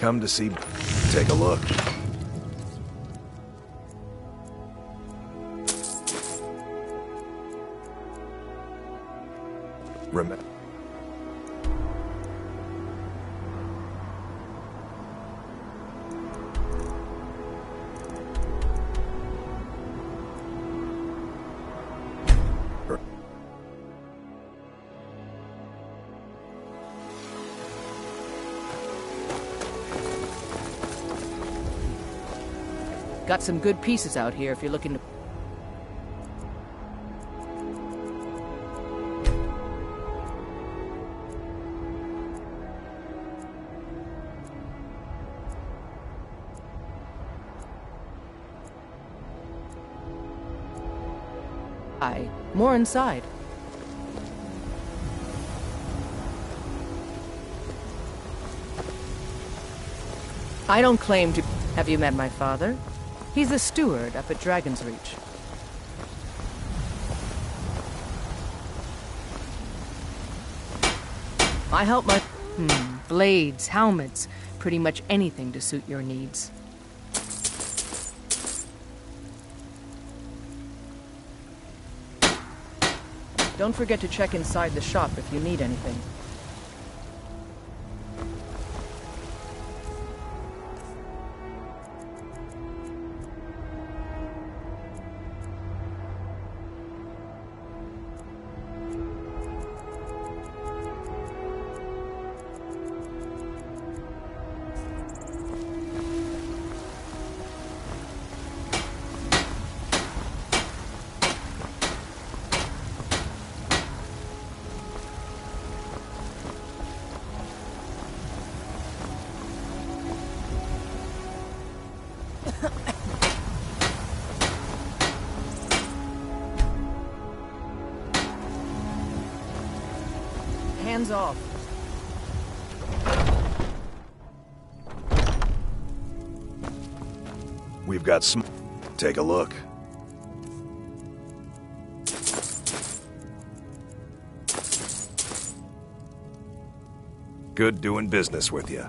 come to see. Take a look. Remember. Got some good pieces out here if you're looking to... More inside. I don't claim to... Have you met my father? He's the steward up at Dragon's Reach. I help my... blades, helmets, pretty much anything to suit your needs. Don't forget to check inside the shop if you need anything. Hands off. We've got some. Take a look. Good doing business with you.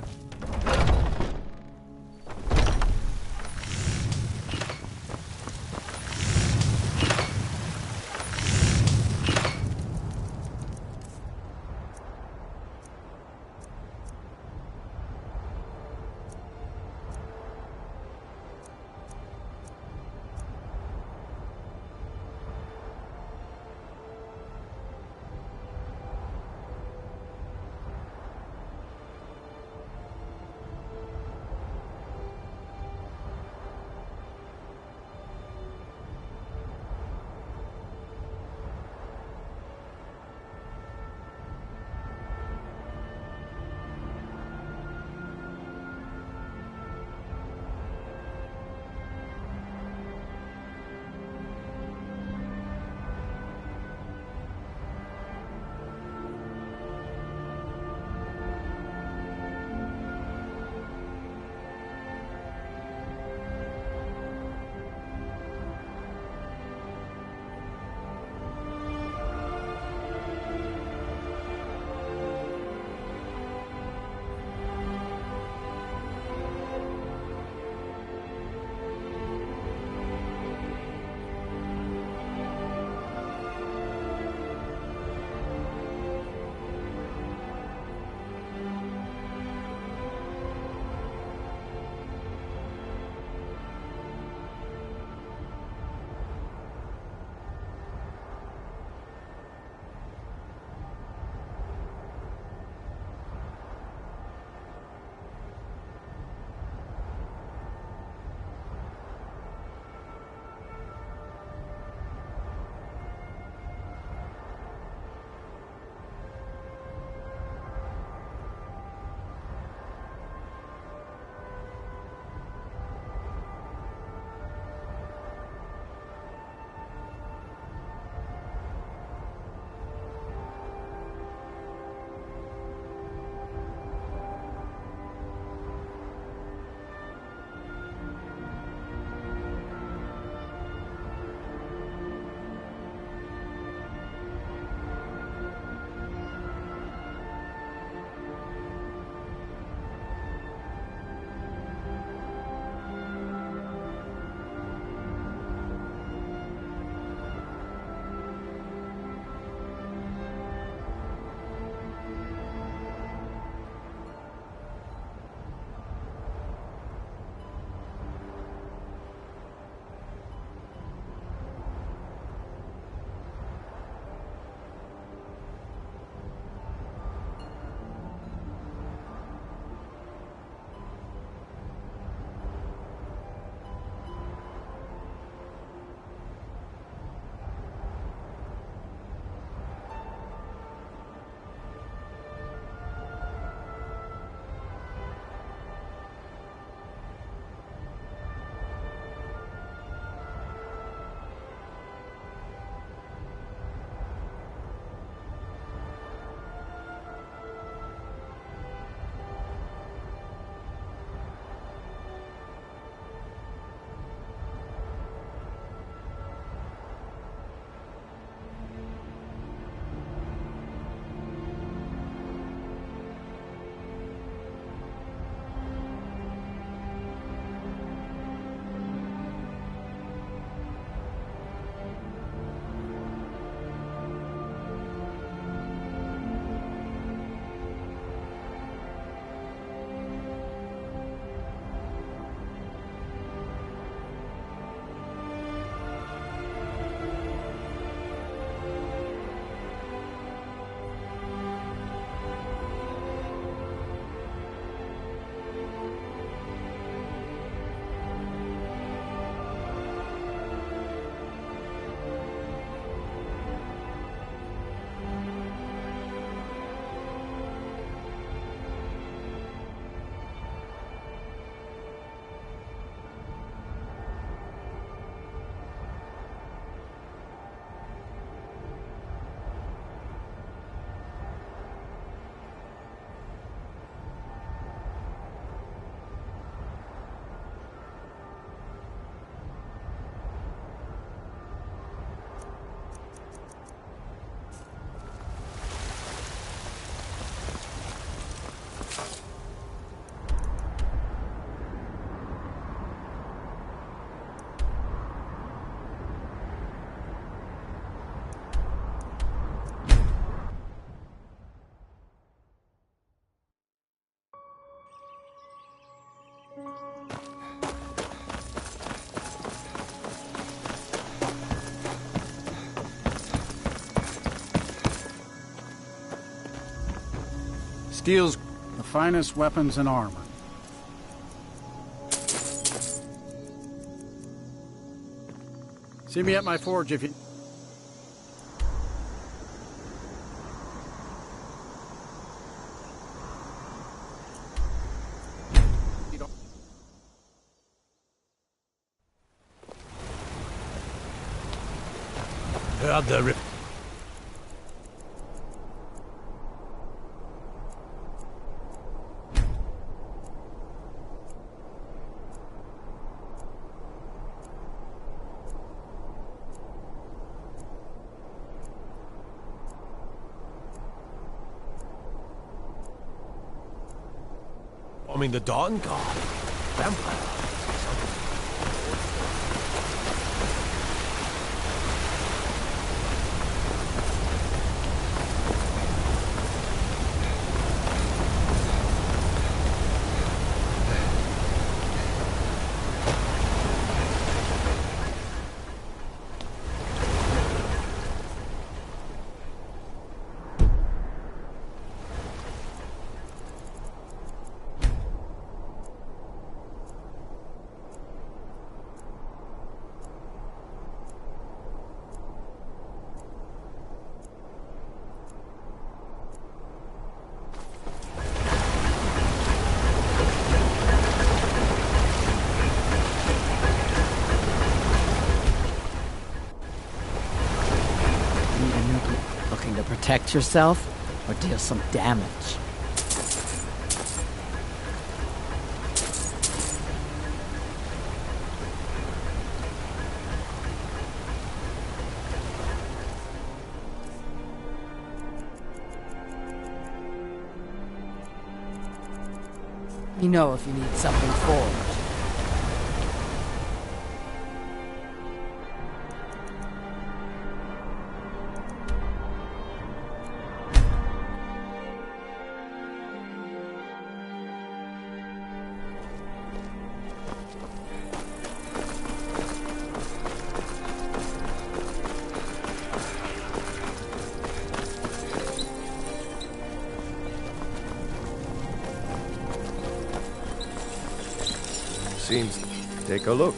Steel's the finest weapons and armor. See me at my forge if you... Heard the rip. I mean, the Dawn Guard. Vampire. Looking to protect yourself or deal some damage? You know if you need something forged. Seems. Take a look.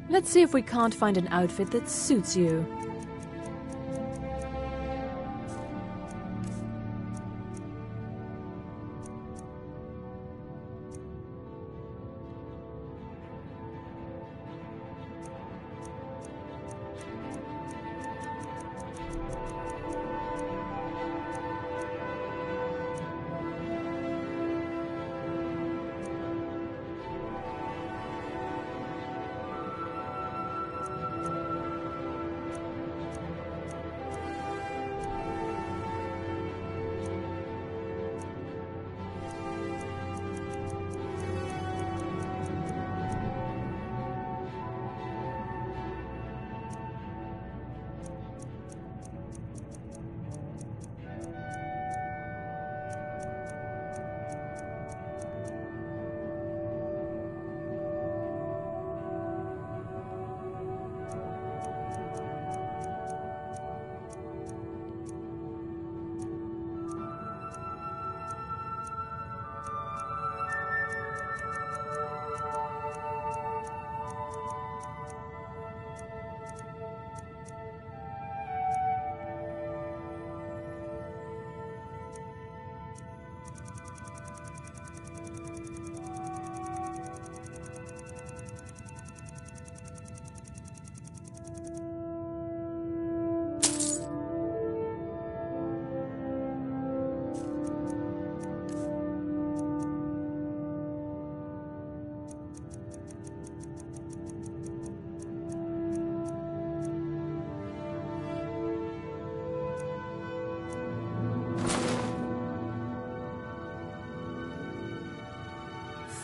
Let's see if we can't find an outfit that suits you.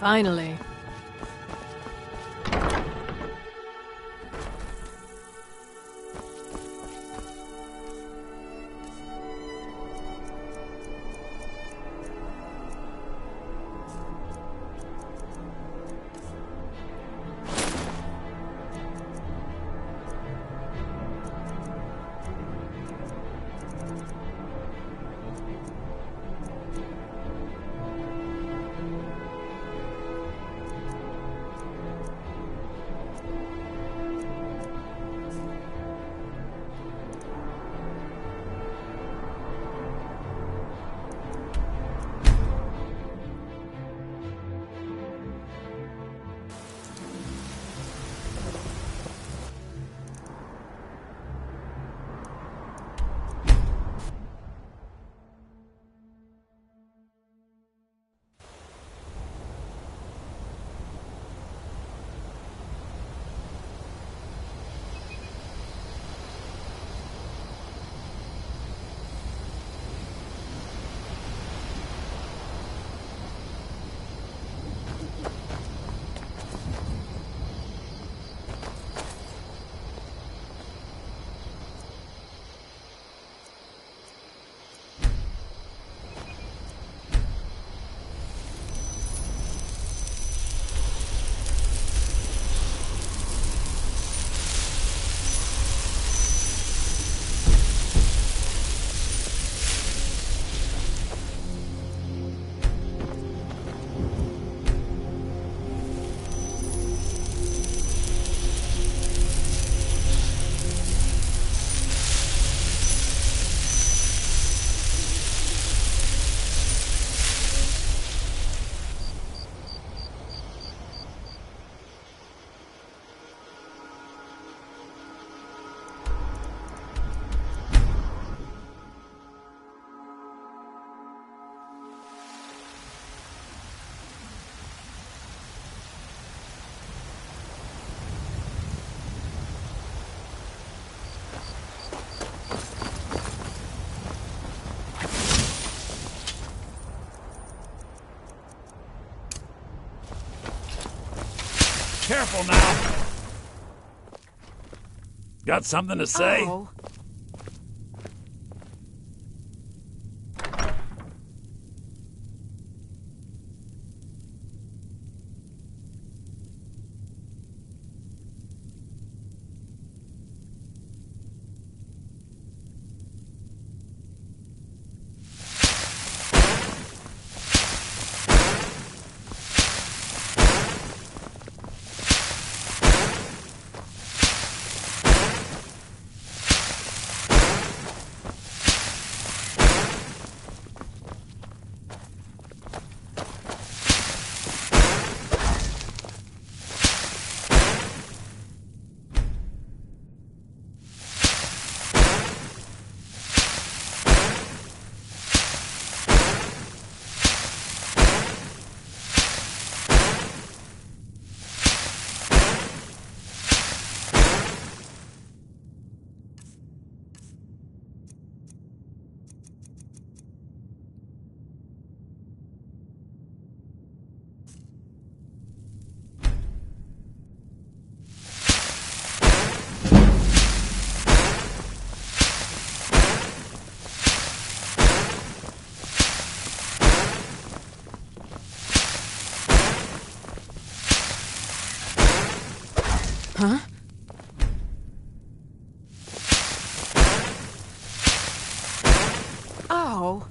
Finally. Careful now. Got something to say? Oh. Huh? Oh.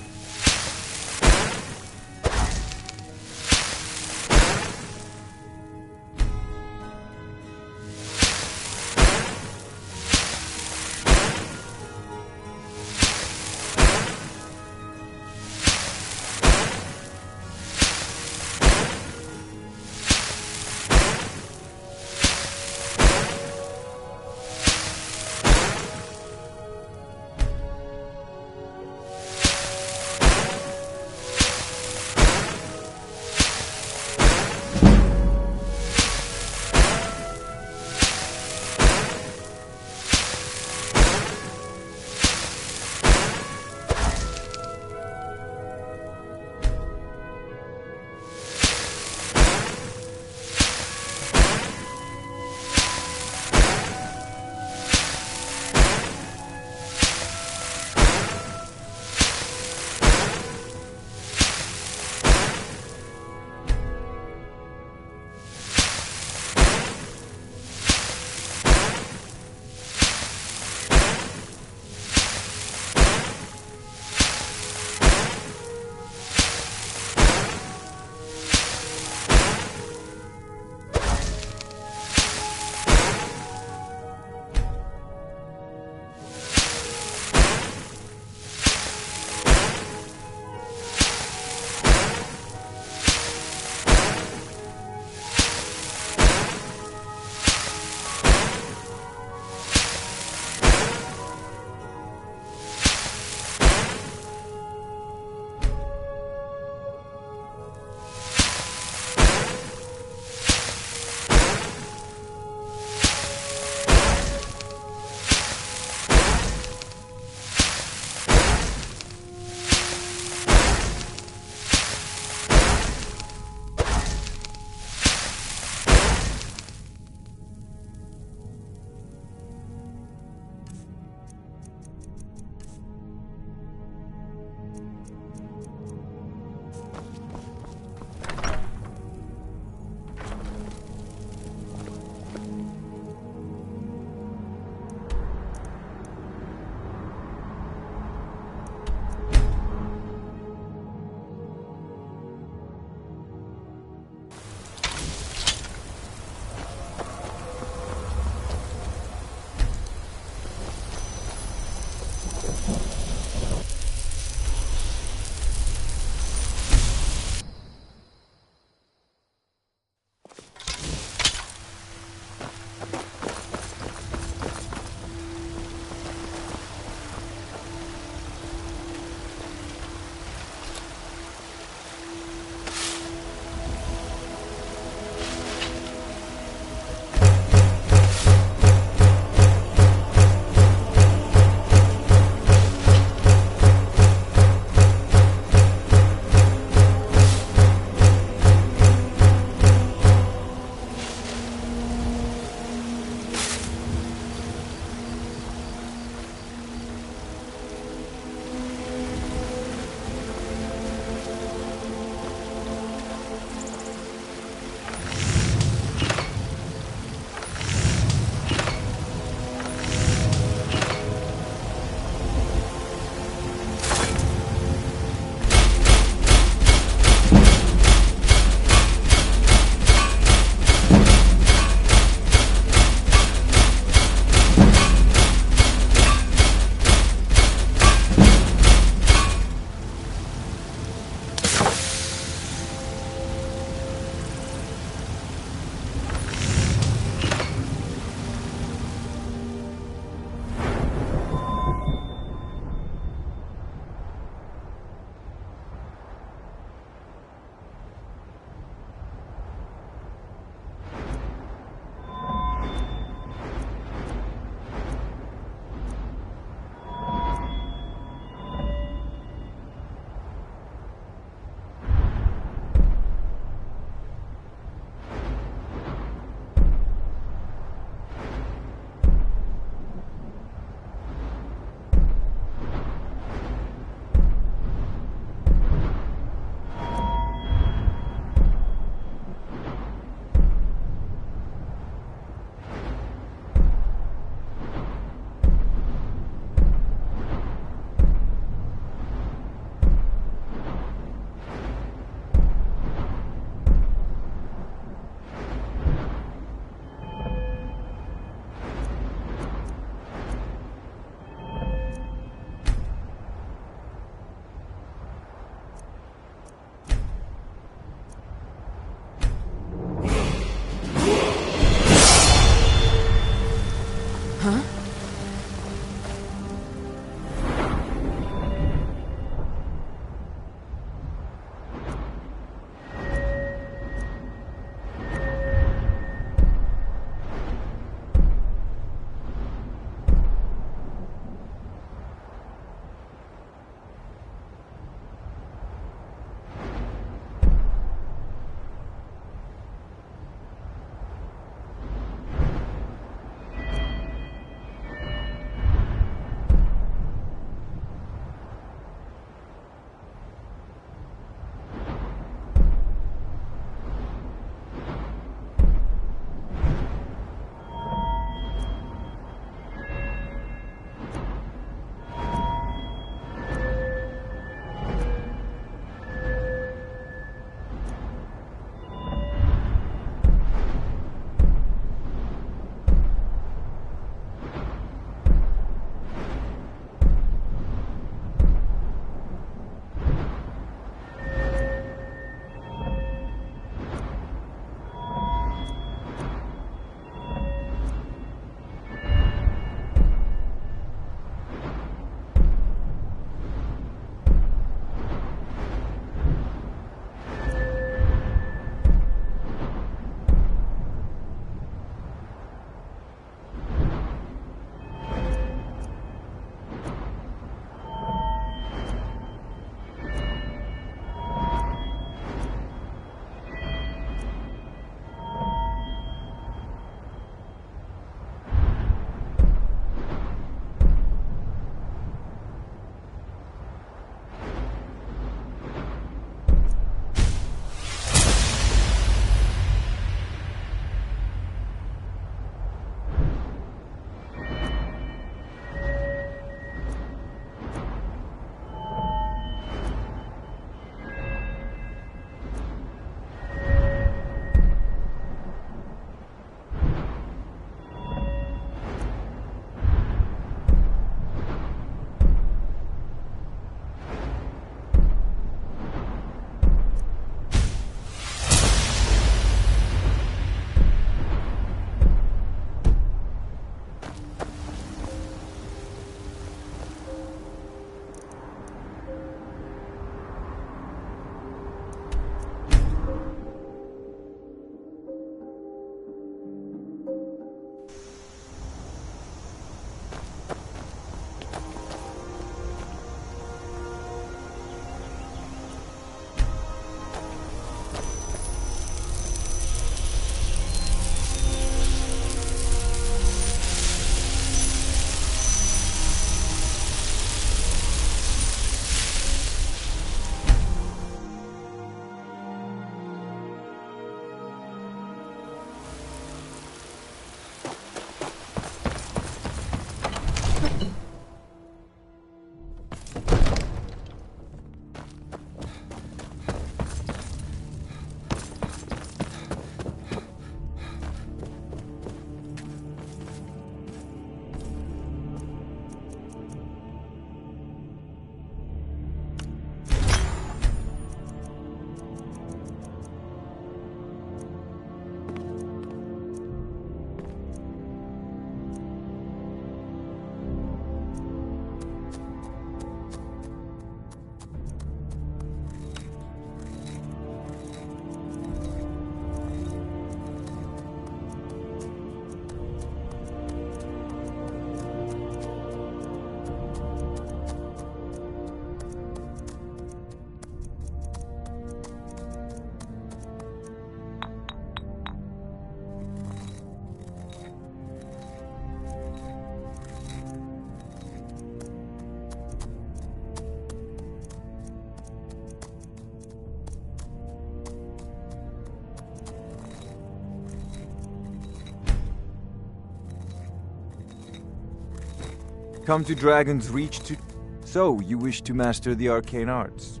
Come to Dragon's Reach to... So, you wish to master the arcane arts?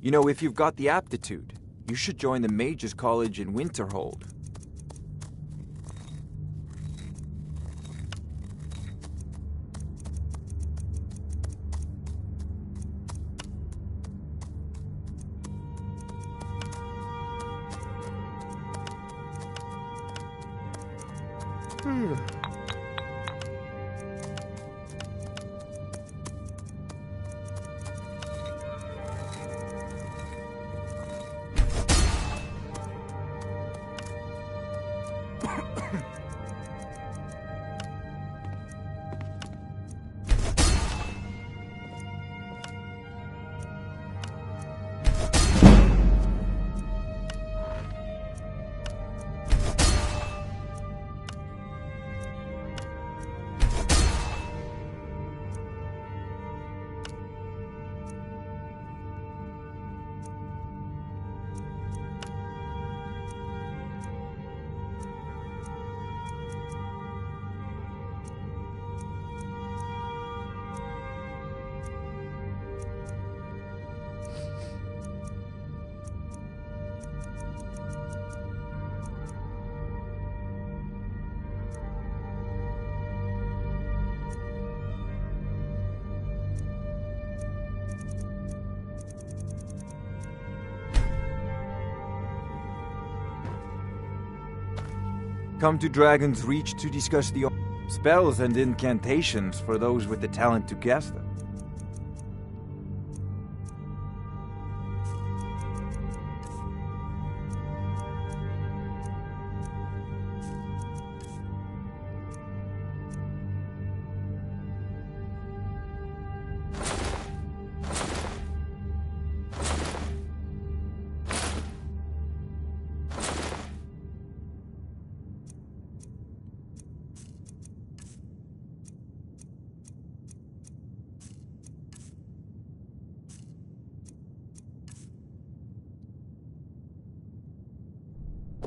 You know, if you've got the aptitude, you should join the Mages College in Winterhold. Come to Dragon's Reach to discuss the spells and incantations for those with the talent to cast them.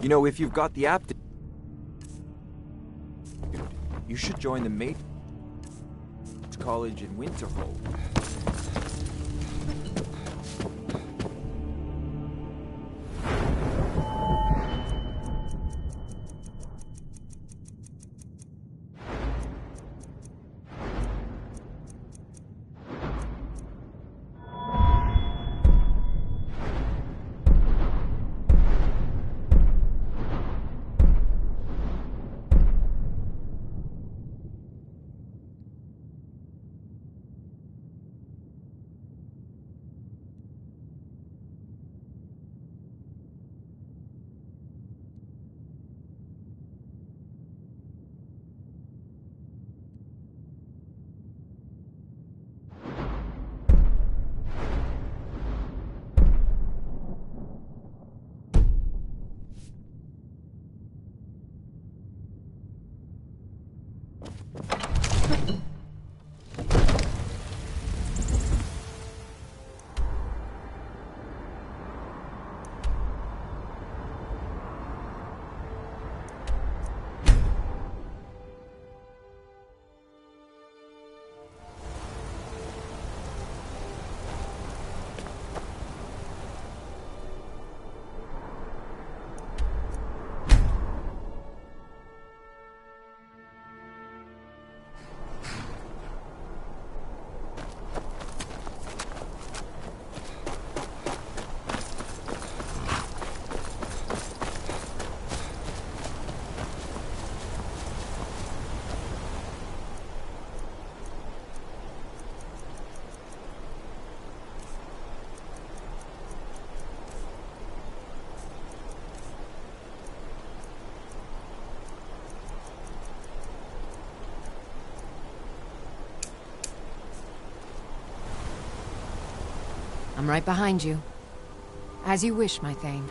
You know, if you've got the aptitude, you should join the Mages College in Winterhold. I'm right behind you. As you wish, my Thane.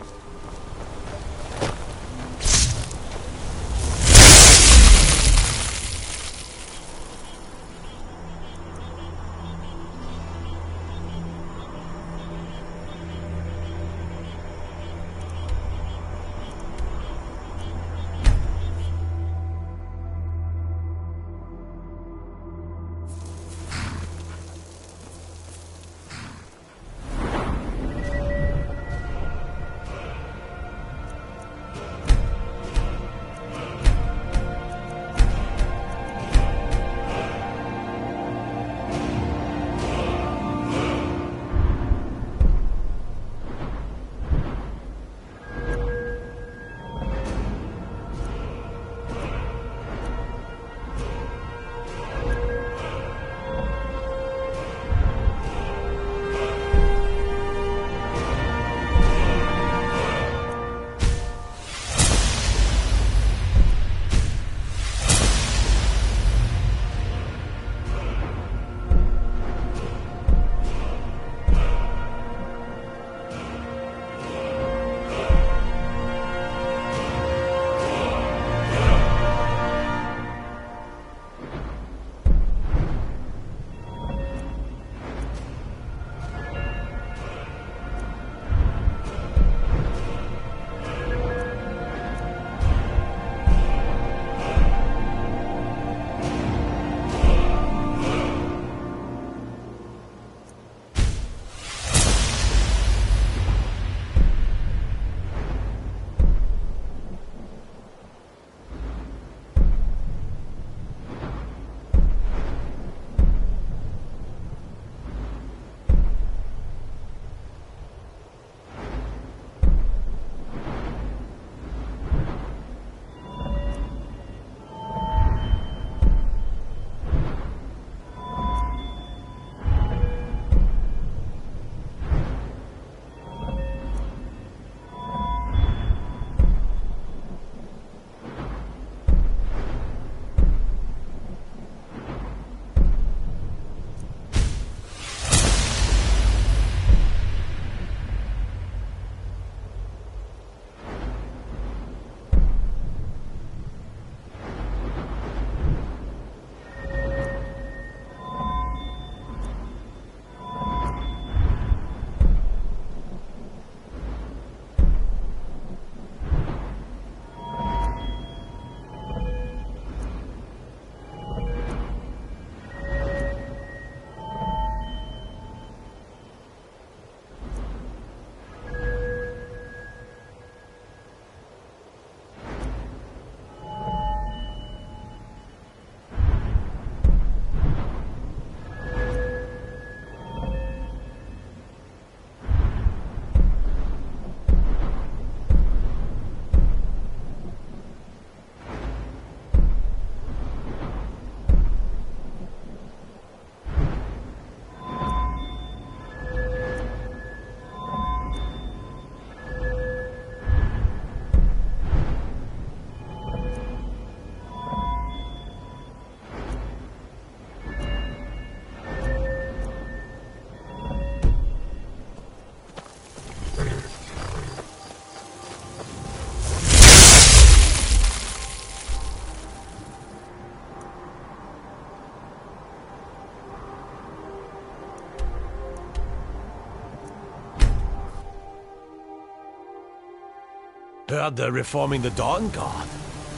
Heard they're reforming the Dawn Guard.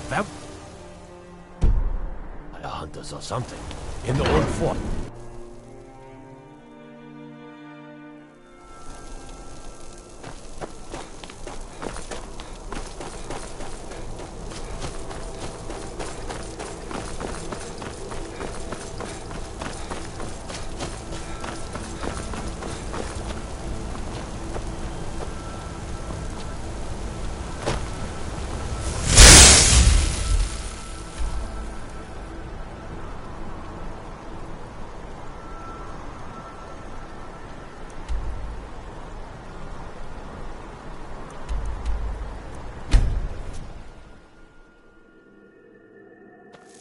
Vamp... hunters or something. In the old fort.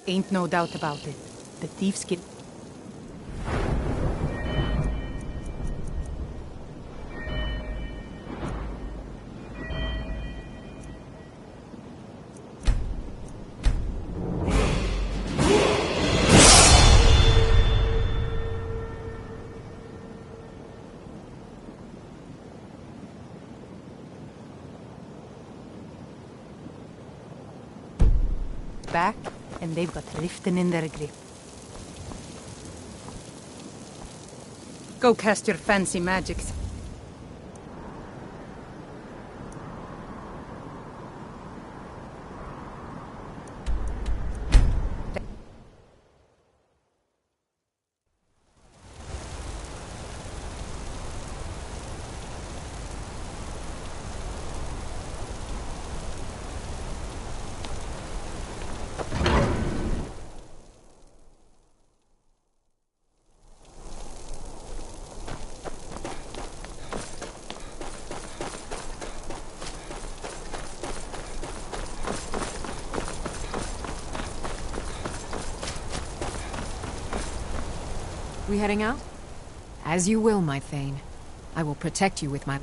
Ain't no doubt about it. The thieves get... back, and they've got Riften in their grip. Go cast your fancy magics. We heading out? As you will, my Thane. I will protect you with my...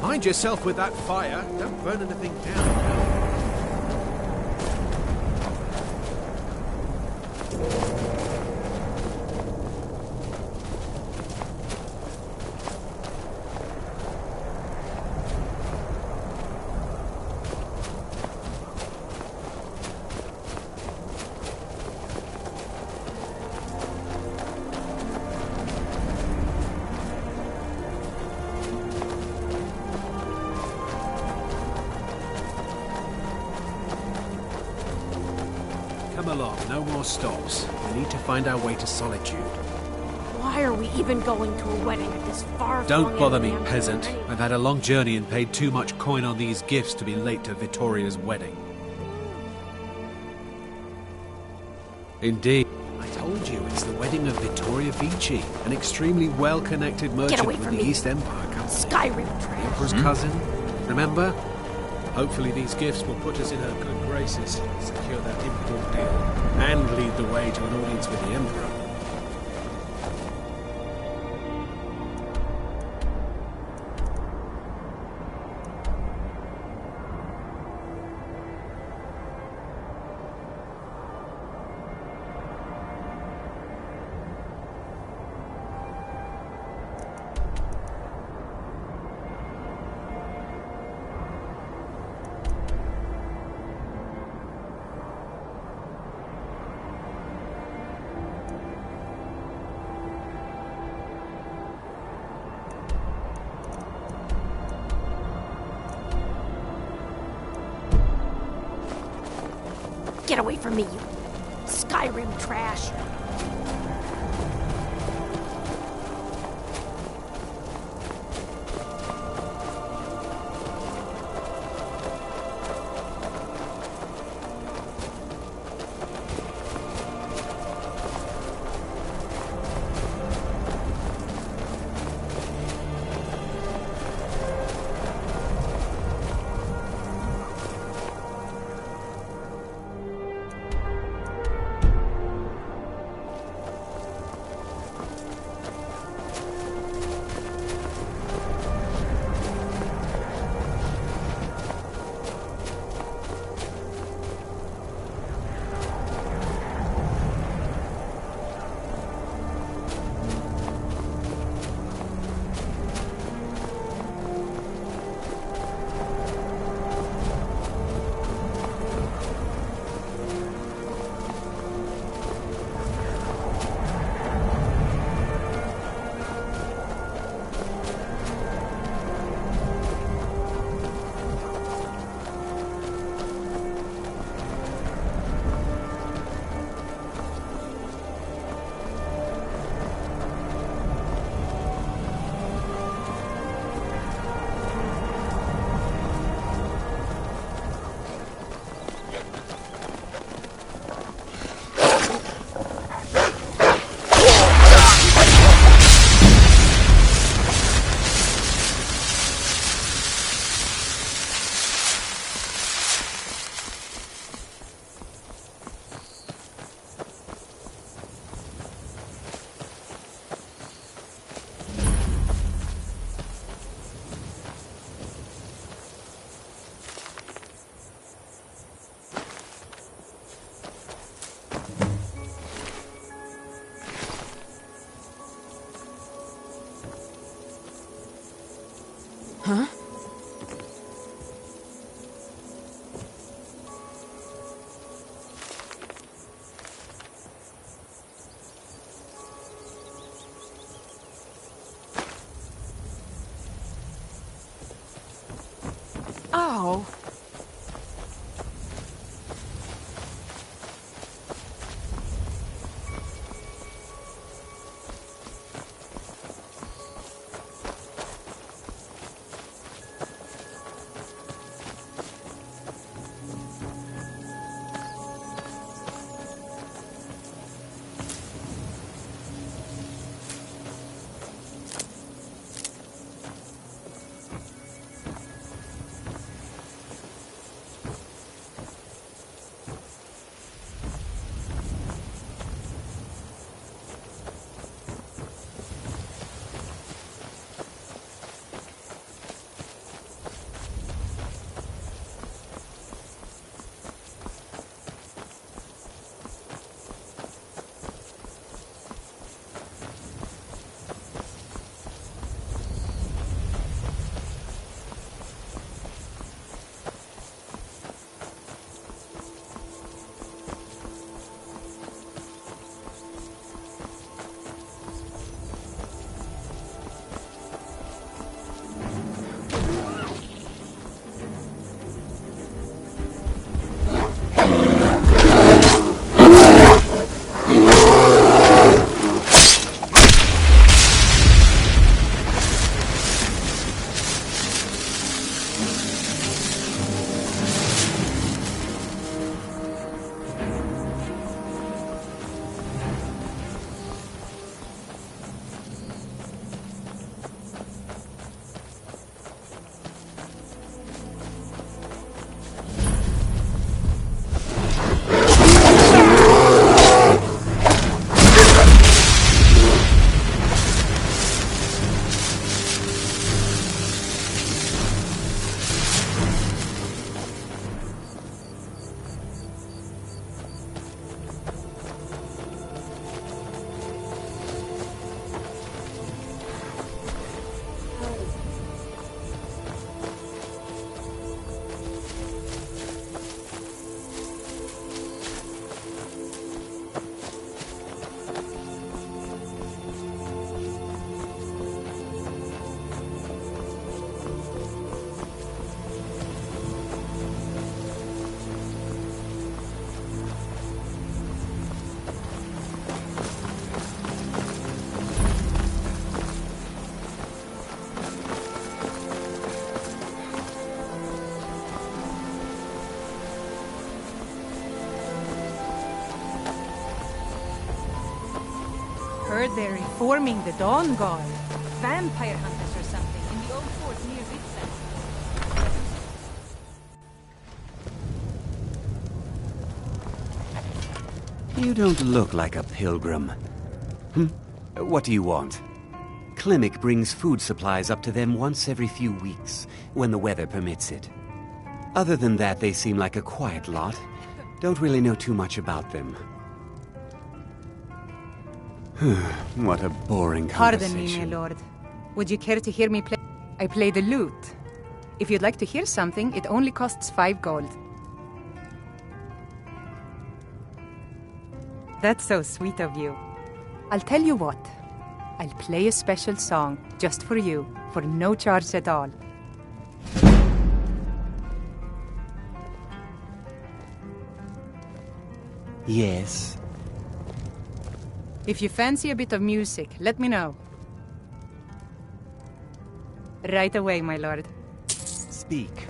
Mind yourself with that fire. Don't burn anything down. Come along, no more stops. We need to find our way to Solitude. Why are we even going to a wedding at this far? Don't bother me, peasant. I've had a long journey and paid too much coin on these gifts to be late to Vittoria's wedding. Indeed. I told you, it's the wedding of Vittoria Vici, an extremely well-connected merchant away with from the me. East Empire Company. Skyrim The trash. Emperor's cousin. Remember? Hopefully these gifts will put us in her good graces, secure that import deal, and lead the way to an audience with the Emperor. Get away from me, you Skyrim trash. Heard they're reforming the Dawn Guard. Vampire hunters or something in the old fort near Vixen. You don't look like a pilgrim. What do you want? Klimek brings food supplies up to them once every few weeks, when the weather permits it. Other than that, they seem like a quiet lot. Don't really know too much about them. What a boring conversation. Pardon me, my lord. Would you care to hear me play? I play the lute. If you'd like to hear something, it only costs 5 gold. That's so sweet of you. I'll tell you what. I'll play a special song just for you, for no charge at all. Yes. If you fancy a bit of music, let me know. Right away, my lord. Speak.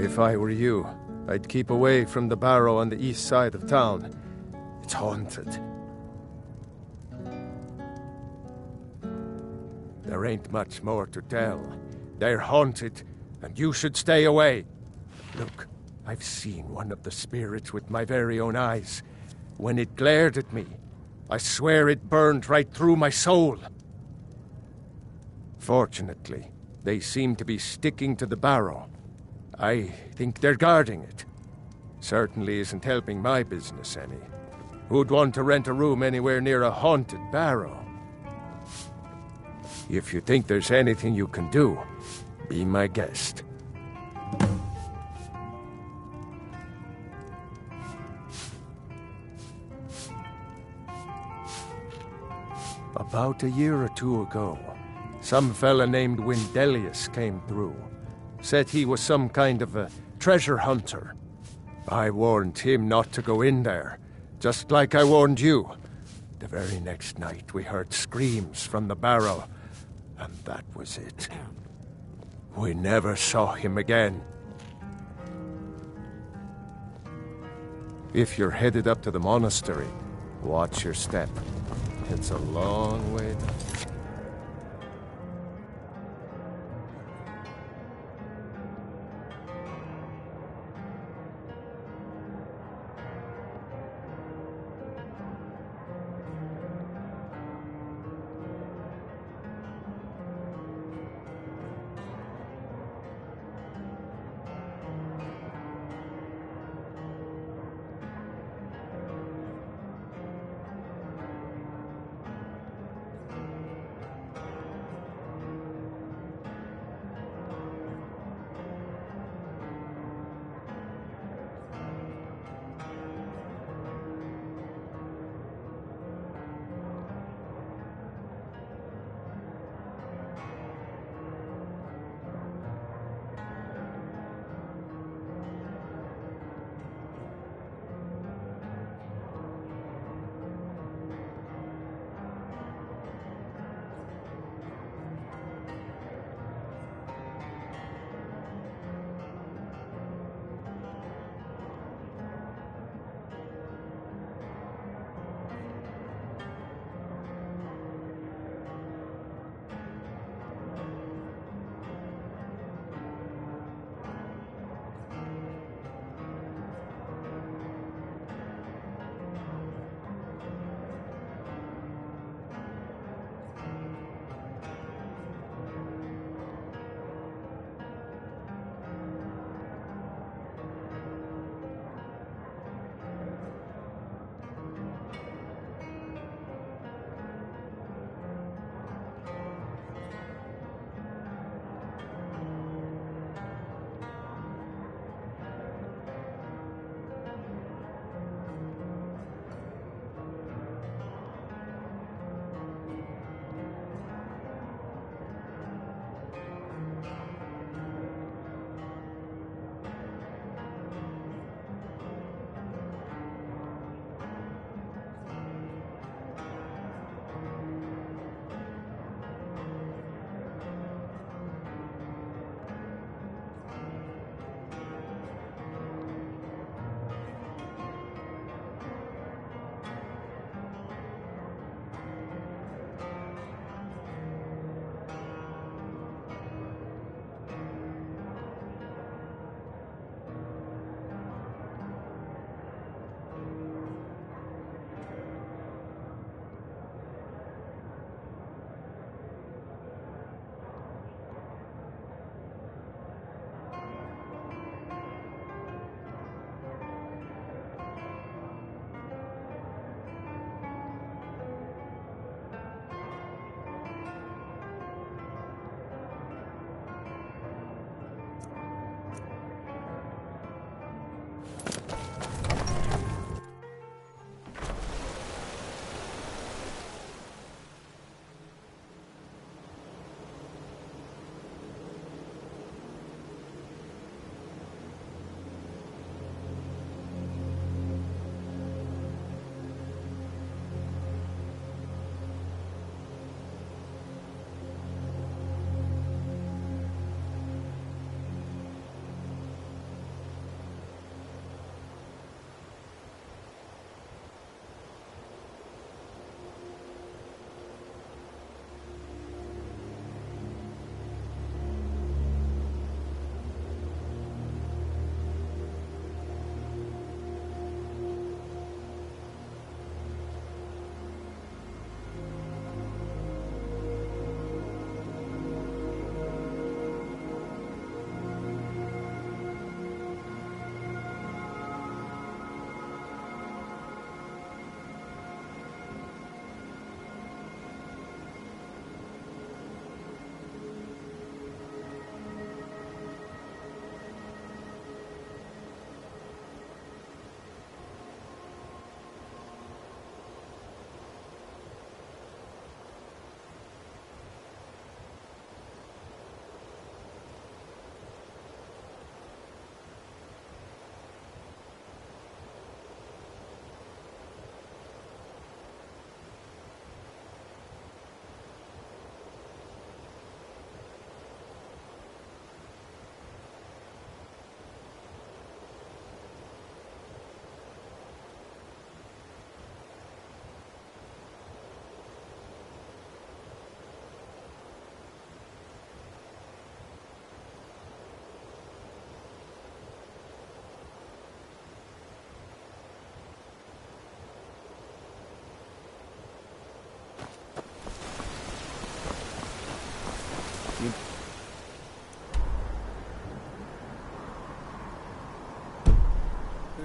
If I were you, I'd keep away from the barrow on the east side of town. It's haunted. There ain't much more to tell. They're haunted, and you should stay away. Look, I've seen one of the spirits with my very own eyes. When it glared at me, I swear it burned right through my soul. Fortunately, they seem to be sticking to the barrow. I think they're guarding it. Certainly isn't helping my business any. Who'd want to rent a room anywhere near a haunted barrow? If you think there's anything you can do, be my guest. About a year or two ago, some fella named Windelius came through. Said he was some kind of a treasure hunter. I warned him not to go in there, just like I warned you. The very next night we heard screams from the barrow, and that was it. We never saw him again. If you're headed up to the monastery, watch your step. It's a long way down.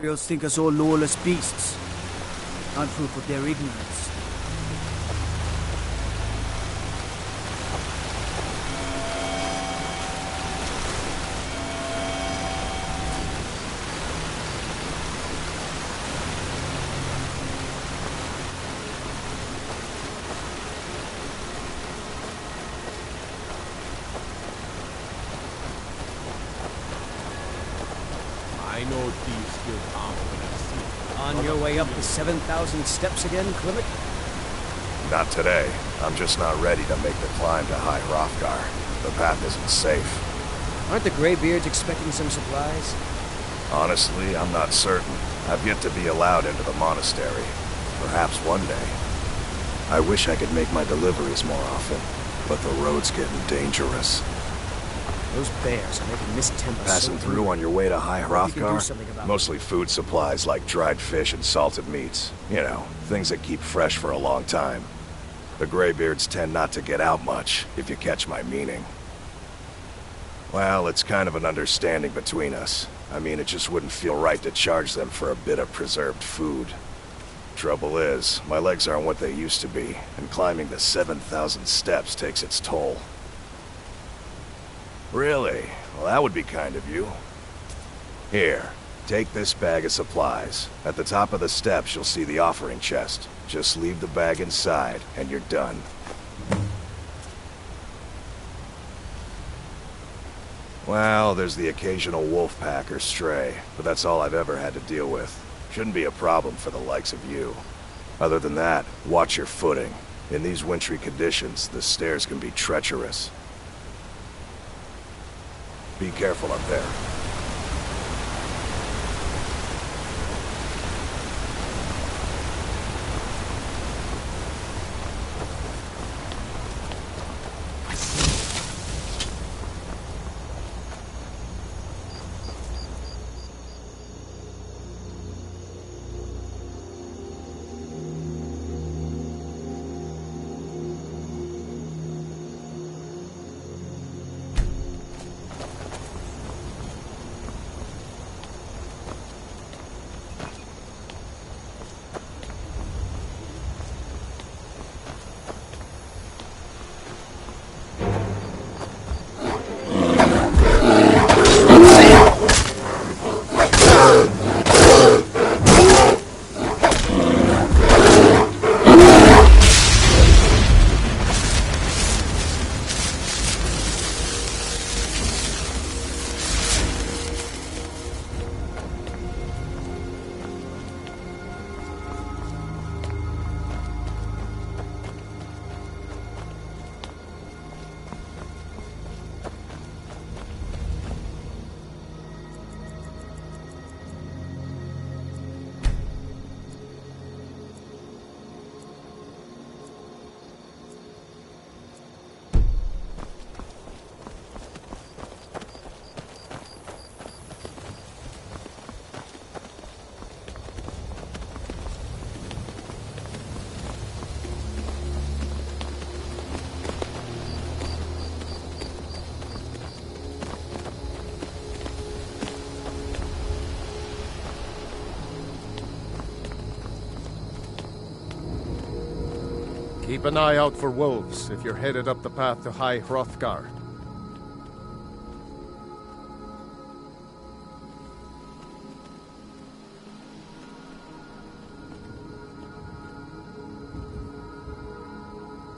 Imperials think us all lawless beasts. I'm proof of their ignorance. I know thieves feel armed when I see them. On your way up the 7,000 steps again, Clement? Not today. I'm just not ready to make the climb to High Hrothgar. The path isn't safe. Aren't the Greybeards expecting some supplies? Honestly, I'm not certain. I've yet to be allowed into the monastery. Perhaps one day. I wish I could make my deliveries more often, but the road's getting dangerous. Those bears are making Miss Timber Passing so through on your way to High Hrothgar? about Mostly food supplies like dried fish and salted meats. You know, things that keep fresh for a long time. The Greybeards tend not to get out much, if you catch my meaning. Well, it's kind of an understanding between us. I mean, it just wouldn't feel right to charge them for a bit of preserved food. Trouble is, my legs aren't what they used to be, and climbing the 7,000 steps takes its toll. Really? Well, that would be kind of you. Here, take this bag of supplies. At the top of the steps, you'll see the offering chest. Just leave the bag inside, and you're done. Well, there's the occasional wolf pack or stray, but that's all I've ever had to deal with. Shouldn't be a problem for the likes of you. Other than that, watch your footing. In these wintry conditions, the stairs can be treacherous. Be careful up there. Keep an eye out for wolves if you're headed up the path to High Hrothgar.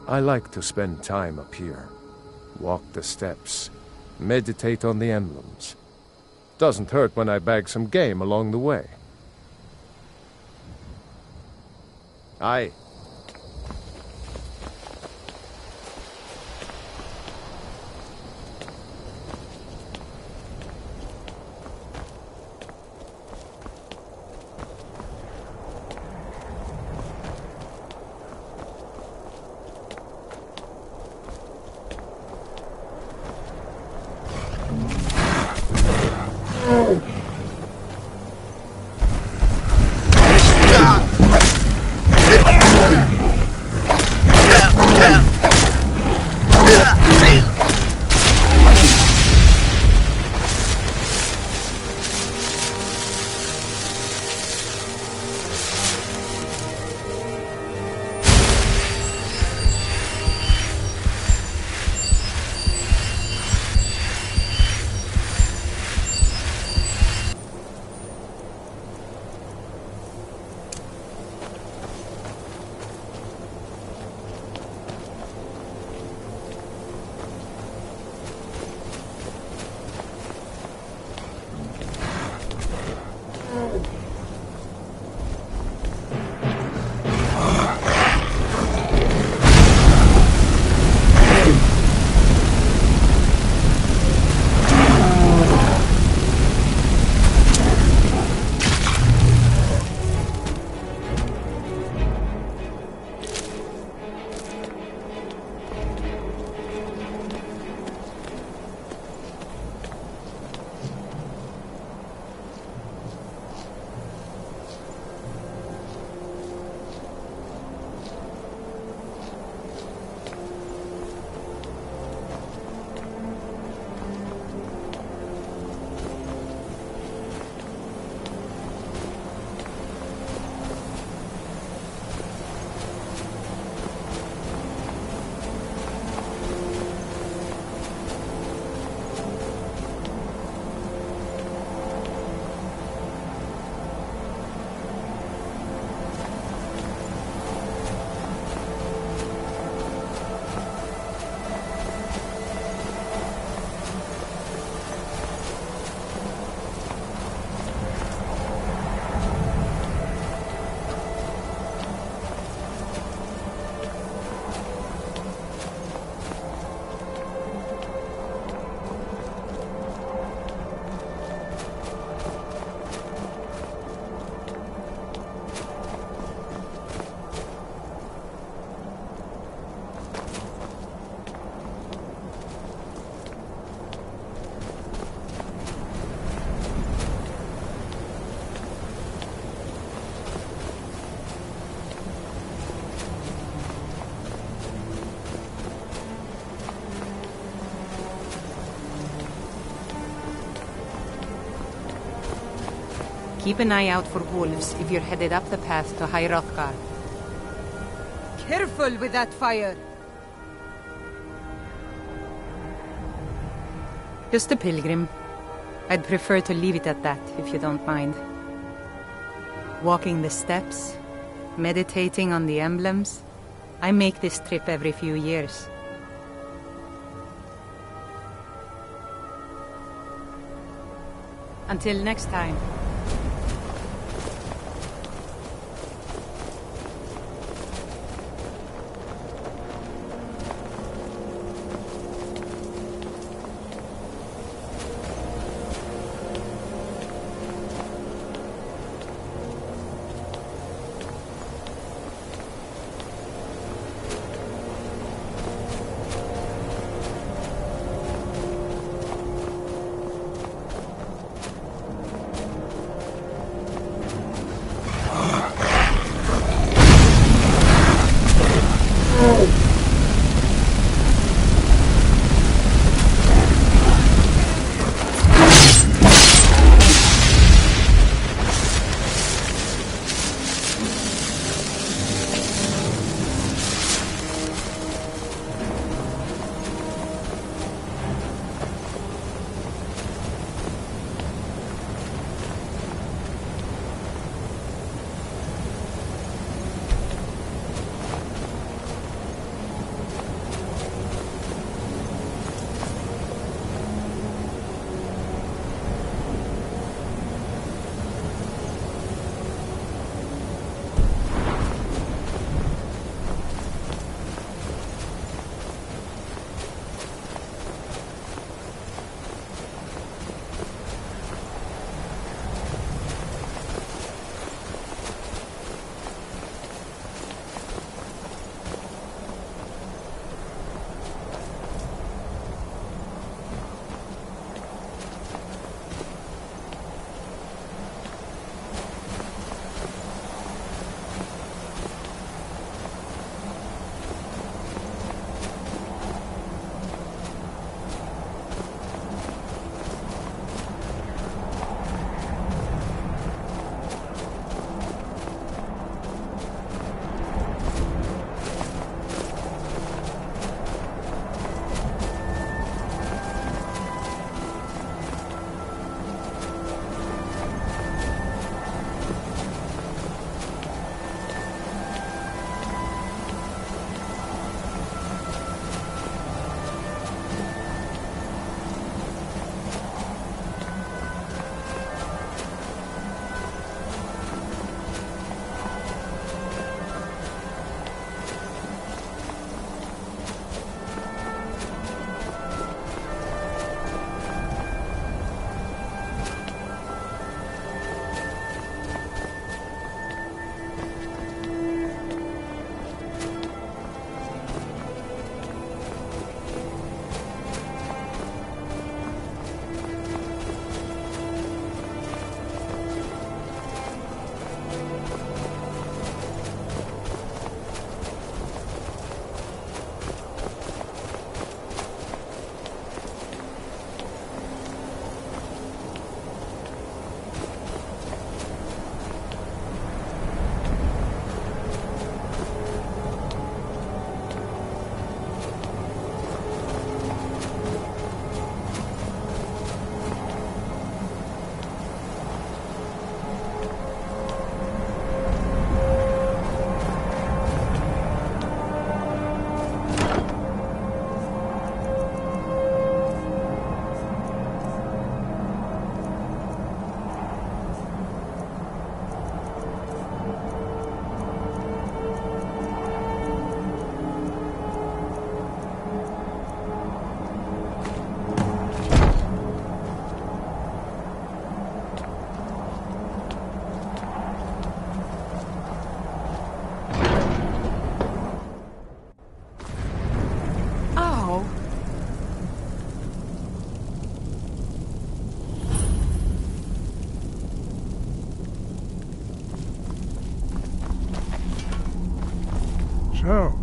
I like to spend time up here. Walk the steps. Meditate on the emblems. Doesn't hurt when I bag some game along the way. Aye. Keep an eye out for wolves if you're headed up the path to High Hrothgar. Careful with that fire! Just a pilgrim. I'd prefer to leave it at that, if you don't mind. Walking the steps, meditating on the emblems. I make this trip every few years. Until next time. So,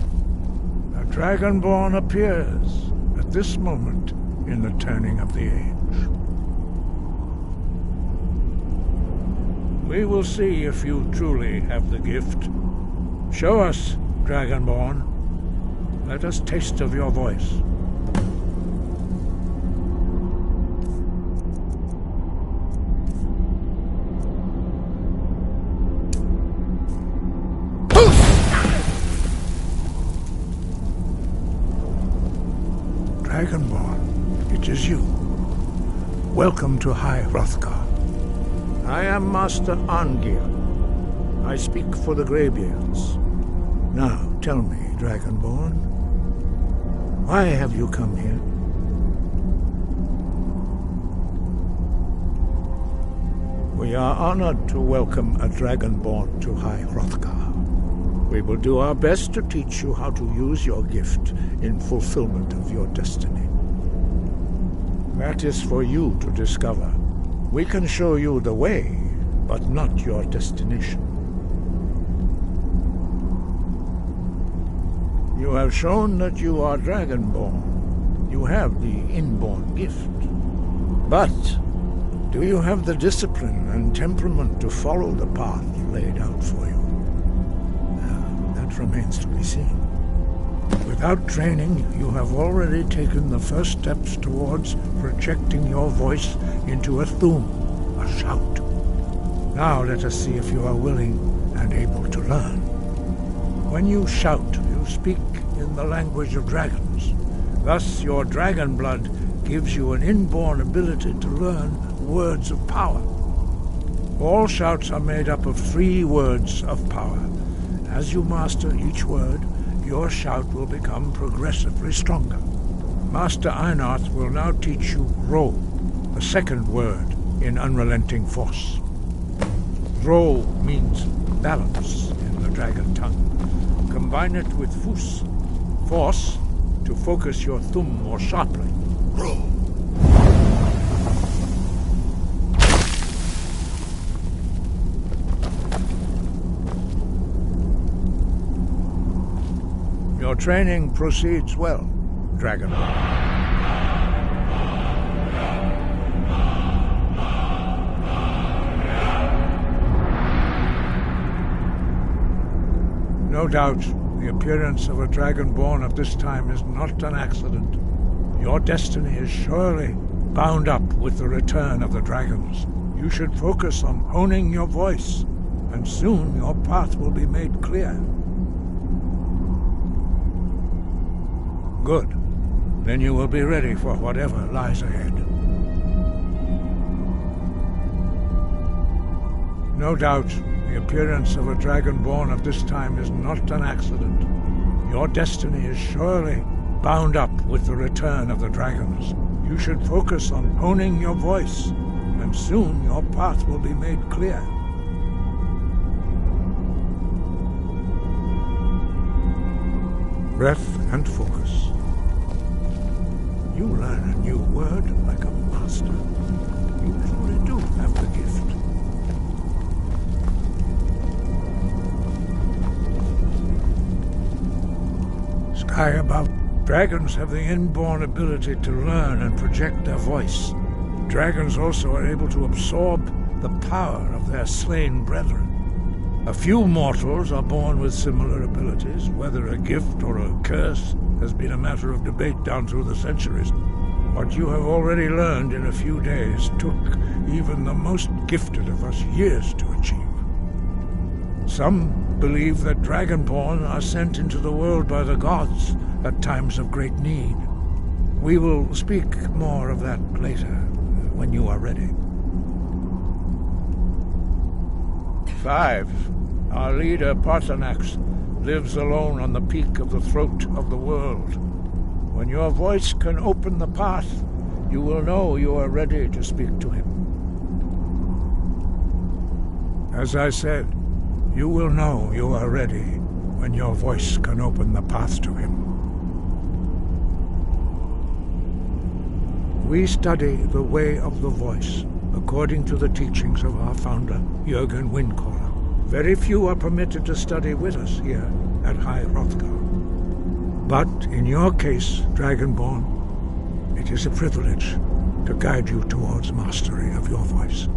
a Dragonborn appears at this moment in the turning of the age. We will see if you truly have the gift. Show us, Dragonborn. Let us taste of your voice. Dragonborn, it is you. Welcome to High Hrothgar. I am Master Arngeir. I speak for the Greybeards. Now, tell me, Dragonborn, why have you come here? We are honored to welcome a Dragonborn to High Hrothgar. We will do our best to teach you how to use your gift in fulfillment of your destiny. That is for you to discover. We can show you the way, but not your destination. You have shown that you are Dragonborn. You have the inborn gift. But do you have the discipline and temperament to follow the path laid out for you? That remains to be seen. Without training, you have already taken the first steps towards projecting your voice into a thum, a shout. Now let us see if you are willing and able to learn. When you shout, you speak in the language of dragons. Thus, your dragon blood gives you an inborn ability to learn words of power. All shouts are made up of 3 words of power. As you master each word, your shout will become progressively stronger. Master Einarth will now teach you Ro, the second word in Unrelenting Force. Ro means balance in the dragon tongue. Combine it with Fus, force, to focus your thumb more sharply. Ro. Your training proceeds well, Dragonborn. No doubt, the appearance of a Dragonborn at this time is not an accident. Your destiny is surely bound up with the return of the dragons. You should focus on honing your voice, and soon your path will be made clear. Good. Then you will be ready for whatever lies ahead. No doubt, the appearance of a Dragonborn of this time is not an accident. Your destiny is surely bound up with the return of the dragons. You should focus on honing your voice, and soon your path will be made clear. Breath and focus. You learn a new word like a master. You truly do have the gift. Sky above. Dragons have the inborn ability to learn and project their voice. Dragons also are able to absorb the power of their slain brethren. A few mortals are born with similar abilities. Whether a gift or a curse has been a matter of debate down through the centuries. What you have already learned in a few days took even the most gifted of us years to achieve. Some believe that Dragonborn are sent into the world by the gods at times of great need. We will speak more of that later, when you are ready. 5. Our leader, Parthenax, lives alone on the peak of the throat of the world. When your voice can open the path, you will know you are ready to speak to him. As I said, you will know you are ready when your voice can open the path to him. We study the way of the voice, according to the teachings of our founder, Jürgen Windcaller. Very few are permitted to study with us here at High Hrothgar. But in your case, Dragonborn, it is a privilege to guide you towards mastery of your voice.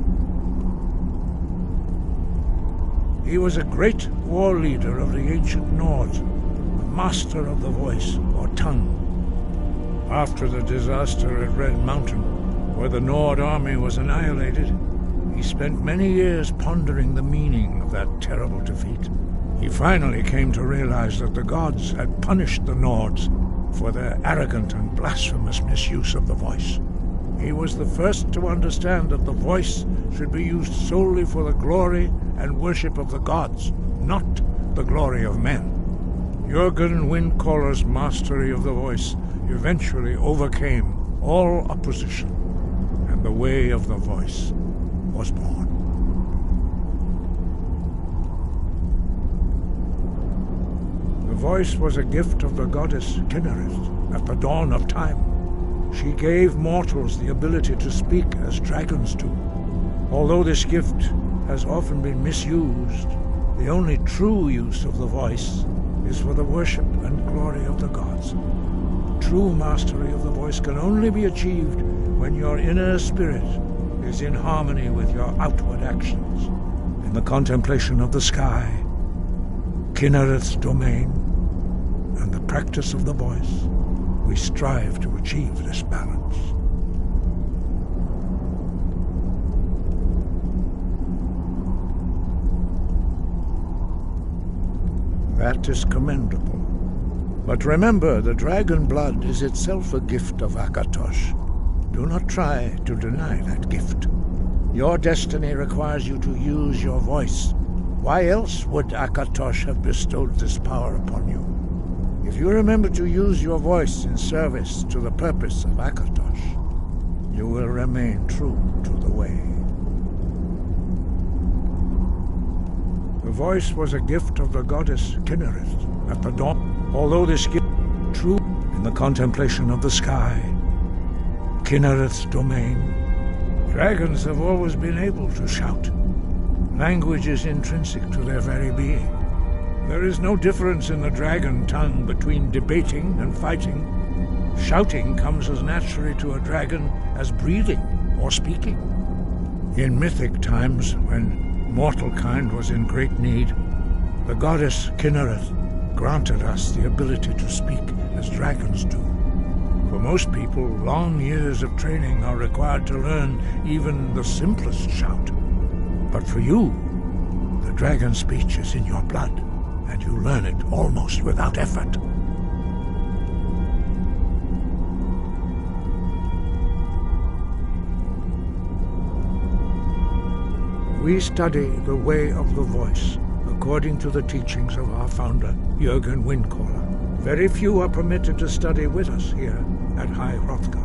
He was a great war leader of the ancient Nords, a master of the voice, or tongue. After the disaster at Red Mountain, where the Nord army was annihilated, he spent many years pondering the meaning of that terrible defeat. He finally came to realize that the gods had punished the Nords for their arrogant and blasphemous misuse of the voice. He was the first to understand that the voice should be used solely for the glory and worship of the gods, not the glory of men. Jürgen Windcaller's mastery of the voice eventually overcame all opposition, and the way of the voice was born. The voice was a gift of the goddess Kinnereth at the dawn of time. She gave mortals the ability to speak as dragons do. Although this gift has often been misused, the only true use of the voice is for the worship and glory of the gods. True mastery of the voice can only be achieved when your inner spirit is in harmony with your outward actions. In the contemplation of the sky, Kinnereth's domain, and the practice of the voice, we strive to achieve this balance. That is commendable. But remember, the dragon blood is itself a gift of Akatosh. Do not try to deny that gift. Your destiny requires you to use your voice. Why else would Akatosh have bestowed this power upon you? If you remember to use your voice in service to the purpose of Akatosh, you will remain true to the way. The voice was a gift of the goddess Kinnereth at the dawn. Although this gift was true in the contemplation of the sky, Kinnereth's domain, dragons have always been able to shout. Language is intrinsic to their very being. There is no difference in the dragon tongue between debating and fighting. Shouting comes as naturally to a dragon as breathing or speaking. In mythic times, when mortal kind was in great need, the goddess Kinnereth granted us the ability to speak as dragons do. For most people, long years of training are required to learn even the simplest shout. But for you, the dragon speech is in your blood, and you learn it almost without effort. We study the way of the voice, according to the teachings of our founder, Jürgen Windcaller. Very few are permitted to study with us here at High Hrothgar.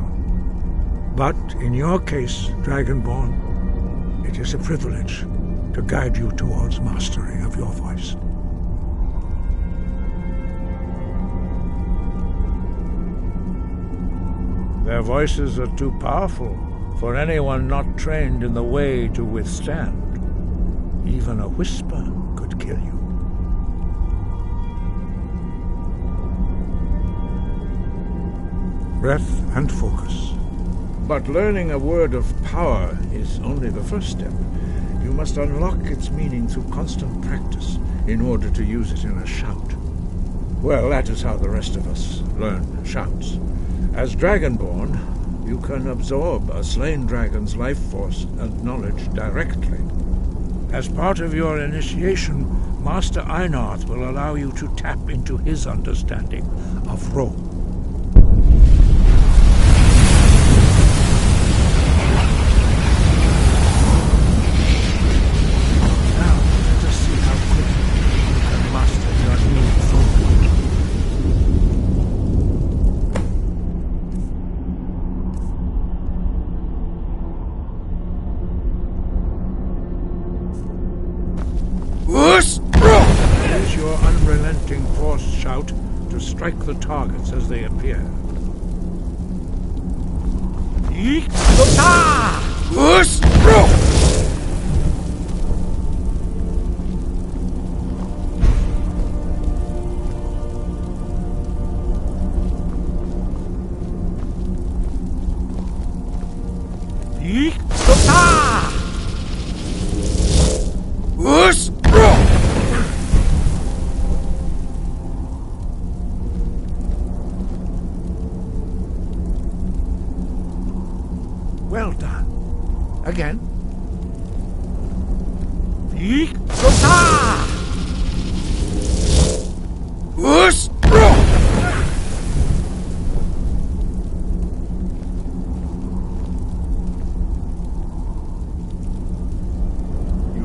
But in your case, Dragonborn, it is a privilege to guide you towards mastery of your voice. Their voices are too powerful for anyone not trained in the way to withstand. Even a whisper could kill you. Breath and focus. But learning a word of power is only the first step. You must unlock its meaning through constant practice in order to use it in a shout. Well, that is how the rest of us learn shouts. As Dragonborn, you can absorb a slain dragon's life force and knowledge directly. As part of your initiation, Master Einarth will allow you to tap into his understanding of Ro. Now, let us see how quickly you can master your new vocal. Use your unrelenting force shout to strike the targets as they appear. Well done. Again. You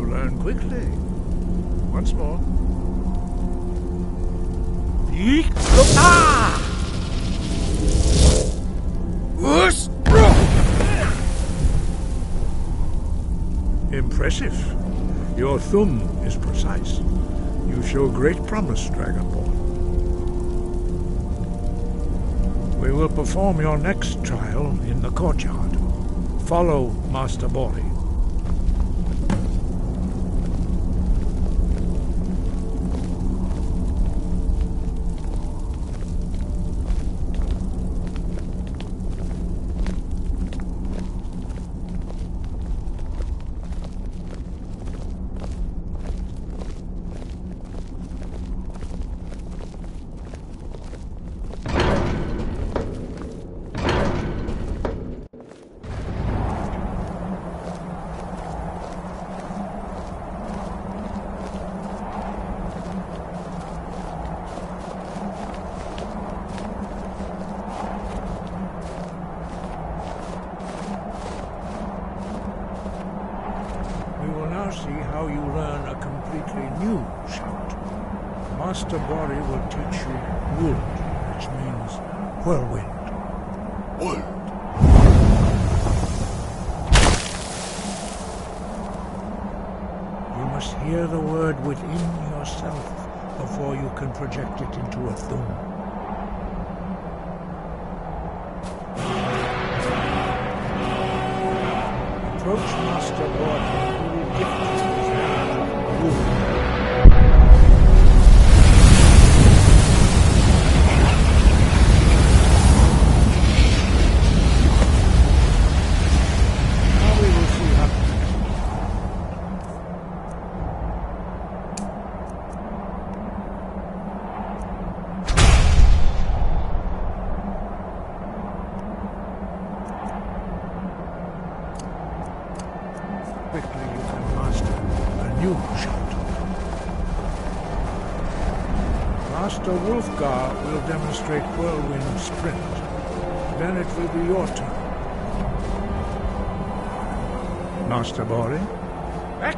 learn quickly. Once more. Impressive. Your thumb is precise. You show great promise, Dragonborn. We will perform your next trial in the courtyard. Follow Master Bori. See how you learn a completely new shout. Master Bori will teach you Wood, which means whirlwind. Wood. You must hear the word within yourself before you can project it into a thum. Approach Master Bori. Quickly you can master a new shout. Master Wolfgar will demonstrate whirlwind sprint. Then it will be your turn. Master Bori. X.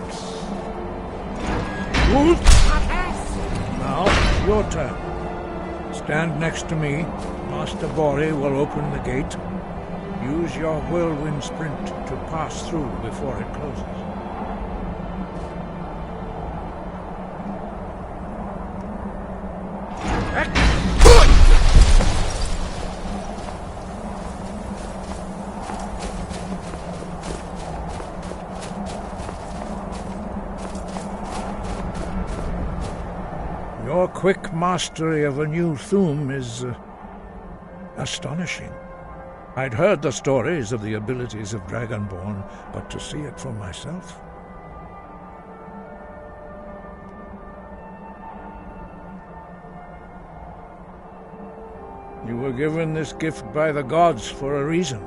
Wolf. Now, your turn. Stand next to me. Master Bori will open the gate. Use your whirlwind sprint to pass through before it closes. Your quick mastery of a new thum is astonishing. I'd heard the stories of the abilities of Dragonborn, but to see it for myself... You were given this gift by the gods for a reason.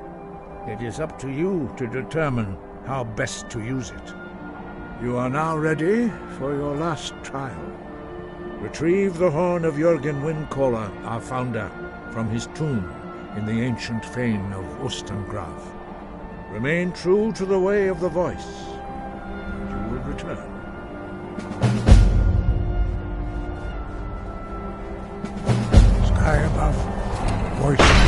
It is up to you to determine how best to use it. You are now ready for your last trial. Retrieve the horn of Jürgen Windcaller, our founder, from his tomb in the ancient fane of Ustengrav. Remain true to the way of the voice, and you will return. Sky above, voice.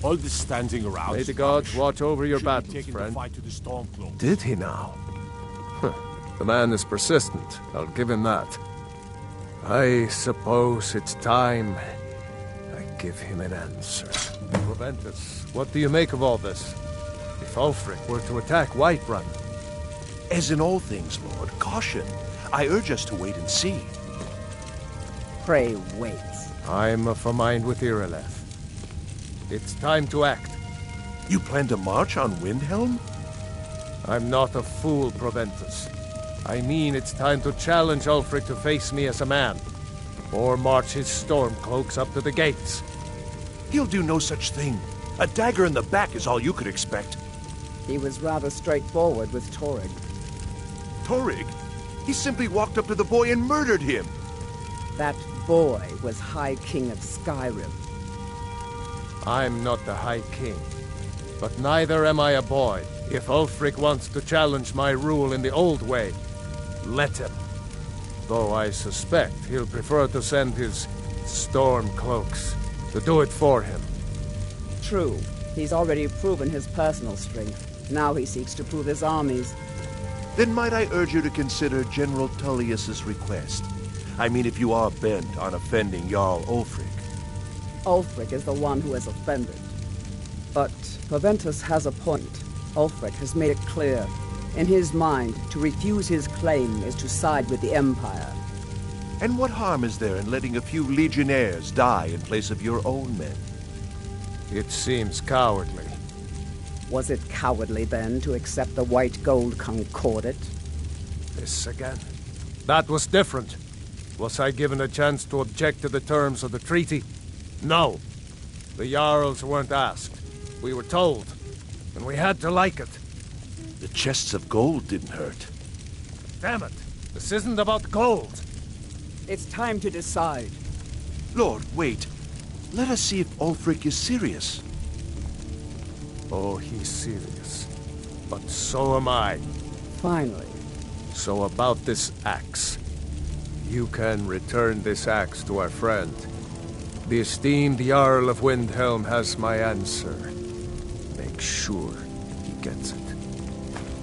All this standing around. May the gods watch over your battles, taking friend. the fight to the Stormcloak. Did he now? The man is persistent, I'll give him that. I suppose it's time I give him an answer. Proventus, what do you make of all this? If Ulfric were to attack Whiterun... As in all things, Lord, caution. I urge us to wait and see. Pray wait. I'm of a mind with Irileth. It's time to act. You plan to march on Windhelm? I'm not a fool, Proventus. I mean it's time to challenge Ulfric to face me as a man. Or march his Stormcloaks up to the gates. He'll do no such thing. A dagger in the back is all you could expect. He was rather straightforward with Torrig. Torrig? He simply walked up to the boy and murdered him. That boy was High King of Skyrim. I'm not the High King. But neither am I a boy. If Ulfric wants to challenge my rule in the old way, let him. Though I suspect he'll prefer to send his Stormcloaks to do it for him. True. He's already proven his personal strength. Now he seeks to prove his armies. Then might I urge you to consider General Tullius's request? I mean, if you are bent on offending Jarl Ulfric. Ulfric is the one who has offended. But Proventus has a point. Ulfric has made it clear. In his mind, to refuse his claim is to side with the Empire. And what harm is there in letting a few legionnaires die in place of your own men? It seems cowardly. Was it cowardly, then, to accept the White Gold Concordat? This again. That was different. Was I given a chance to object to the terms of the treaty? No. The Jarls weren't asked. We were told. And we had to like it. The chests of gold didn't hurt. Damn it! This isn't about gold! It's time to decide. Lord, wait. Let us see if Ulfric is serious. Oh, he's serious. But so am I. Finally. So about this axe. You can return this axe to our friend. The esteemed Jarl of Windhelm has my answer. Make sure he gets it.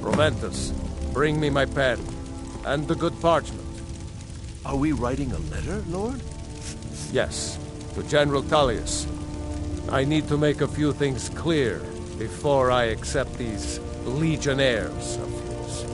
Proventus, bring me my pen. And the good parchment. Are we writing a letter, Lord? Yes, to General Tullius. I need to make a few things clear before I accept these legionnaires of yours.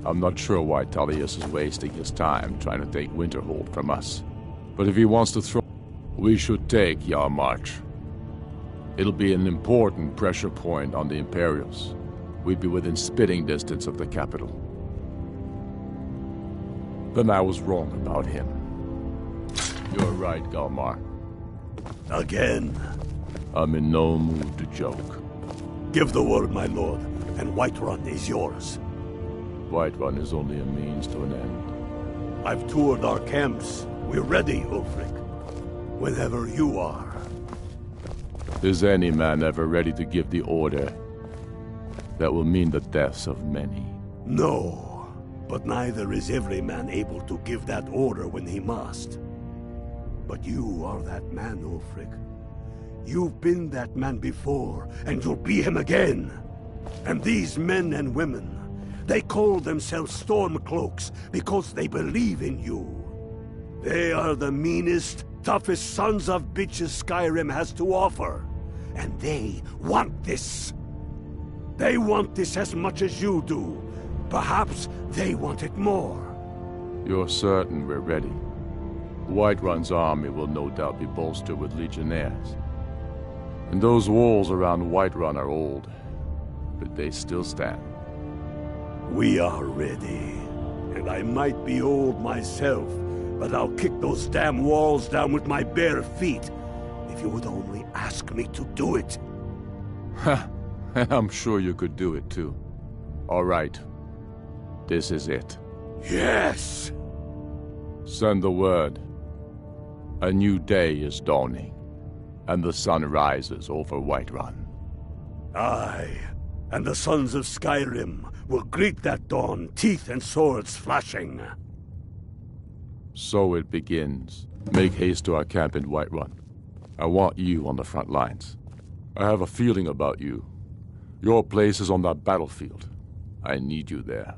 I'm not sure why Tullius is wasting his time trying to take Winterhold from us. But if he wants to throw... we should take Yarmarch. It'll be an important pressure point on the Imperials. We'd be within spitting distance of the capital. Then I was wrong about him. You're right, Galmar. Again. I'm in no mood to joke. Give the word, my lord, and Whiterun is yours. Whiterun is only a means to an end. I've toured our camps. We're ready, Ulfric. Whenever you are. Is any man ever ready to give the order that will mean the deaths of many? No, but neither is every man able to give that order when he must. But you are that man, Ulfric. You've been that man before, and you'll be him again. And these men and women, they call themselves Stormcloaks because they believe in you. They are the meanest, toughest sons of bitches Skyrim has to offer. And they want this. They want this as much as you do. Perhaps they want it more. You're certain we're ready? Whiterun's army will no doubt be bolstered with legionnaires. And those walls around Whiterun are old, but they still stand. We are ready. And I might be old myself, but I'll kick those damn walls down with my bare feet, if you would only ask me to do it. Ha! I'm sure you could do it too. All right. This is it. Yes! Send the word. A new day is dawning, and the sun rises over Whiterun. Aye, and the sons of Skyrim will greet that dawn, teeth and swords flashing. So it begins. Make haste to our camp in Whiterun. I want you on the front lines. I have a feeling about you. Your place is on that battlefield. I need you there.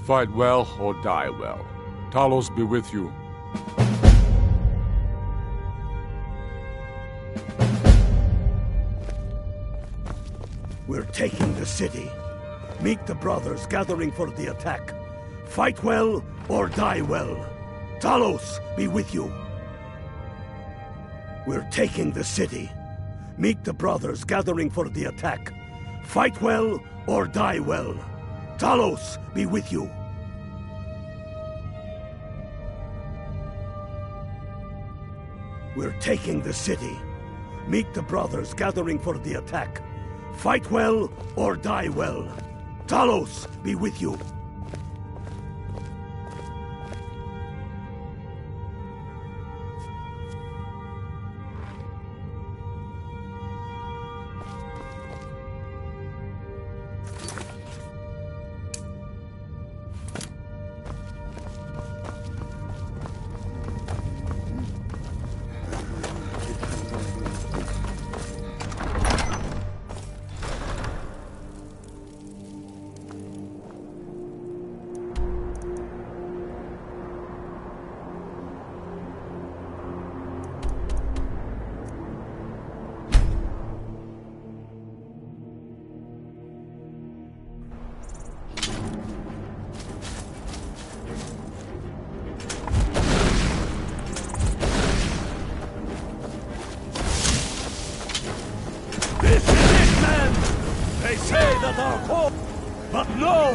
Fight well or die well. Talos be with you. We're taking the city. Meet the brothers gathering for the attack. Fight well or die well. Talos be with you. We're taking the city. Meet the brothers gathering for the attack. Fight well or die well. Talos be with you. We're taking the city. Meet the brothers gathering for the attack. Fight well or die well. Talos be with you. But no!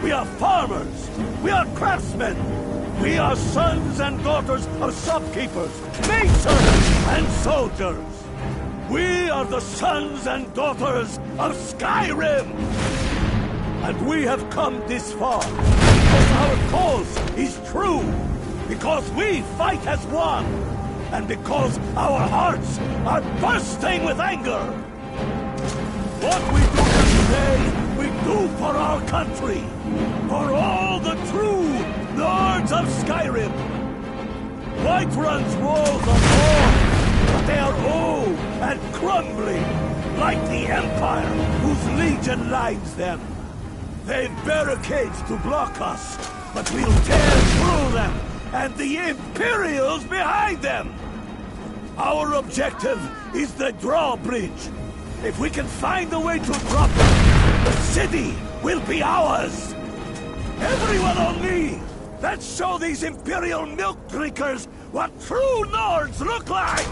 We are farmers! We are craftsmen! We are sons and daughters of shopkeepers, maidservants, and soldiers! We are the sons and daughters of Skyrim! And we have come this far because our cause is true! Because we fight as one! And because our hearts are bursting with anger! What we do here today, we do for our country! For all the true Lords of Skyrim! Whiterun's walls are tall, but they are old and crumbling, like the Empire whose legion lines them. They've barricades to block us, but we'll tear through them, and the Imperials behind them! Our objective is the drawbridge. If we can find a way to drop it, the city will be ours! Everyone on me! Let's show these Imperial milk drinkers what true Nords look like!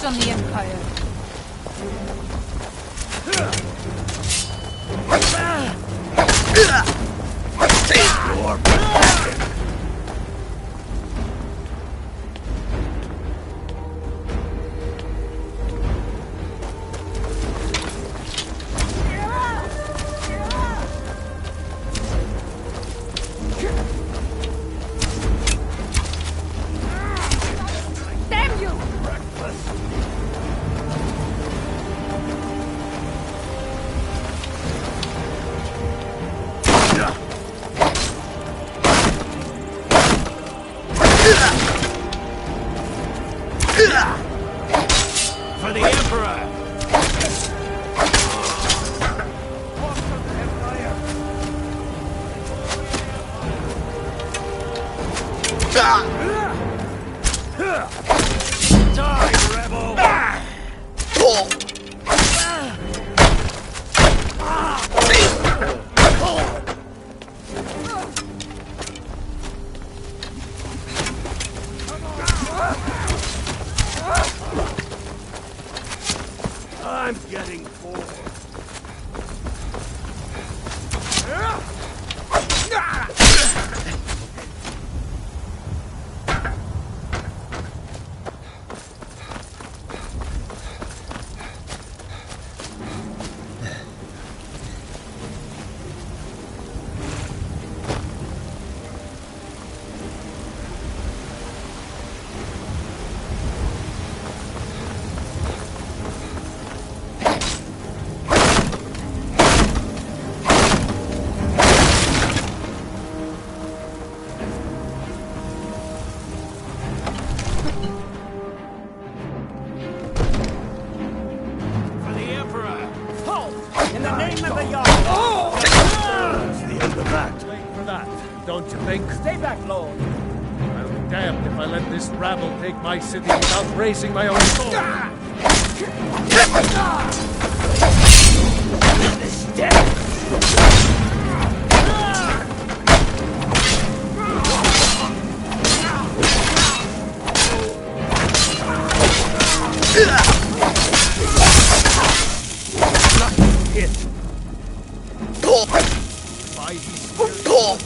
On the Empire. For the Emperor! Die, rebel! I'm getting bored. Stay back, Lord. I'll be damned if I let this rabble take my city without raising my own sword.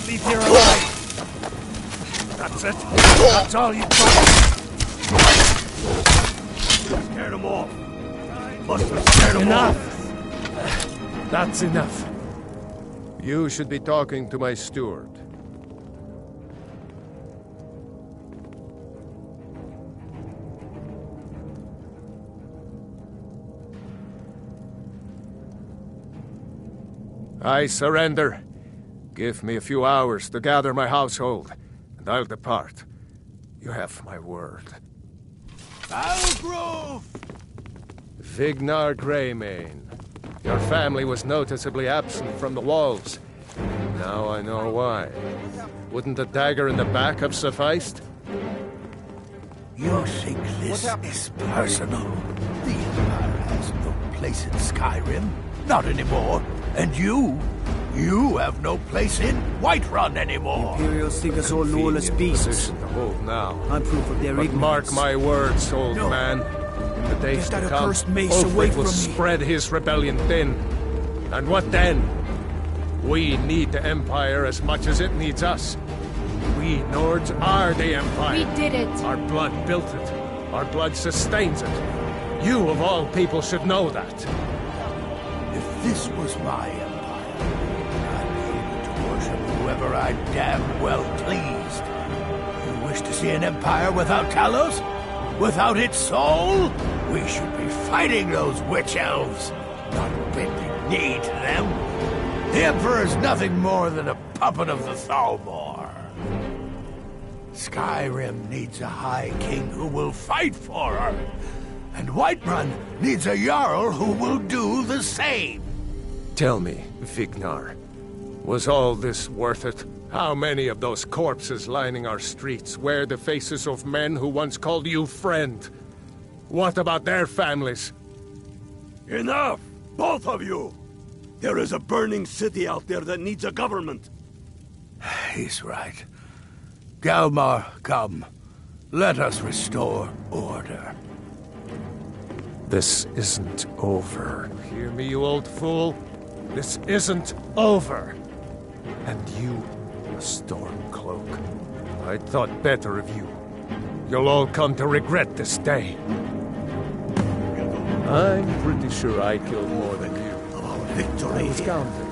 Leave here alive. That's it. That's all you got. Scared them off. Must have scared them off. Enough. That's enough. You should be talking to my steward. I surrender. Give me a few hours to gather my household, and I'll depart. You have my word. Algrove! Vignar Greymane. Your family was noticeably absent from the walls. Now I know why. Wouldn't a dagger in the back have sufficed? You think this is personal? The Empire has no place in Skyrim. Not anymore. And you have no place in Whiterun anymore. Imperials think us all lawless beasts. To hold now. I'm proof of their But ignorance. mark my words, old man. In the days to come, Ulfric will spread his rebellion thin. And what then? We need the Empire as much as it needs us. We Nords are the Empire. We did it. Our blood built it. Our blood sustains it. You, of all people, should know that. If this was my empire, I'd be able to worship whoever I damn well pleased. You wish to see an empire without Talos? Without its soul? We should be fighting those witch elves, not bending knee to them. The Emperor's nothing more than a puppet of the Thalmor. Skyrim needs a High King who will fight for her. And Whiterun needs a Jarl who will do the same. Tell me, Vignar, was all this worth it? How many of those corpses lining our streets wear the faces of men who once called you friend? What about their families? Enough! Both of you! There is a burning city out there that needs a government. He's right. Galmar, come. Let us restore order. This isn't over. Hear me, you old fool? This isn't over. And you, a Stormcloak. I thought better of you. You'll all come to regret this day. I'm pretty sure I killed more than you. Victory! I was counting.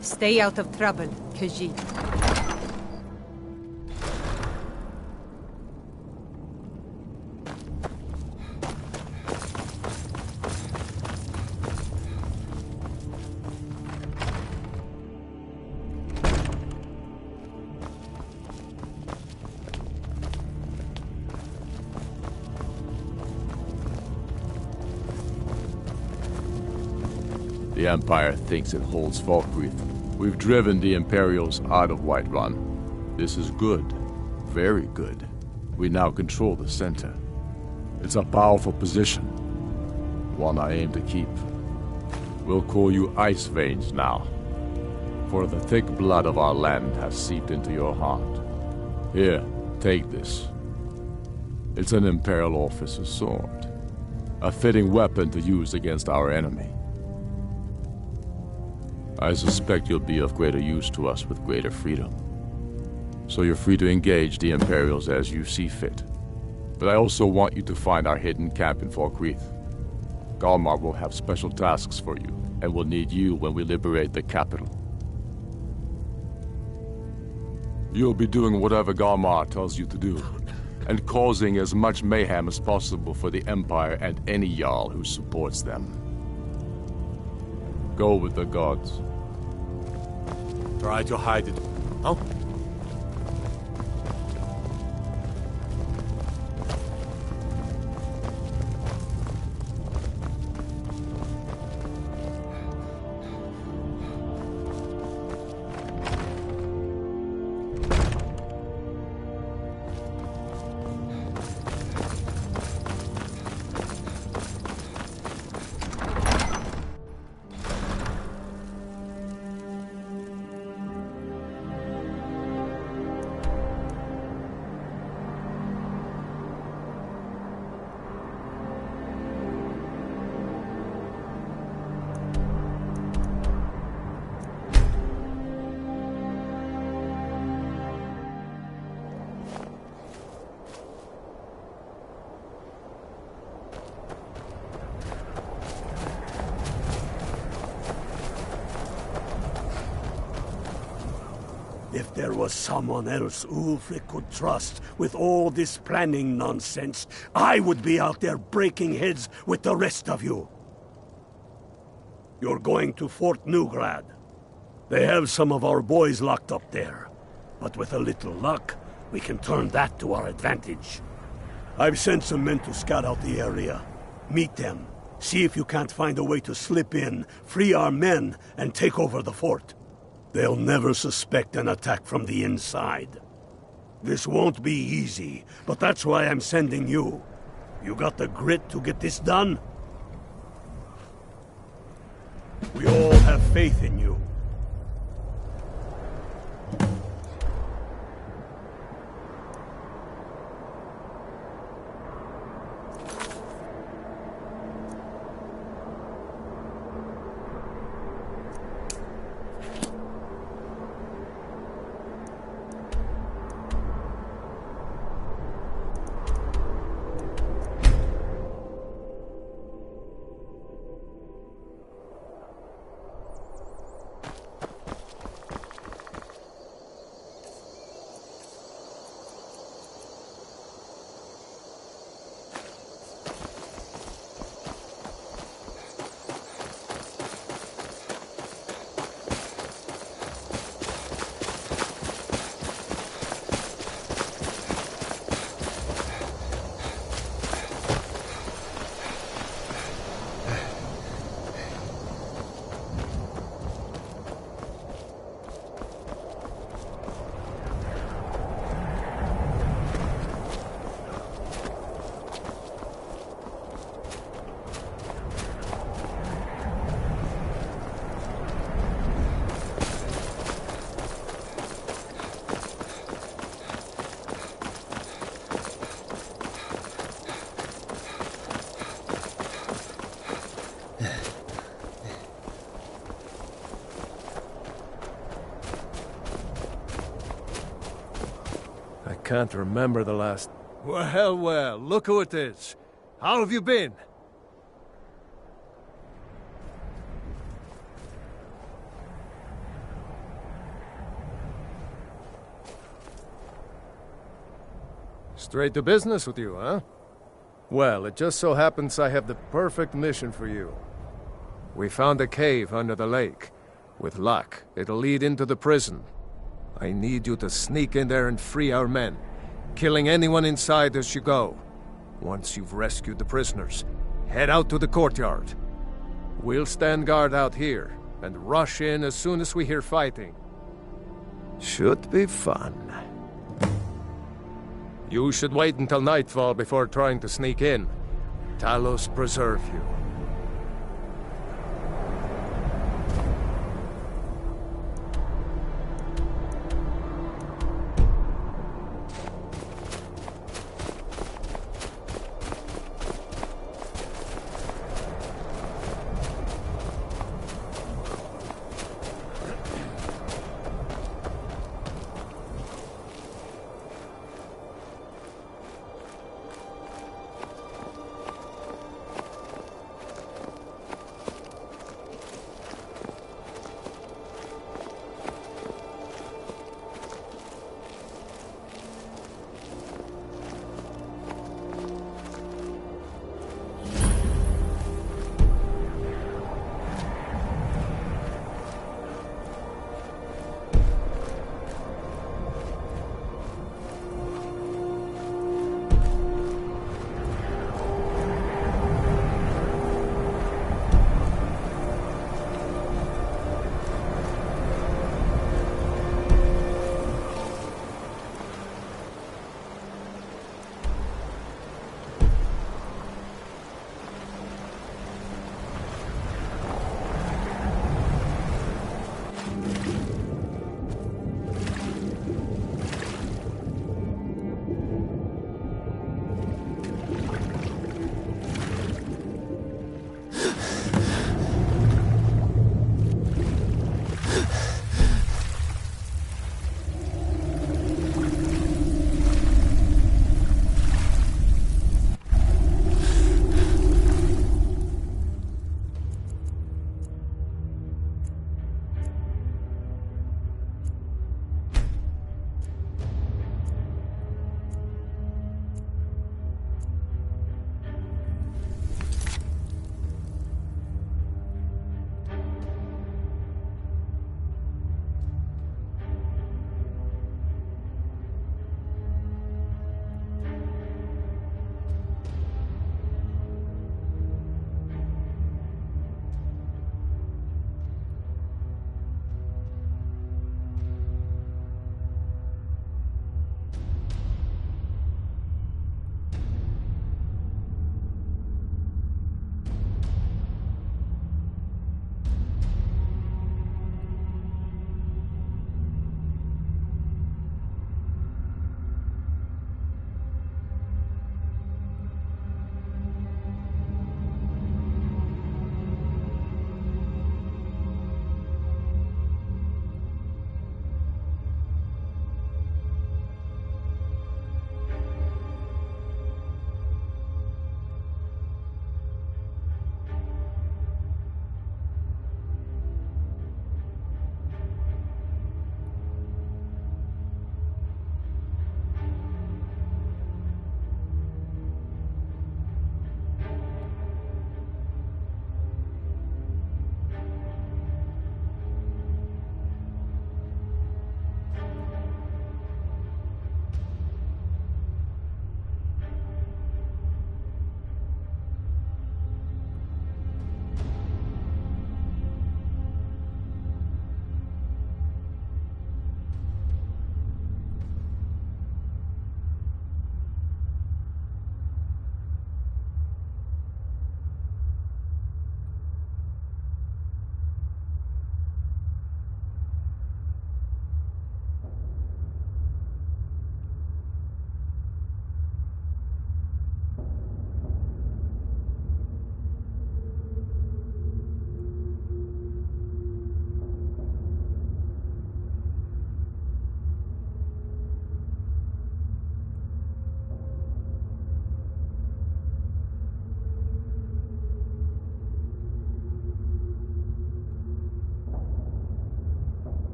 Stay out of trouble, Khajiit. The Empire thinks it holds Falkreath. We've driven the Imperials out of Whiterun. This is good. Very good. We now control the center. It's a powerful position. One I aim to keep. We'll call you Ice Veins now. For the thick blood of our land has seeped into your heart. Here, take this. It's an Imperial officer's sword. A fitting weapon to use against our enemy. I suspect you'll be of greater use to us with greater freedom. So you're free to engage the Imperials as you see fit. But I also want you to find our hidden camp in Falkreath. Galmar will have special tasks for you, and will need you when we liberate the capital. You'll be doing whatever Galmar tells you to do, and causing as much mayhem as possible for the Empire and any Jarl who supports them. Go with the gods. Try to hide it. Oh? If there was someone else Ulfric could trust with all this planning nonsense, I would be out there breaking heads with the rest of you. You're going to Fort Newgrad. They have some of our boys locked up there. But with a little luck, we can turn that to our advantage. I've sent some men to scout out the area. Meet them. See if you can't find a way to slip in, free our men, and take over the fort. They'll never suspect an attack from the inside. This won't be easy, but that's why I'm sending you. You got the grit to get this done? We all have faith in you. Can't remember the last... Well, well, look who it is. How have you been? Straight to business with you, huh? Well, it just so happens I have the perfect mission for you. We found a cave under the lake. With luck, it'll lead into the prison. I need you to sneak in there and free our men, killing anyone inside as you go. Once you've rescued the prisoners, head out to the courtyard. We'll stand guard out here, and rush in as soon as we hear fighting. Should be fun. You should wait until nightfall before trying to sneak in. Talos preserve you.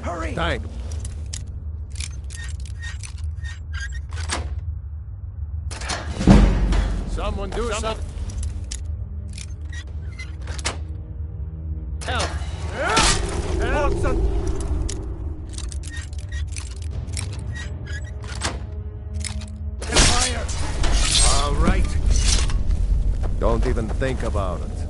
Hurry! Thank. Someone do something. Help! Help! Fire! All right. Don't even think about it.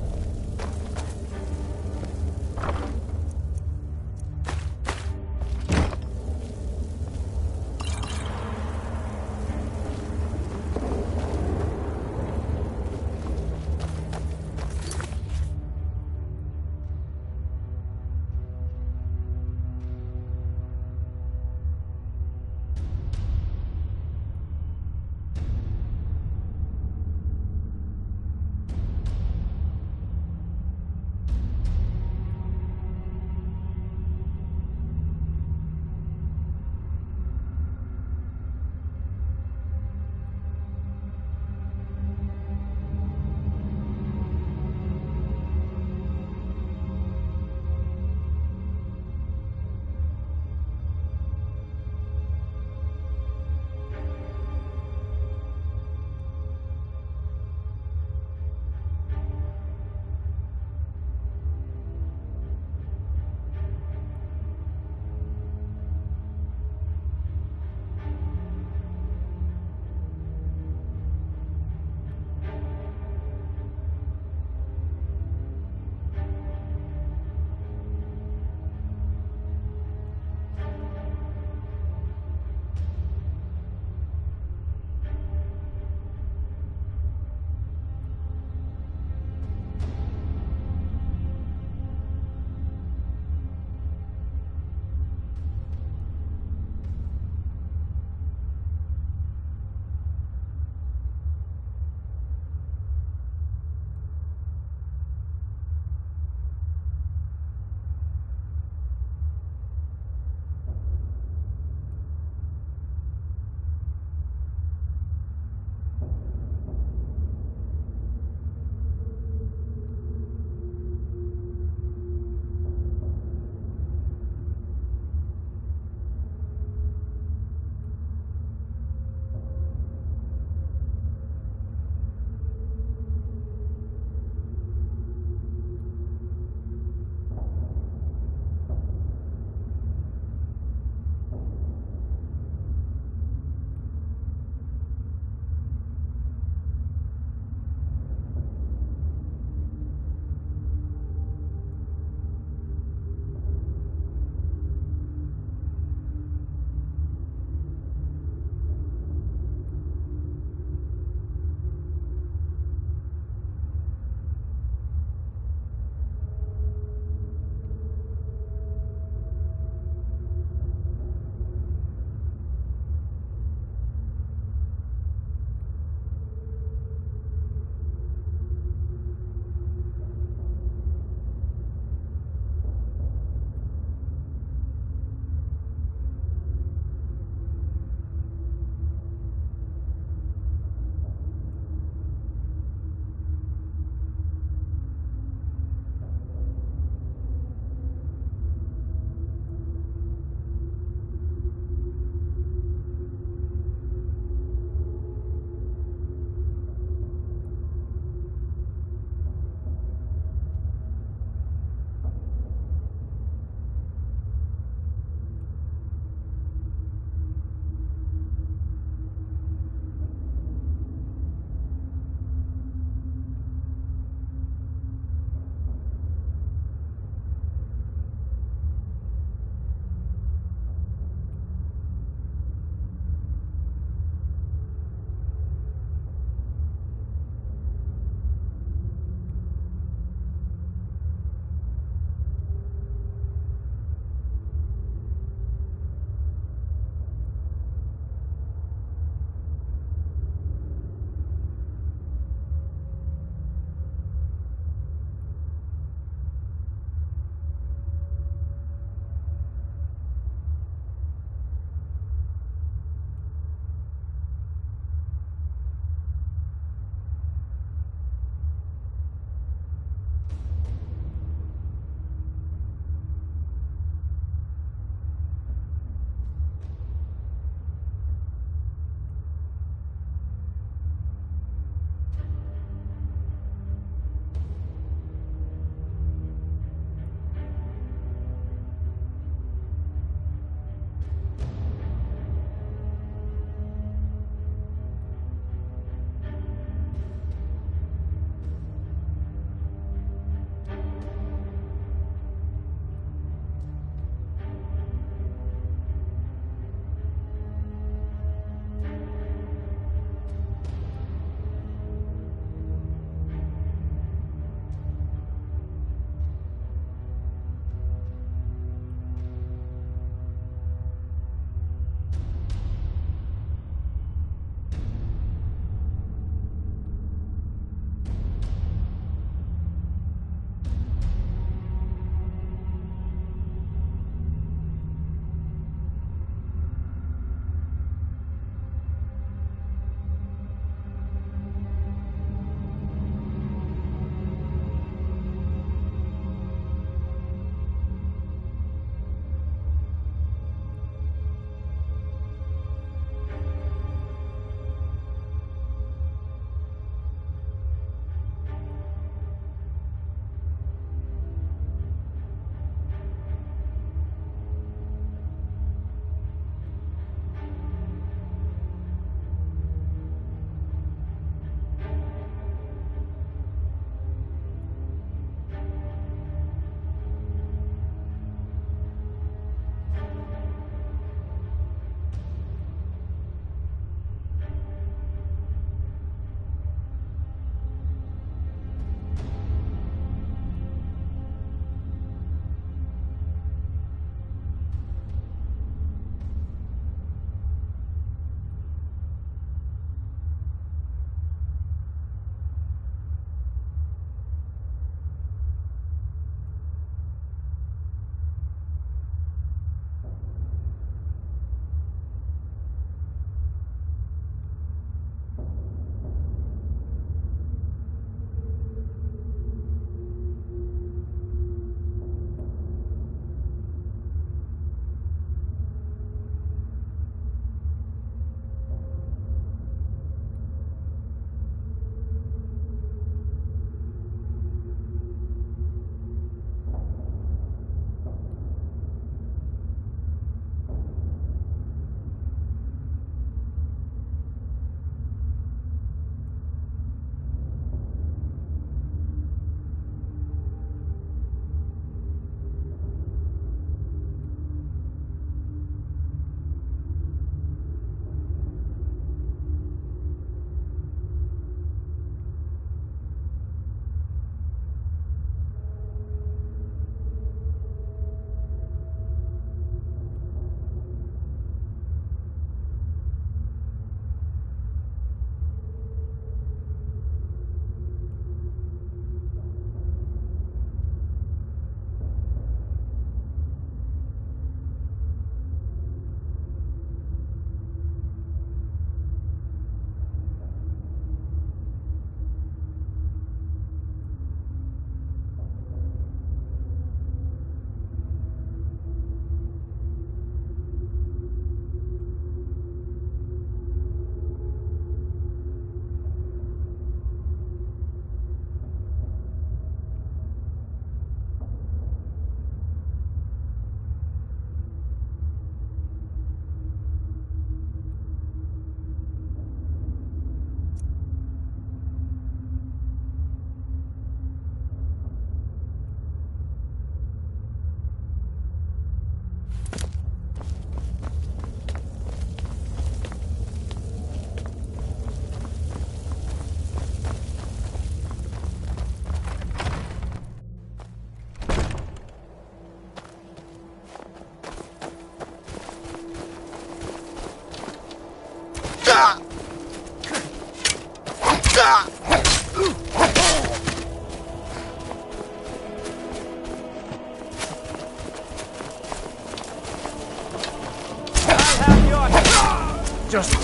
just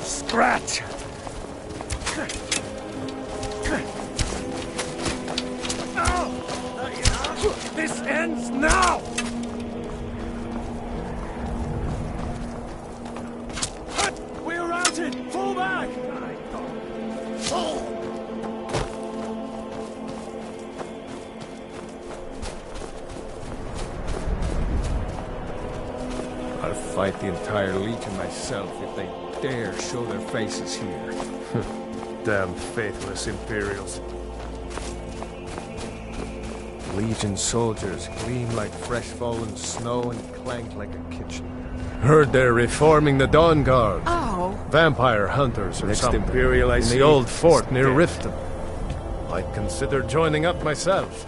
scratch. This ends now! We're routed! Fall back! I'll fight the entire Legion myself if they dare show their faces here. Damn faithless Imperials. Legion soldiers gleam like fresh fallen snow and clank like a kitchen. Heard they're reforming the Dawn Guard. Oh. Vampire hunters or Next something. Imperial I in see the old fort is near dead. Riften. I'd consider joining up myself.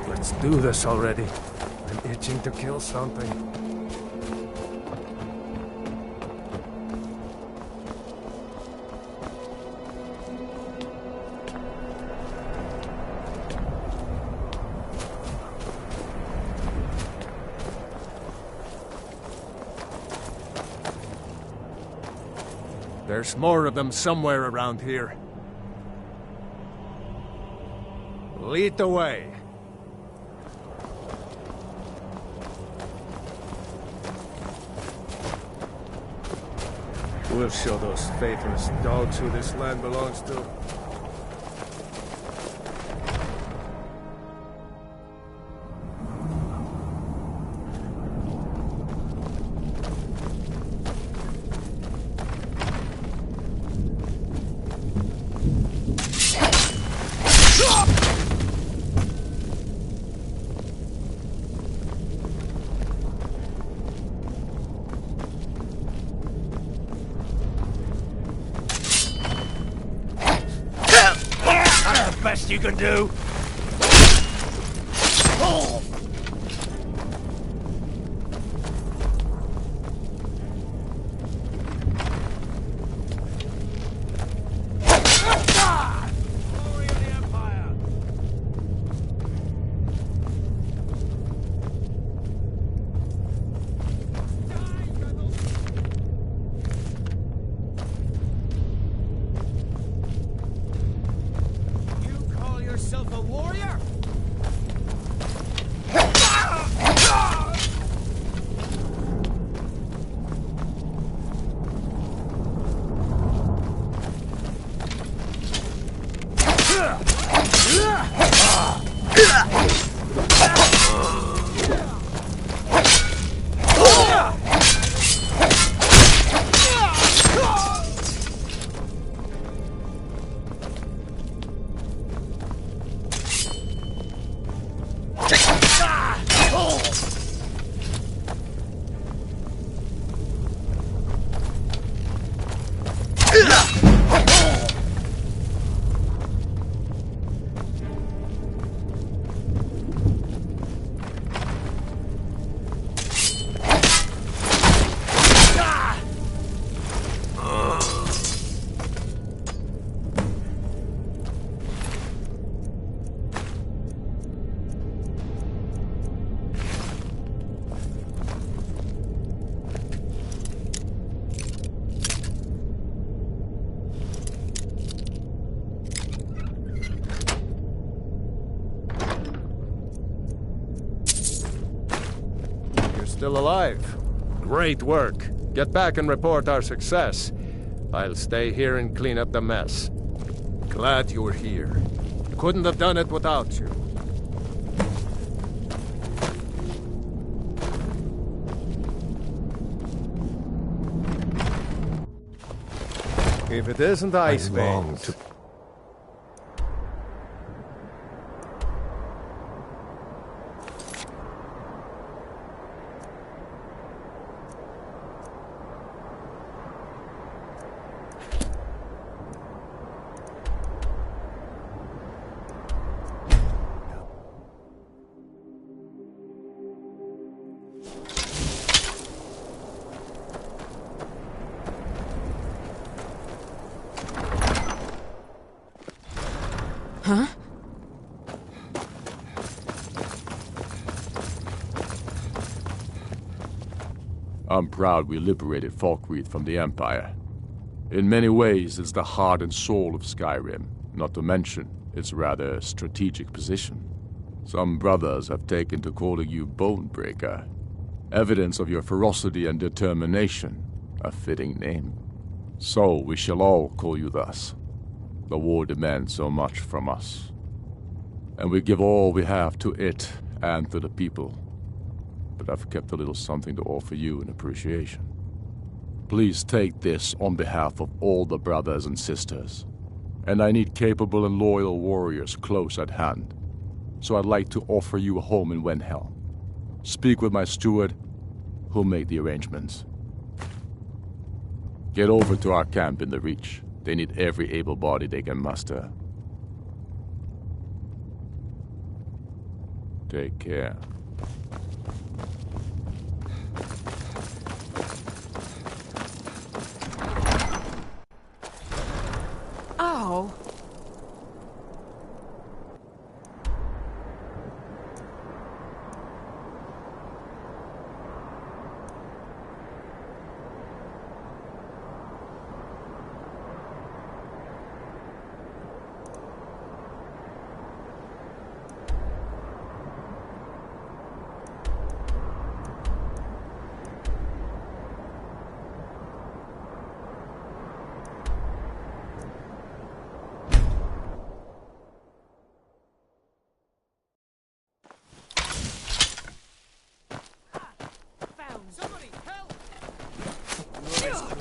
Let's do this already. I'm itching to kill something. There's more of them somewhere around here. Lead the way. We'll show those faithless dogs who this land belongs to. Best you can do. A warrior? Still alive. Great work. Get back and report our success. I'll stay here and clean up the mess. Glad you were here. Couldn't have done it without you. If it isn't Ice Veins... I'm proud we liberated Falkreath from the Empire. In many ways, it's the heart and soul of Skyrim, not to mention its rather strategic position. Some brothers have taken to calling you Bonebreaker. Evidence of your ferocity and determination, a fitting name. So we shall all call you thus. The war demands so much from us. And we give all we have to it and to the people. But I've kept a little something to offer you in appreciation. Please take this on behalf of all the brothers and sisters. And I need capable and loyal warriors close at hand. So I'd like to offer you a home in Wenhelm. Speak with my steward, who'll make the arrangements. Get over to our camp in the Reach. They need every able body they can muster. Take care. Oh.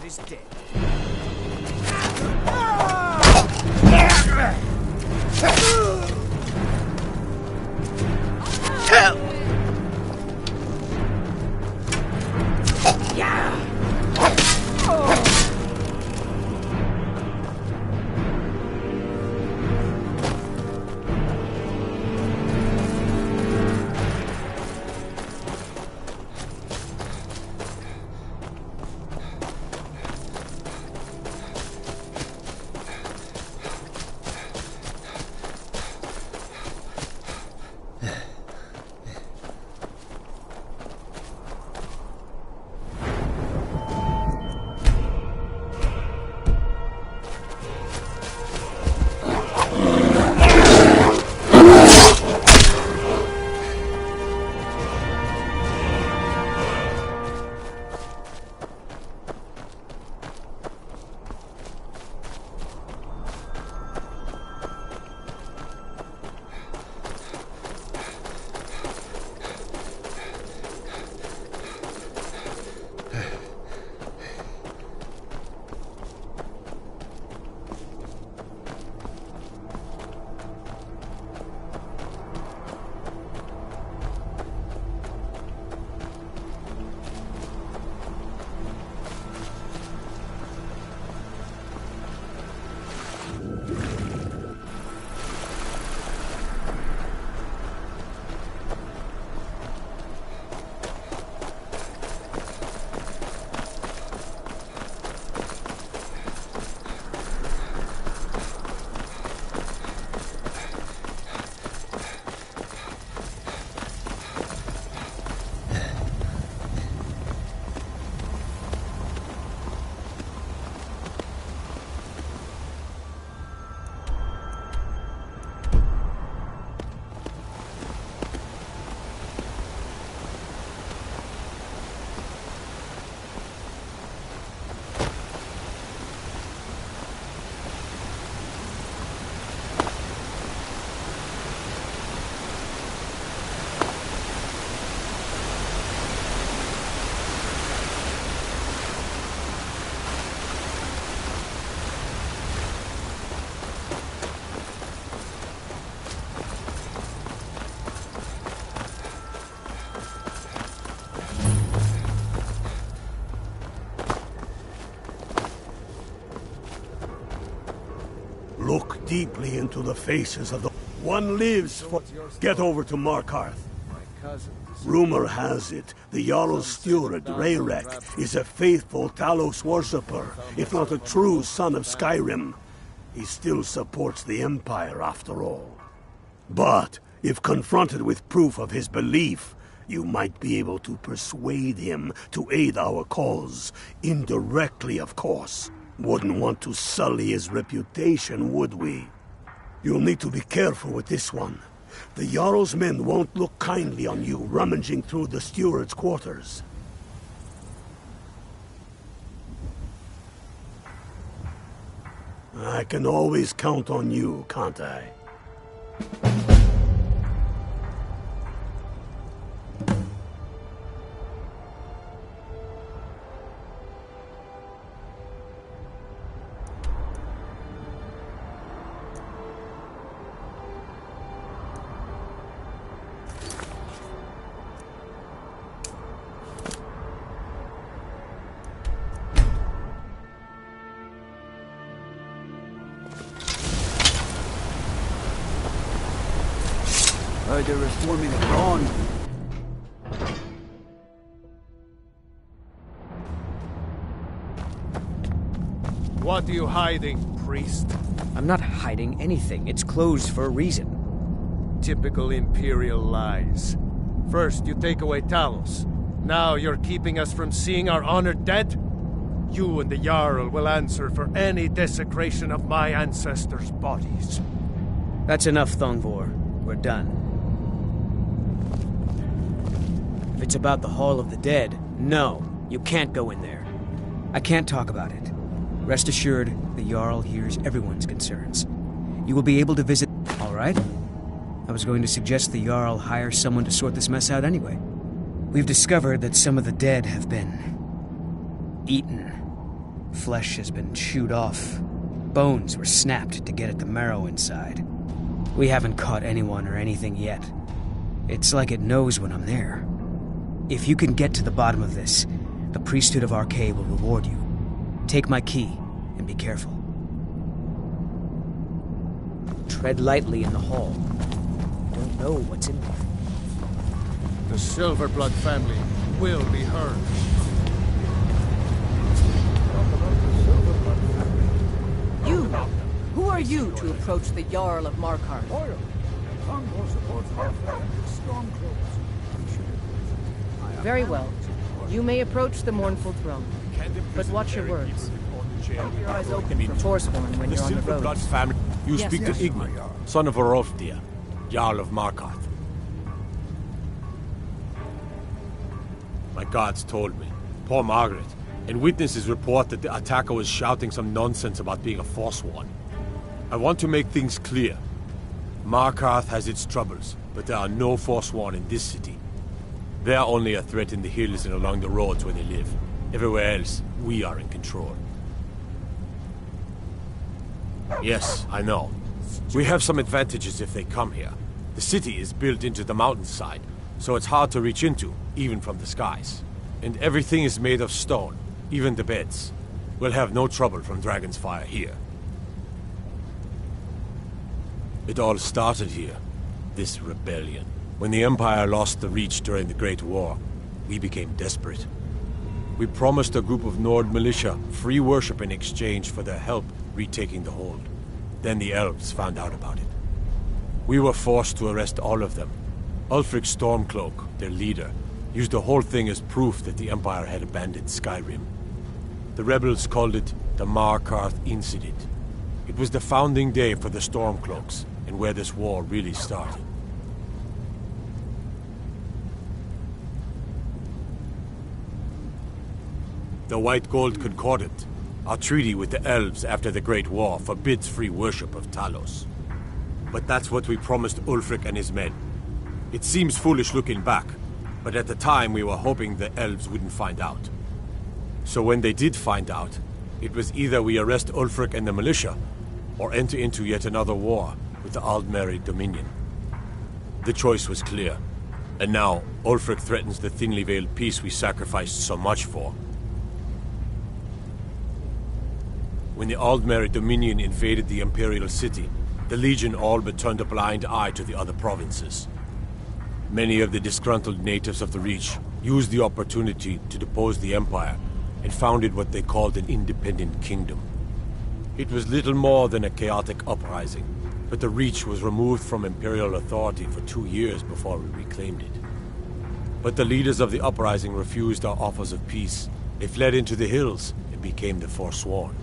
Is dead. Help! Look deeply into the faces of the... One lives for... Get over to Markarth. Rumor has it, the Jarl's steward, Rayrek, is a faithful Talos worshipper, if not a true son of Skyrim. He still supports the Empire, after all. But, if confronted with proof of his belief, You might be able to persuade him to aid our cause. Indirectly, of course. Wouldn't want to sully his reputation, would we? You'll need to be careful with this one. The Jarl's men won't look kindly on you rummaging through the steward's quarters. I can always count on you, can't I? They're reforming the Rando. What are you hiding, priest? I'm not hiding anything. It's closed for a reason. Typical Imperial lies. First, you take away Talos. Now you're keeping us from seeing our honored dead? You and the Jarl will answer for any desecration of my ancestors' bodies. That's enough, Thongvor. We're done. If it's about the Hall of the Dead, no, you can't go in there. I can't talk about it. Rest assured, the Jarl hears everyone's concerns. You will be able to visit... All right? I was going to suggest the Jarl hire someone to sort this mess out anyway. We've discovered that some of the dead have been... eaten. Flesh has been chewed off. Bones were snapped to get at the marrow inside. We haven't caught anyone or anything yet. It's like it knows when I'm there. If you can get to the bottom of this, the priesthood of Arcade will reward you. Take my key, and be careful. Tread lightly in the hall. Don't know what's in there. The Silverblood family will be heard. You! Who are you to approach the Jarl of Markarth? Very well. You may approach the mournful throne, but watch your words. Keep your eyes open for Forsworn when you're on the road. Silverblood family. You Yes, speak yes. to Igmar, son of Orofdir, Jarl of Markarth. My guards told me. Poor Margaret. And witnesses report that the attacker was shouting some nonsense about being a Forsworn. I want to make things clear. Markarth has its troubles, but there are no Forsworn in this city. They are only a threat in the hills and along the roads where they live. Everywhere else, we are in control. Yes, I know. We have some advantages if they come here. The city is built into the mountainside, so it's hard to reach into, even from the skies. And everything is made of stone, even the beds. We'll have no trouble from Dragon's Fire here. It all started here, this rebellion. When the Empire lost the Reach during the Great War, we became desperate. We promised a group of Nord militia free worship in exchange for their help retaking the hold. Then the elves found out about it. We were forced to arrest all of them. Ulfric Stormcloak, their leader, used the whole thing as proof that the Empire had abandoned Skyrim. The rebels called it the Markarth Incident. It was the founding day for the Stormcloaks, and where this war really started. The White Gold Concordat, our treaty with the elves after the Great War, forbids free worship of Talos. But that's what we promised Ulfric and his men. It seems foolish looking back, but at the time we were hoping the elves wouldn't find out. So when they did find out, it was either we arrest Ulfric and the militia, or enter into yet another war with the Aldmeri Dominion. The choice was clear, and now Ulfric threatens the thinly veiled peace we sacrificed so much for. When the Aldmeri Dominion invaded the Imperial City, the Legion all but turned a blind eye to the other provinces. Many of the disgruntled natives of the Reach used the opportunity to depose the Empire and founded what they called an independent kingdom. It was little more than a chaotic uprising, but the Reach was removed from Imperial authority for 2 years before we reclaimed it. But the leaders of the uprising refused our offers of peace. They fled into the hills and became the Forsworn.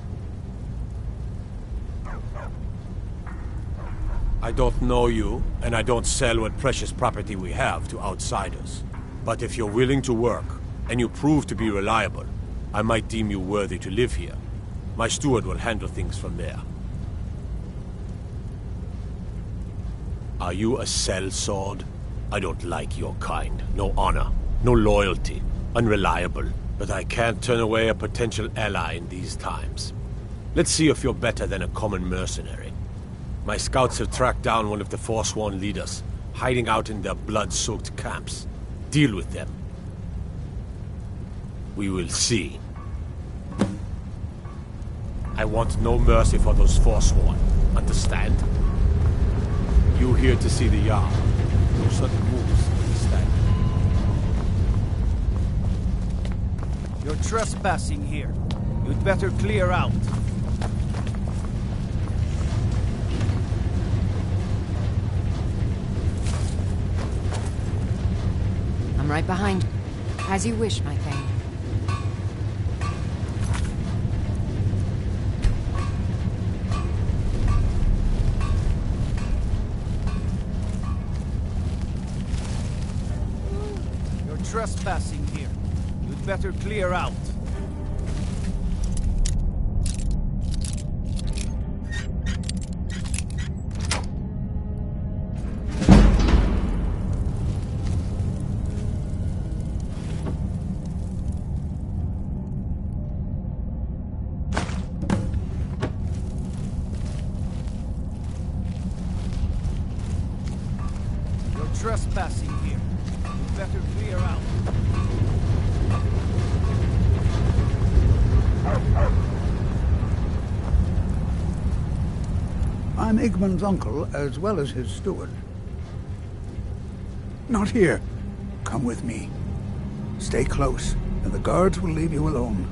I don't know you, and I don't sell what precious property we have to outsiders. But if you're willing to work, and you prove to be reliable, I might deem you worthy to live here. My steward will handle things from there. Are you a sellsword? I don't like your kind. No honor, no loyalty, unreliable. But I can't turn away a potential ally in these times. Let's see if you're better than a common mercenary. My scouts have tracked down one of the Forsworn leaders, hiding out in their blood-soaked camps. Deal with them. We will see. I want no mercy for those Forsworn. Understand? You here to see the Jarl. No sudden moves, understand? You're trespassing here. You'd better clear out. I'm right behind you. As you wish, my thane. You're trespassing here. You'd better clear out. Trespassing here. You better clear out. I'm Igmund's uncle, as well as his steward. Not here. Come with me. Stay close, and the guards will leave you alone.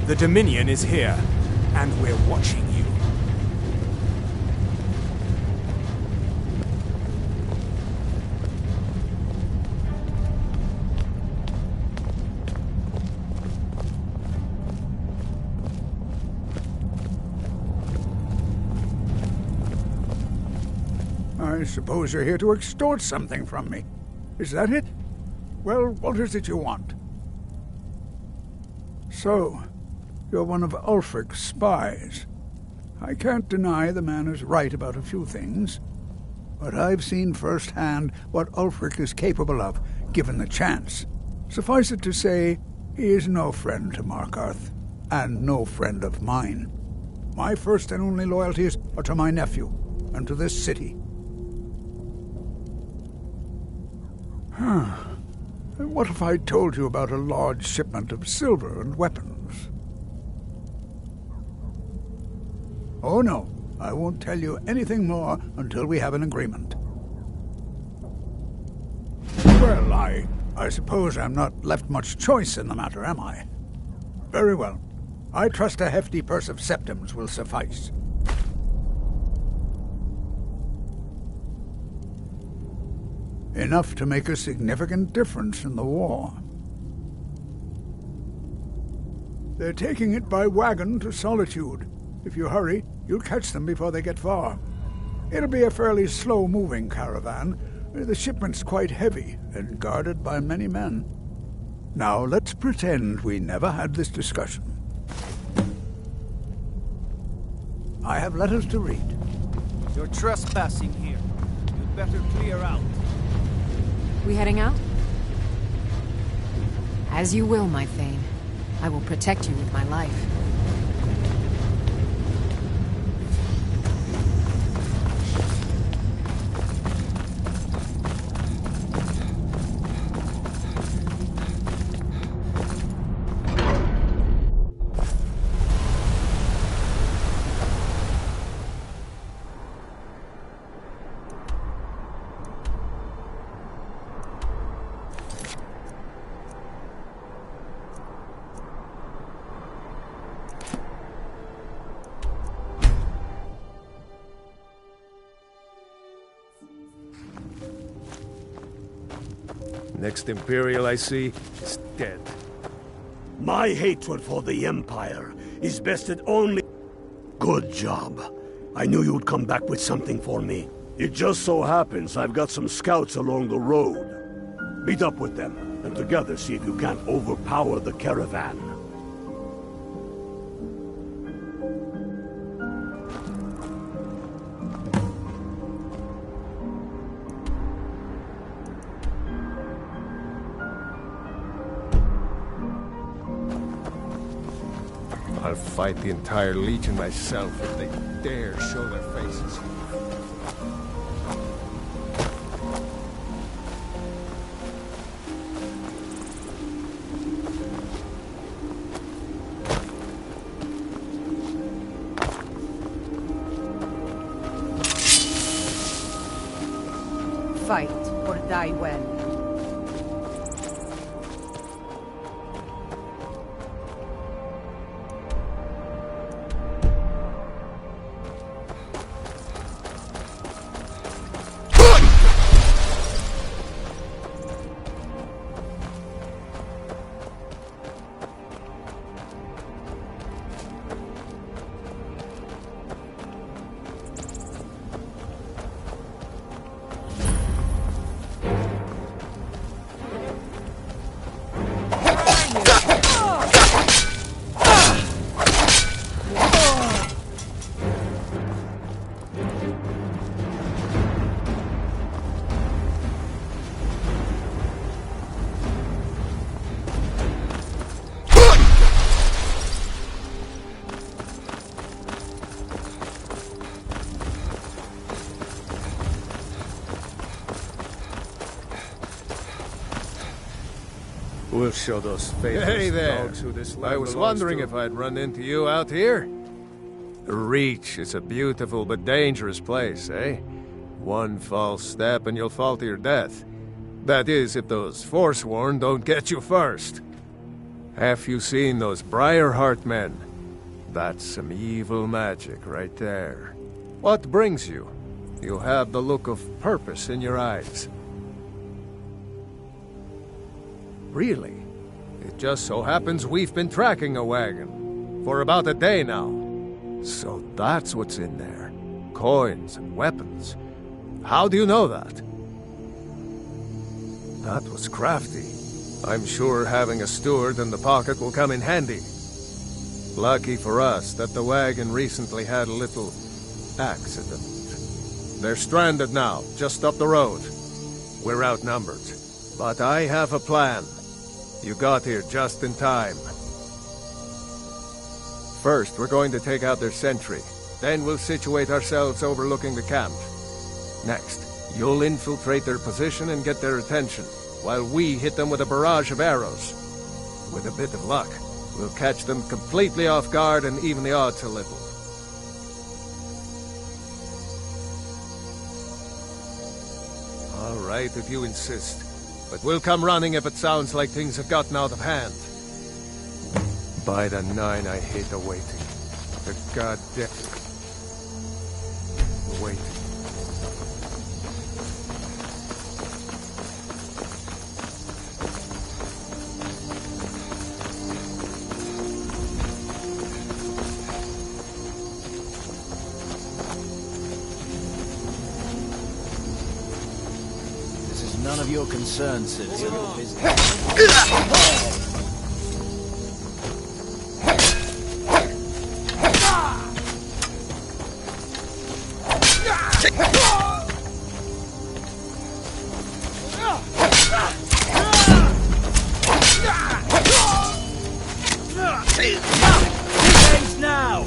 The Dominion is here, and we're watching you. I suppose you're here to extort something from me. Is that it? Well, what is it you want? So, you're one of Ulfric's spies. I can't deny the man is right about a few things, but I've seen firsthand what Ulfric is capable of, given the chance. Suffice it to say, he is no friend to Markarth, and no friend of mine. My first and only loyalties are to my nephew, and to this city. What if I told you about a large shipment of silver and weapons? Oh no, I won't tell you anything more until we have an agreement. Well, I suppose I'm not left much choice in the matter, am I? Very well. I trust a hefty purse of septims will suffice. Enough to make a significant difference in the war. They're taking it by wagon to Solitude. If you hurry, you'll catch them before they get far. It'll be a fairly slow-moving caravan. The shipment's quite heavy and guarded by many men. Now, let's pretend we never had this discussion. I have letters to read. You're trespassing here. You'd better clear out. We heading out? As you will, my thane. I will protect you with my life. Next Imperial I see is dead. My hatred for the Empire is bested only... Good job. I knew you'd come back with something for me. It just so happens I've got some scouts along the road. Meet up with them, and together see if you can't overpower the caravan. I'll fight the entire Legion myself if they dare show their faces. Fight or die well. We'll show those faithless dogs who this land I was wondering if I'd run into you out here. The Reach is a beautiful but dangerous place, eh? One false step and you'll fall to your death. That is, if those Forsworn don't get you first. Have you seen those Briarheart men? That's some evil magic right there. What brings you? You have the look of purpose in your eyes. Really? It just so happens we've been tracking a wagon for about a day now. So that's what's in there. Coins and weapons. How do you know that? That was crafty. I'm sure having a steward in the pocket will come in handy. Lucky for us that the wagon recently had a little accident. They're stranded now, just up the road. We're outnumbered. But I have a plan. You got here just in time. First, we're going to take out their sentry. Then we'll situate ourselves overlooking the camp. Next, you'll infiltrate their position and get their attention, while we hit them with a barrage of arrows. With a bit of luck, we'll catch them completely off guard and even the odds a little. All right, if you insist. But we'll come running if it sounds like things have gotten out of hand. By the 9, I hate the waiting. The goddamn... waiting. None of your concern, citizen. Business. Now!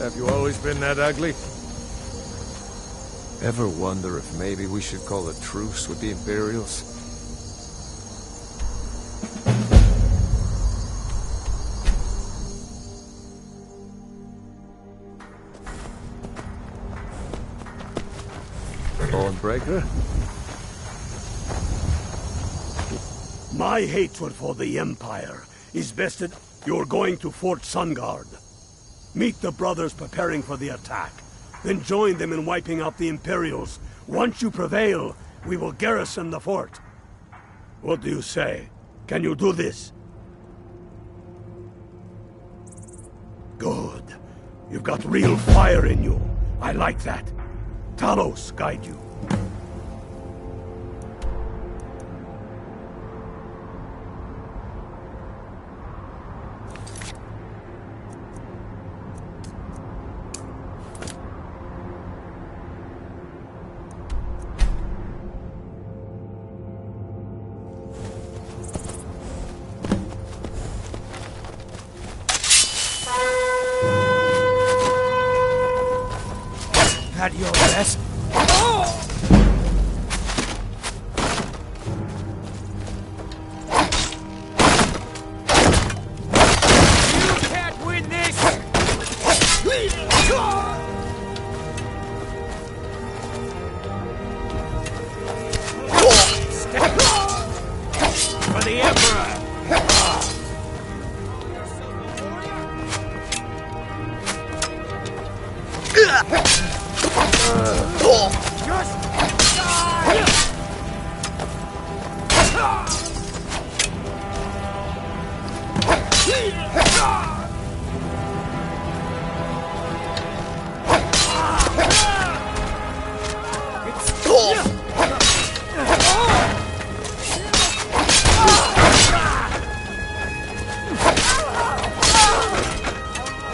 Have you always been that ugly? Ever wonder if maybe we should call a truce with the Imperials? Breaker? My hatred for the Empire is vested. You're going to Fort Sunguard. Meet the brothers preparing for the attack. Then join them in wiping out the Imperials. Once you prevail, we will garrison the fort. What do you say? Can you do this? Good. You've got real fire in you. I like that. Talos guide you. At your best. You can't win this! For the Emperor!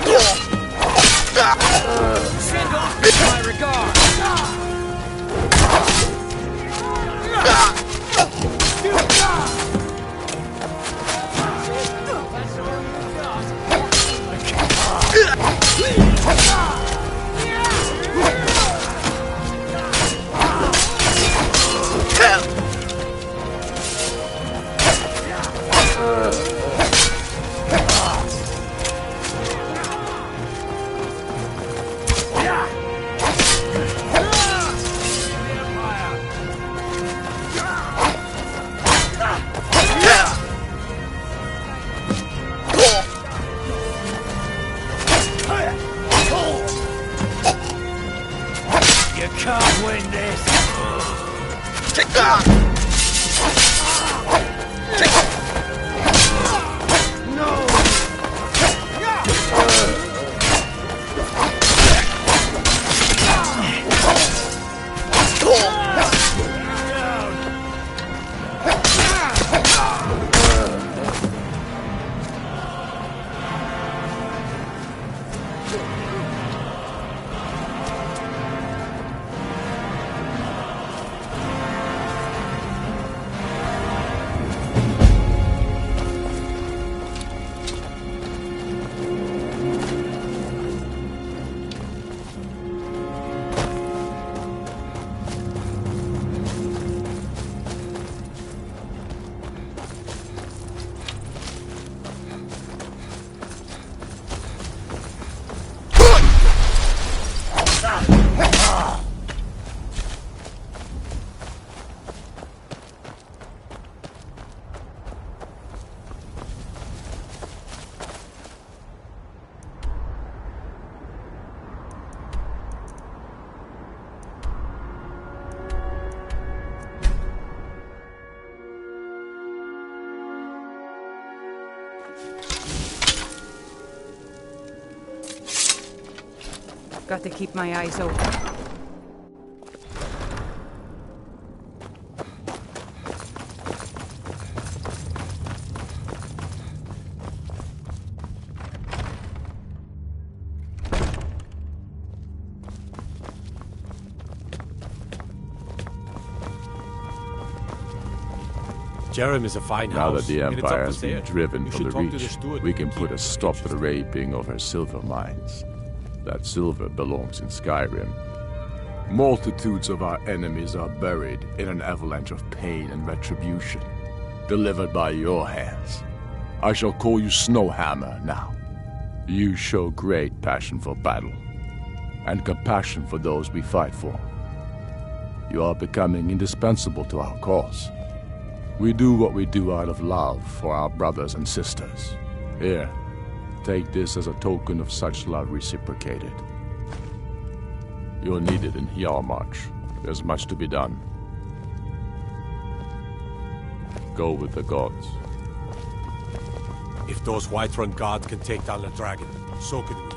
Just die! Send off my regard! You can't win this! No! Got to keep my eyes open. Jerem is a fine house. Now that the and it's up Empire the has been stairs. driven You from should the talk to the Reach, steward we and can keep put a it stop keep to the it. raping of her silver mines. That silver belongs in Skyrim. Multitudes of our enemies are buried in an avalanche of pain and retribution, delivered by your hands. I shall call you Snowhammer now. You show great passion for battle, and compassion for those we fight for. You are becoming indispensable to our cause. We do what we do out of love for our brothers and sisters. Here, take this as a token of such love reciprocated. You're needed in Hjalmarch. There's much to be done. Go with the gods. If those Whiterun gods can take down the dragon, so can we.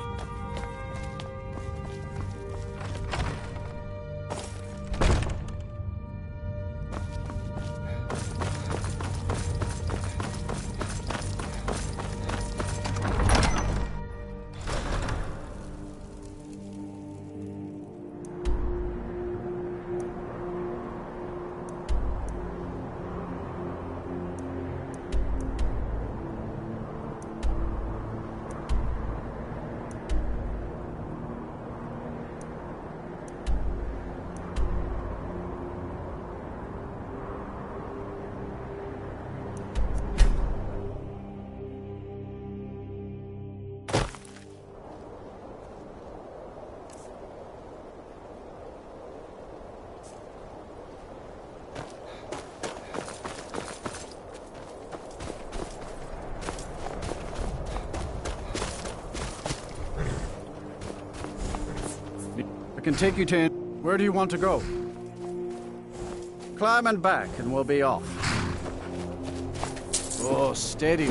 I can take you to... Where do you want to go? Climb and back, and we'll be off. Oh, steady.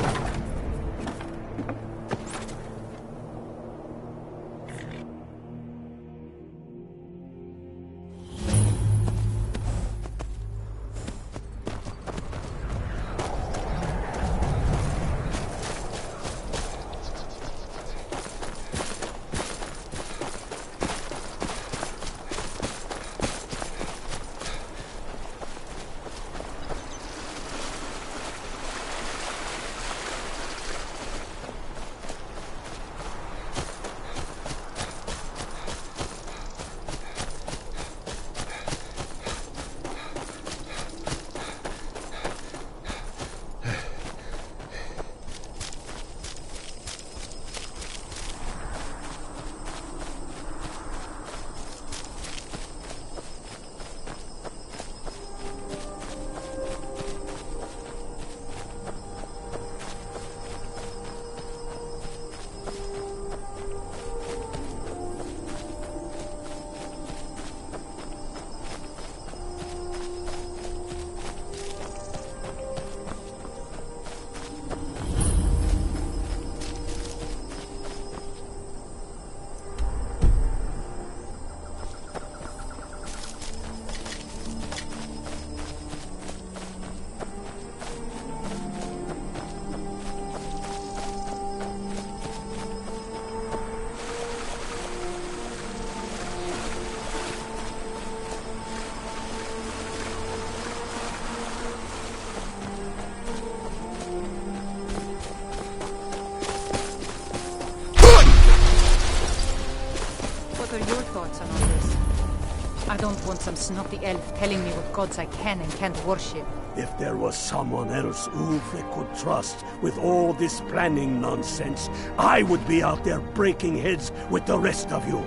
I don't want some snotty elf telling me what gods I can and can't worship. If there was someone else Ulfric could trust with all this planning nonsense, I would be out there breaking heads with the rest of you.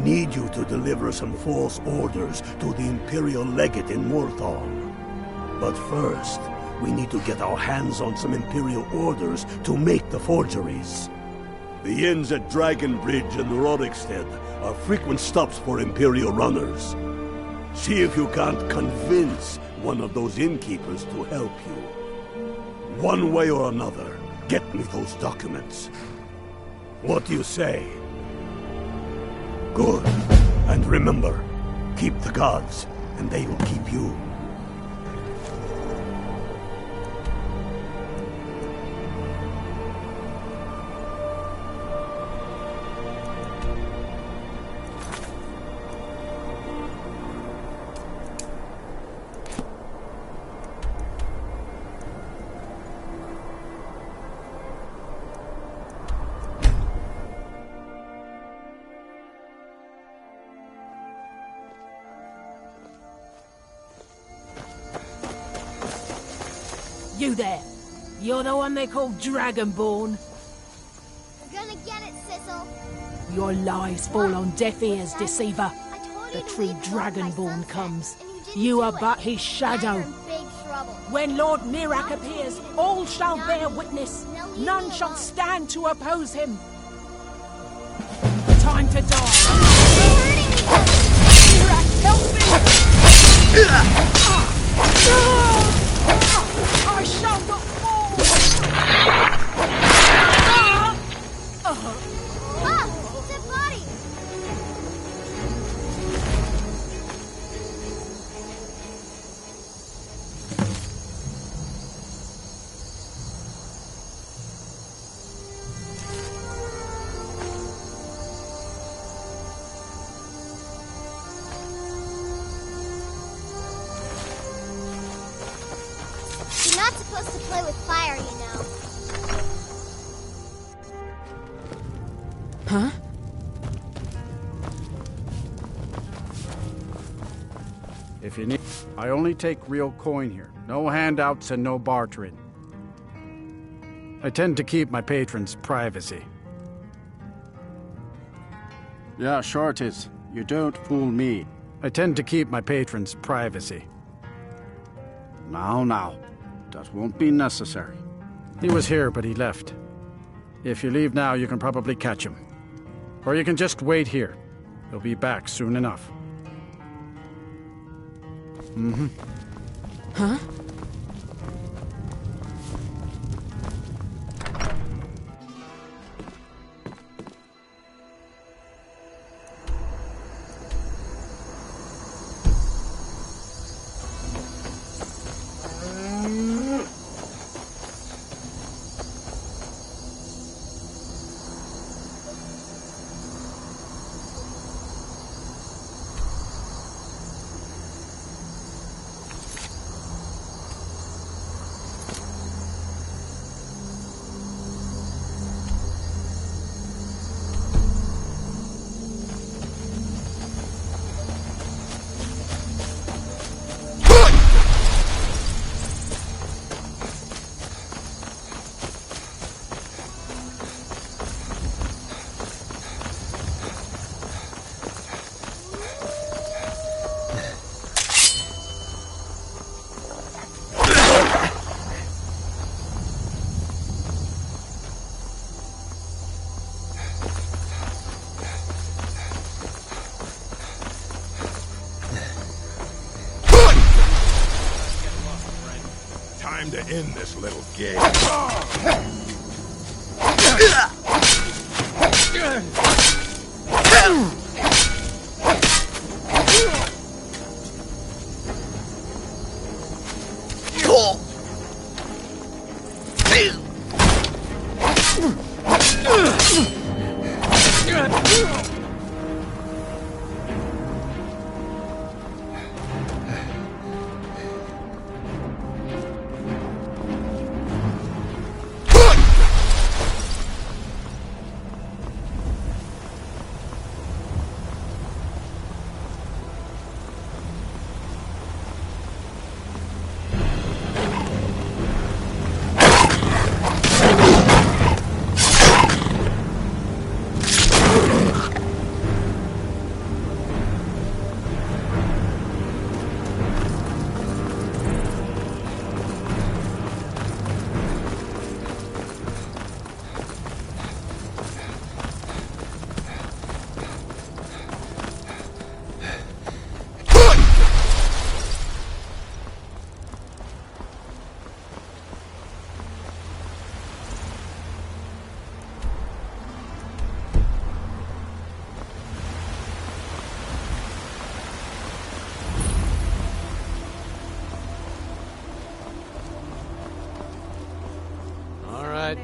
Need you to deliver some false orders to the Imperial Legate in Morthal. But first, we need to get our hands on some Imperial orders to make the forgeries. The inns at Dragonbridge and Rorikstead are frequent stops for Imperial runners. See if you can't convince one of those innkeepers to help you. One way or another, get me those documents. What do you say? Good. And remember, keep the gods, and they will keep you. You there. You're the one they call Dragonborn. We're gonna get it, Sissel. Your lies fall on deaf ears, deceiver. The true Dragonborn comes. You are but his shadow. When Lord Mirak appears, all shall bear witness. None shall stand to oppose him. Time to die. Mirak, help me! I shall not fall! It's a body! You're not supposed to play with fire, you know. Huh? If you need... I only take real coin here. No handouts and no bartering. I tend to keep my patrons' privacy. Yeah, sure it is. You don't fool me. I tend to keep my patrons' privacy. Now. That won't be necessary. He was here, but he left. If you leave now, you can probably catch him. Or you can just wait here. He'll be back soon enough. Mm-hmm. Huh? Time to end this little game.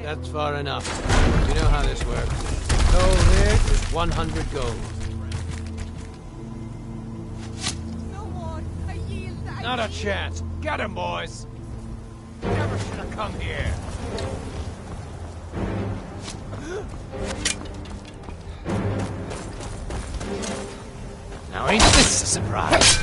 That's far enough. You know how this works. Gold here is 100 gold. Not a chance. Get him, boys. Never should have come here. Now ain't this a surprise?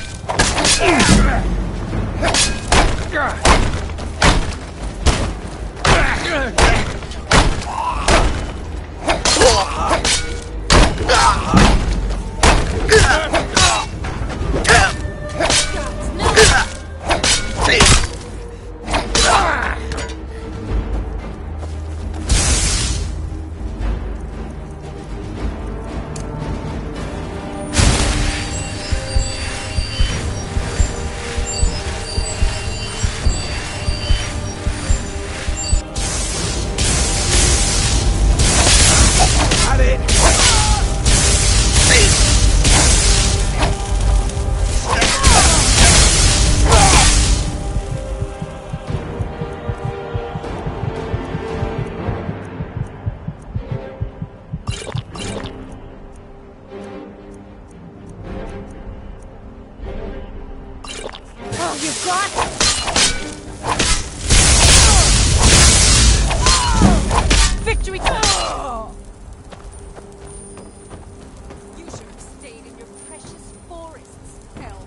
Victory! You should have stayed in your precious forests, hell.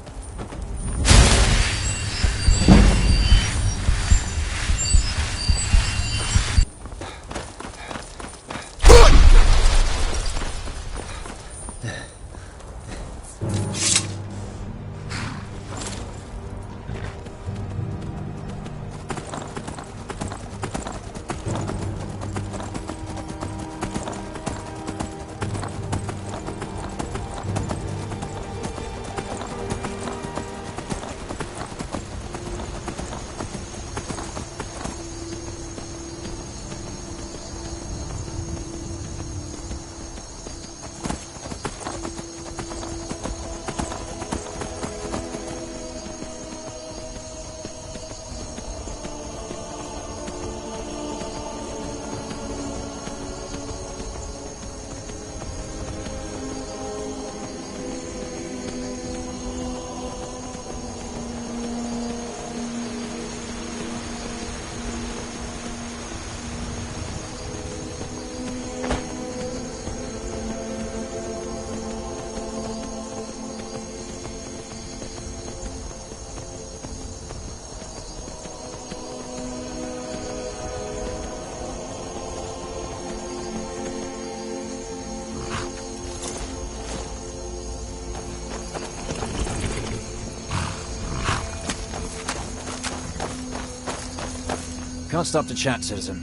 Can't stop to chat, citizen.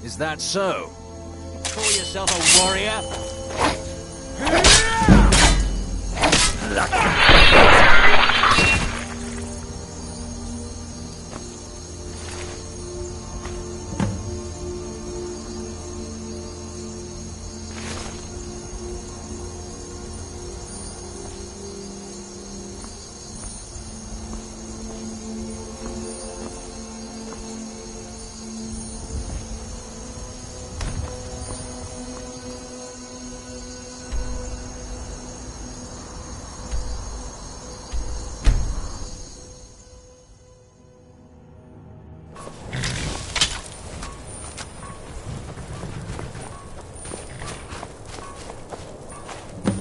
Is that so? Call yourself a warrior?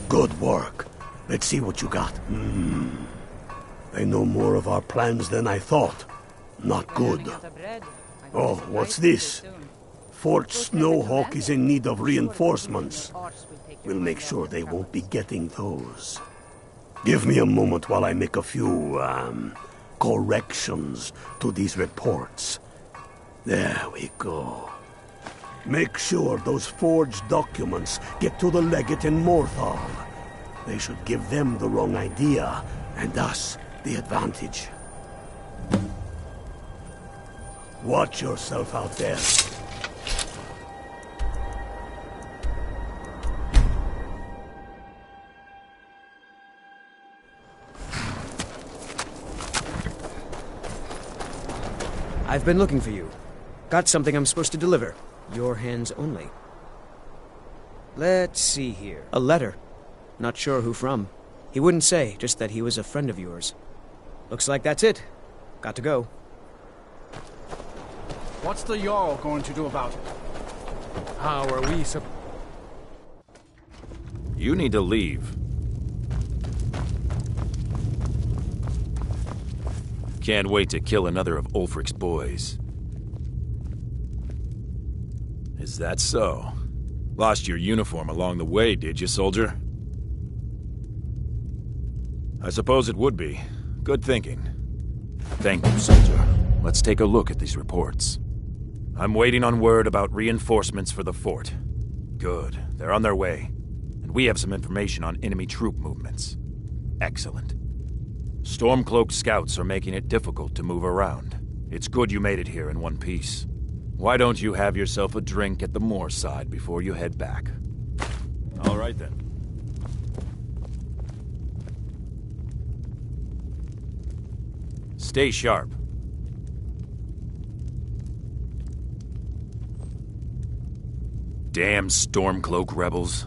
Good work. Let's see what you got. They know more of our plans than I thought. Not good. Oh, what's this? Fort Snowhawk is in need of reinforcements. We'll make sure they won't be getting those. Give me a moment while I make a few, corrections to these reports. There we go. Make sure those forged documents get to the legate in Morthal. They should give them the wrong idea, and us the advantage. Watch yourself out there. I've been looking for you. Got something I'm supposed to deliver. Your hands only. Let's see here. A letter. Not sure who from. He wouldn't say, just that he was a friend of yours. Looks like that's it. Got to go. What's the Jarl going to do about it? How are we You need to leave. Can't wait to kill another of Ulfric's boys. Is that so? Lost your uniform along the way, did you, soldier? I suppose it would be. Good thinking. Thank you, soldier. Let's take a look at these reports. I'm waiting on word about reinforcements for the fort. Good. They're on their way. And we have some information on enemy troop movements. Excellent. Stormcloak scouts are making it difficult to move around. It's good you made it here in one piece. Why don't you have yourself a drink at the moorside before you head back? All right, then. Stay sharp. Damn Stormcloak rebels.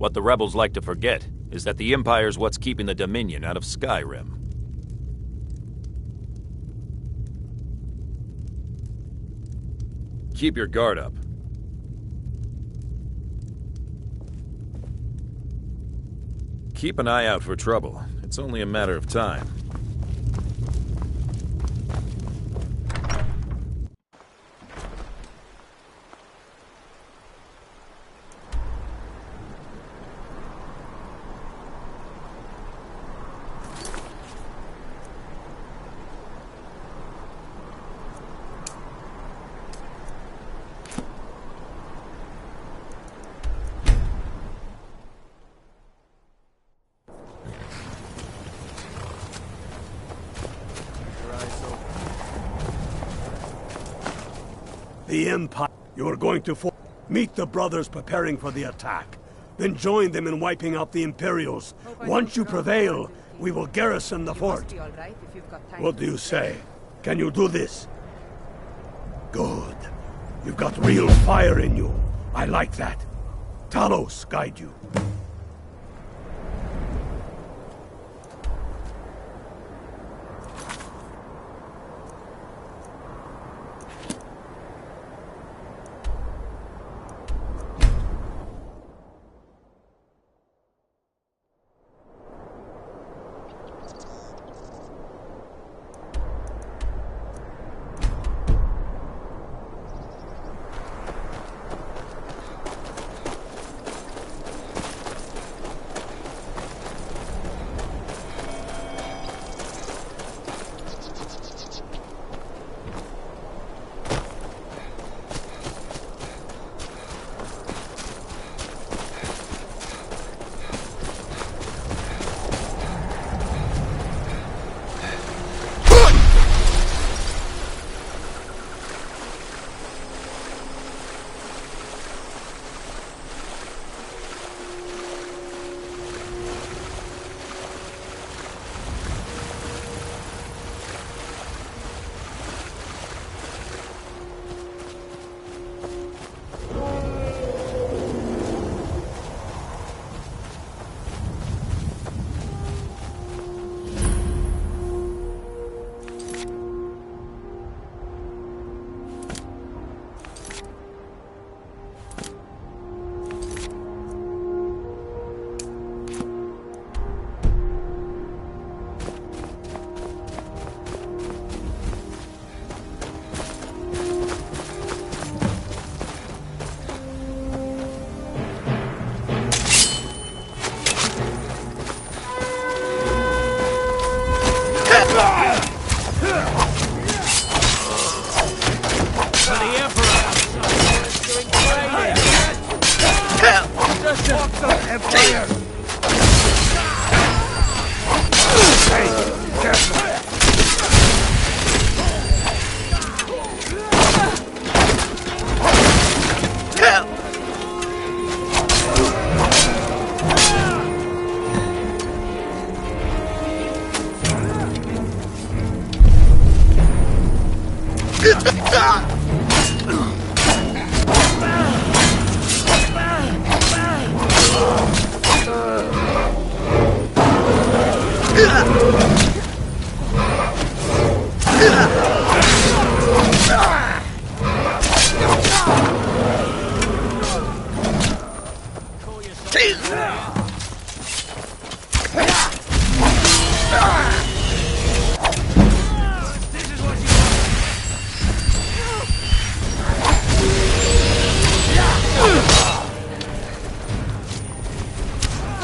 What the rebels like to forget is that the Empire's what's keeping the Dominion out of Skyrim. Keep your guard up. Keep an eye out for trouble. It's only a matter of time. The Empire. You are going to meet the brothers preparing for the attack. Then join them in wiping out the Imperials. Once you prevail, we will garrison the fort. What do you say? Can you do this? Good. You've got real fire in you. I like that. Talos guide you.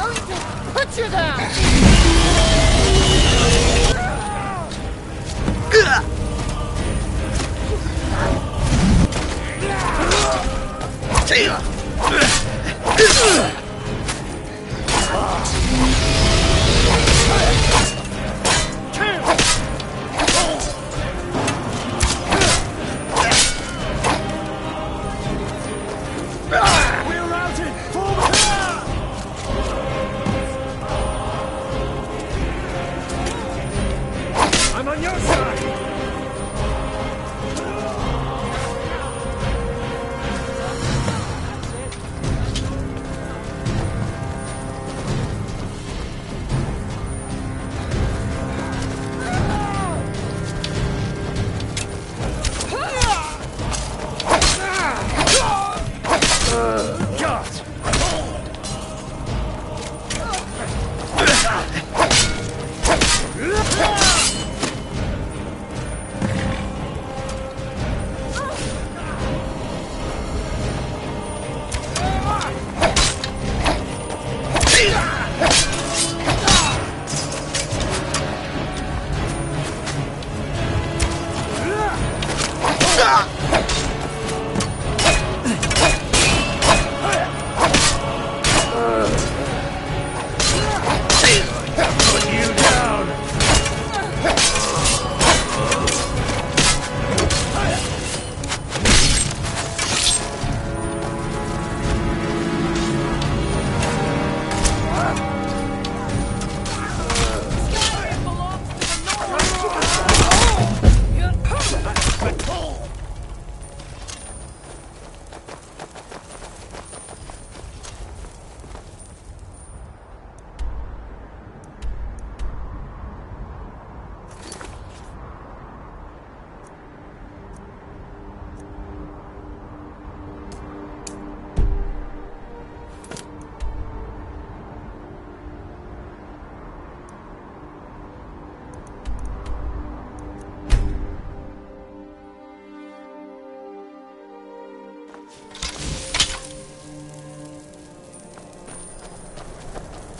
going to put you down! I'm on your side!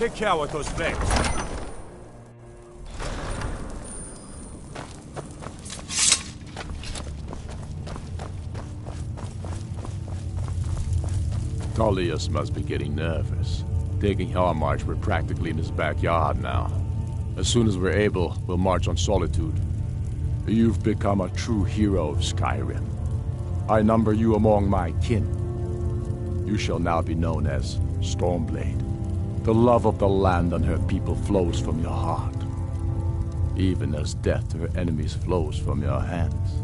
Take care with those things. Tullius must be getting nervous. Taking our march, we're practically in his backyard now. As soon as we're able, we'll march on Solitude. You've become a true hero of Skyrim. I number you among my kin. You shall now be known as Stormblade. The love of the land and her people flows from your heart, even as death to her enemies flows from your hands.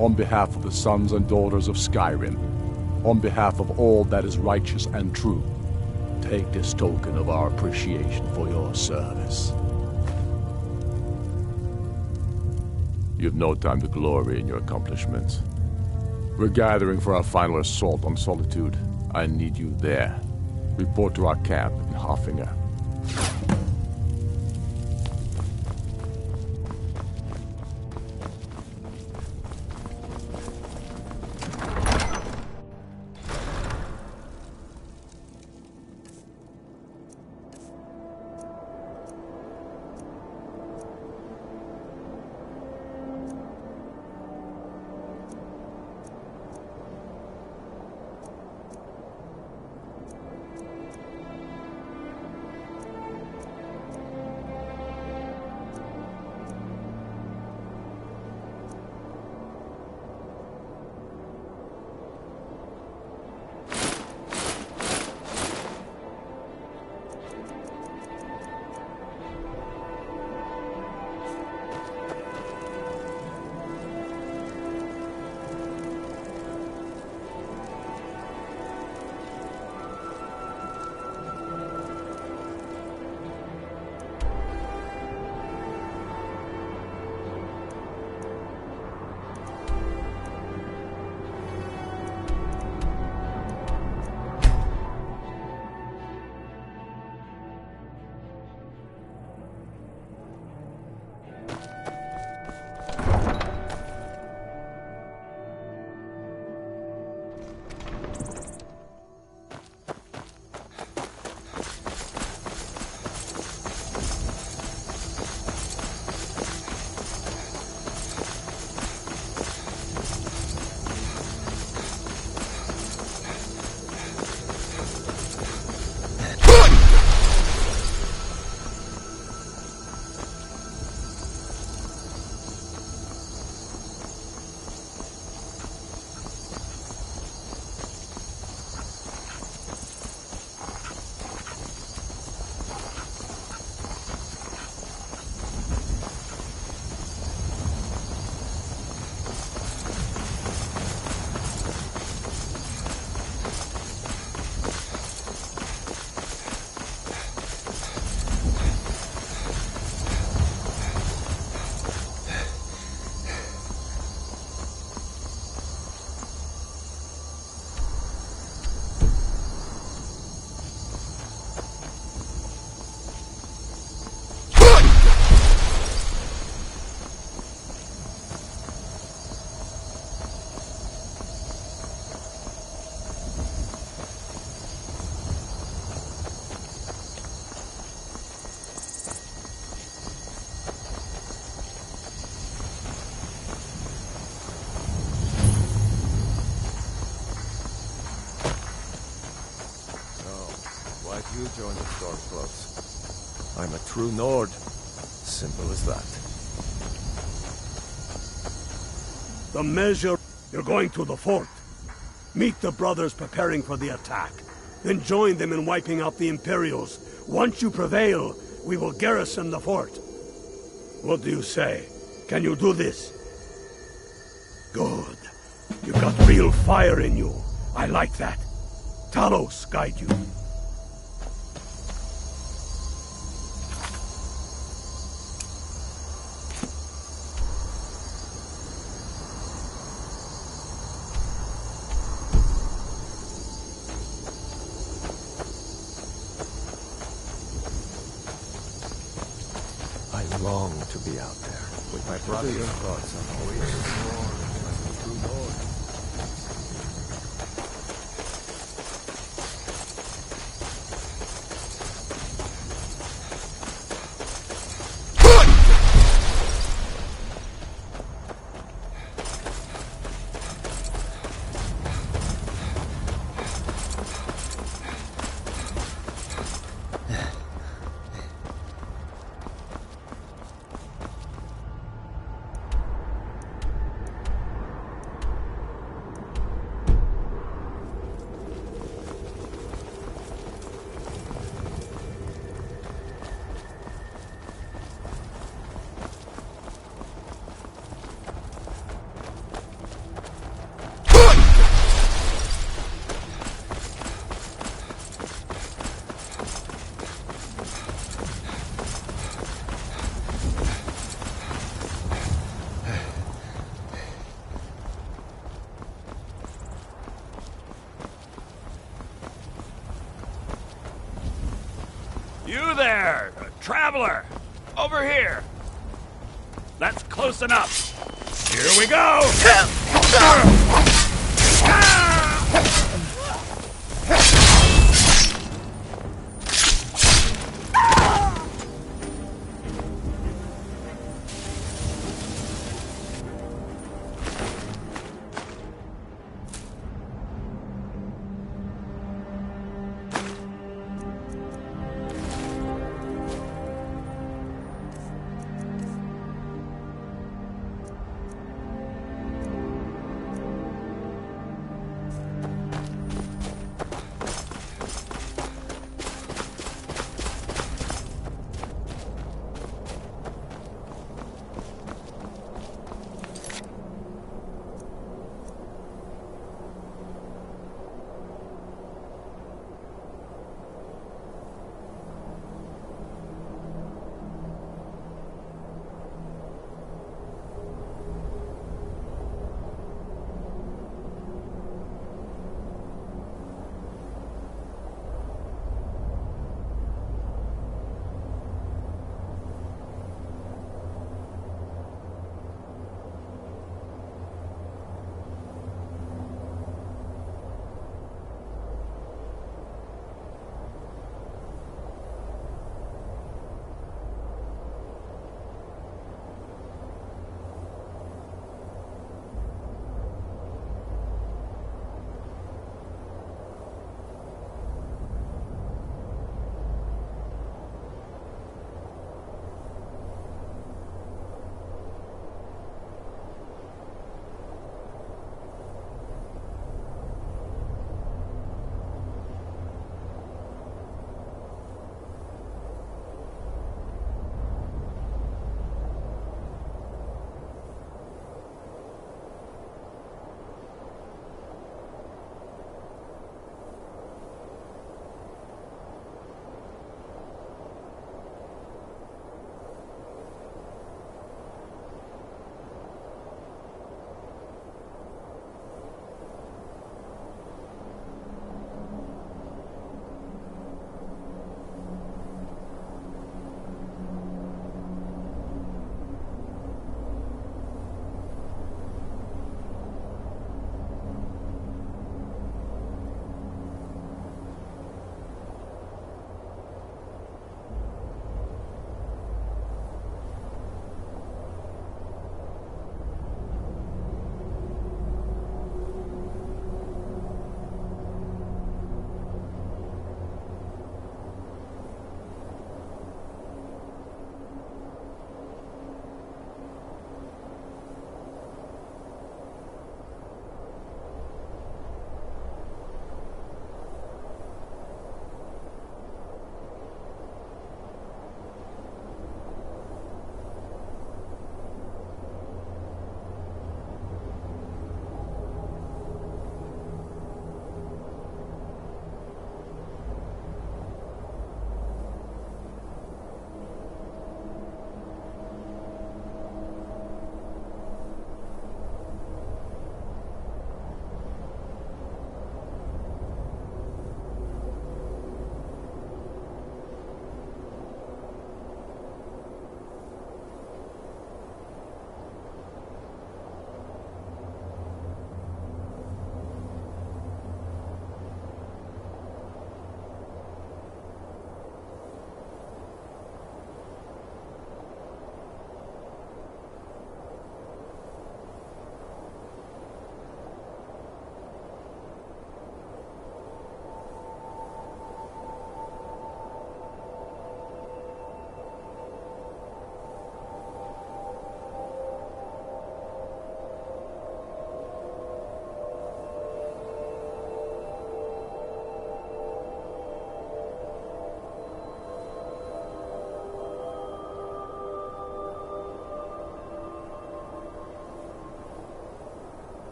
On behalf of the sons and daughters of Skyrim, on behalf of all that is righteous and true, take this token of our appreciation for your service. You have no time to glory in your accomplishments. We're gathering for our final assault on Solitude. I need you there. Report to our camp in Hoffinger. join the Stormcloaks. I'm a true Nord. Simple as that. The measure... You're going to the fort. Meet the brothers preparing for the attack. Then join them in wiping out the Imperials. Once you prevail, we will garrison the fort. What do you say? Can you do this? Good. You've got real fire in you. I like that. Talos guide you. I long to be out there with my brothers. Your thoughts on always more like a true Lord. You there, traveler! Over here! That's close enough. Here we go!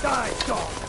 Die, dog!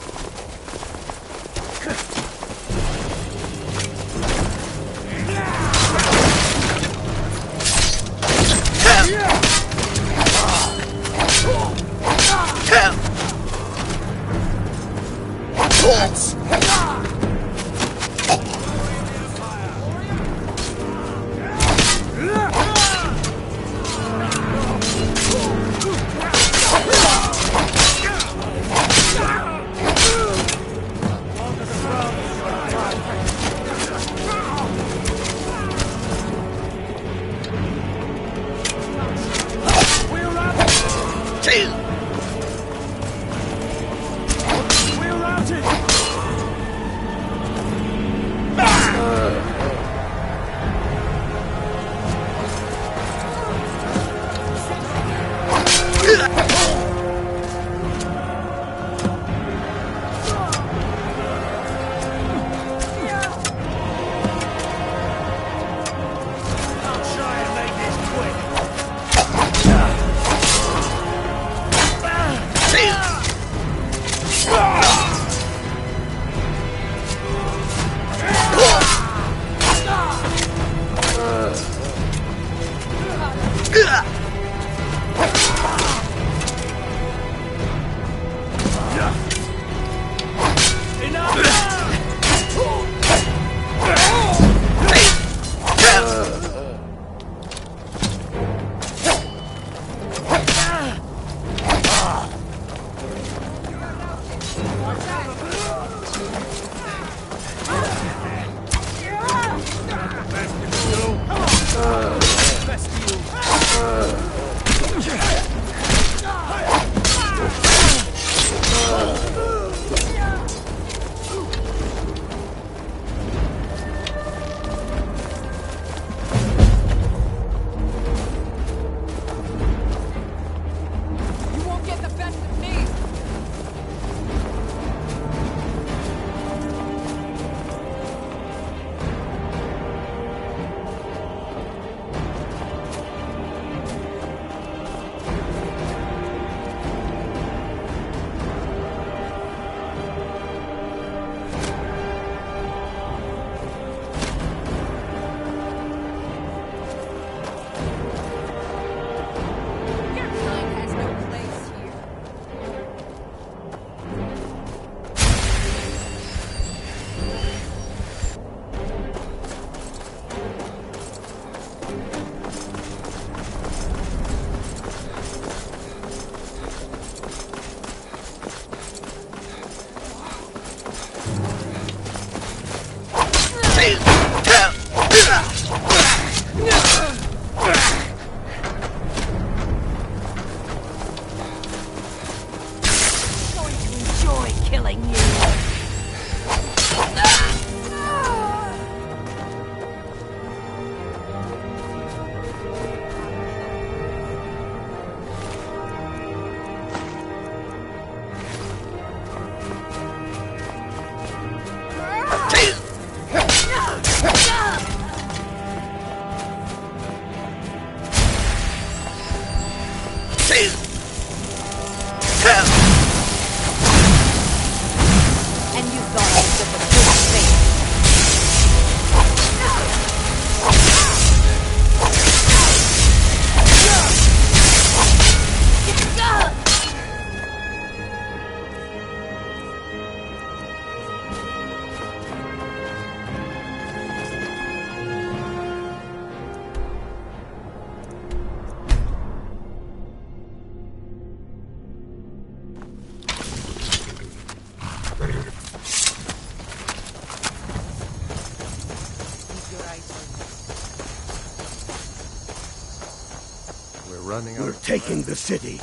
We're taking the city.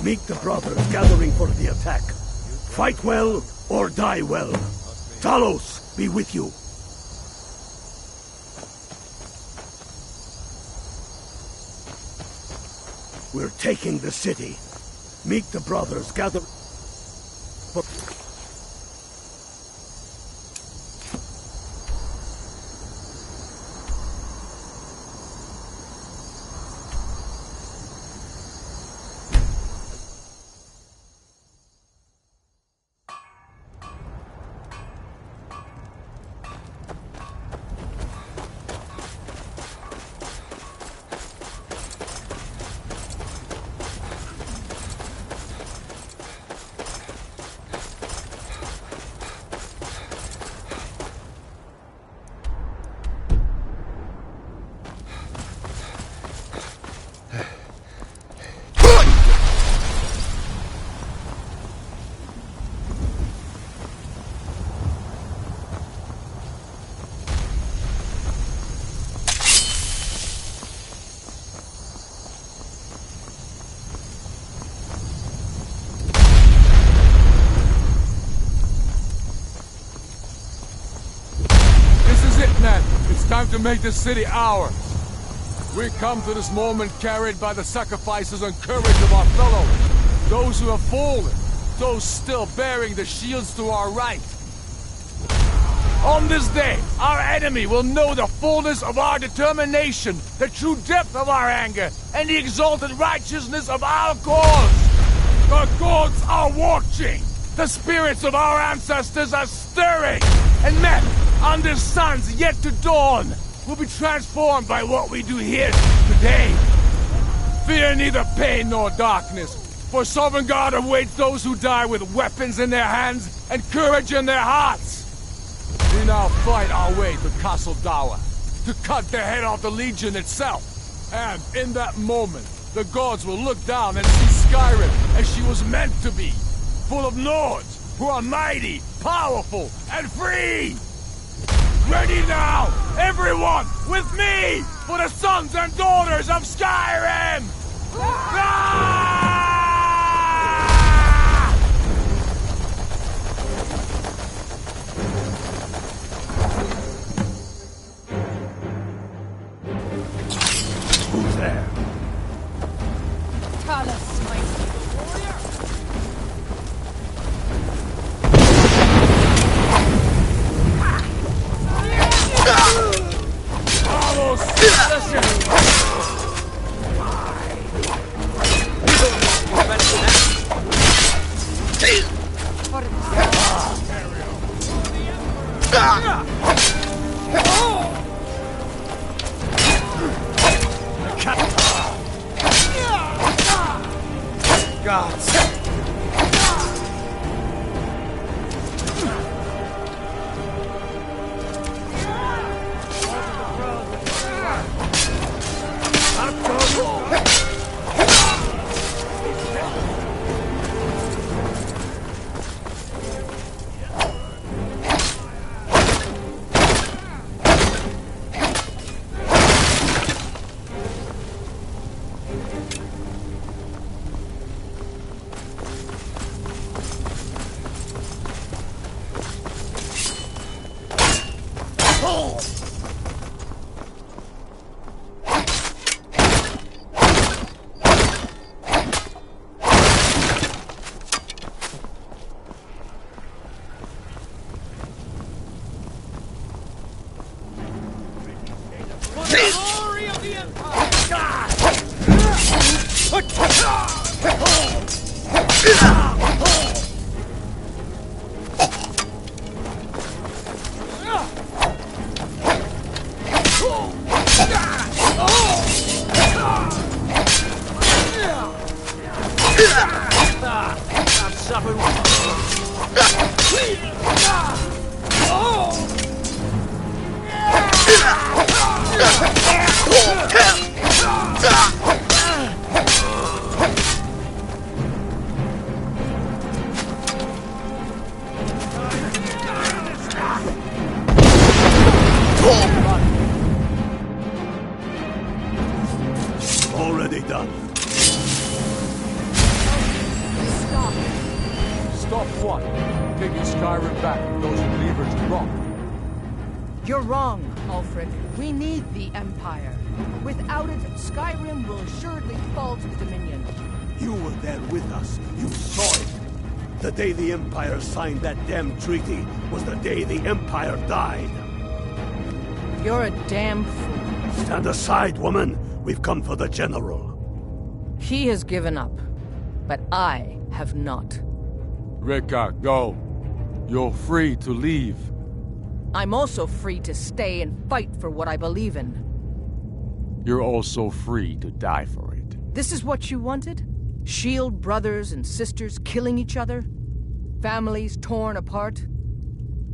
Meet the brothers gathering for the attack. Fight well or die well. Talos be with you. We're taking the city. Meet the brothers gathering. to make the city ours. We come to this moment carried by the sacrifices and courage of our fellows, those who have fallen, those still bearing the shields to our right. On this day, our enemy will know the fullness of our determination, the true depth of our anger, and the exalted righteousness of our cause. The gods are watching. The spirits of our ancestors are stirring, and men, under suns yet to dawn, will be transformed by what we do here today. Fear neither pain nor darkness, for Sovngarde awaits those who die with weapons in their hands and courage in their hearts. We now fight our way to Castle Dower, to cut the head off the Legion itself. And in that moment, the gods will look down and see Skyrim as she was meant to be, full of Nords who are mighty, powerful, and free! Ready now, everyone, with me, for the sons and daughters of Skyrim! Who's there? Talos, my evil warrior! Already done. Stop. Stop what? Taking Skyrim back from those who leave her to rot. You're wrong, Ulfric. We need the Empire. Without it, Skyrim will assuredly fall to the Dominion. You were there with us. You saw it. The day the Empire signed that damn treaty was the day the Empire died. You're a damn fool. Stand aside, woman. We've come for the General. He has given up, but I have not. Rika, go. You're free to leave. I'm also free to stay and fight for what I believe in. You're also free to die for it. This is what you wanted? Shield brothers and sisters killing each other? Families torn apart?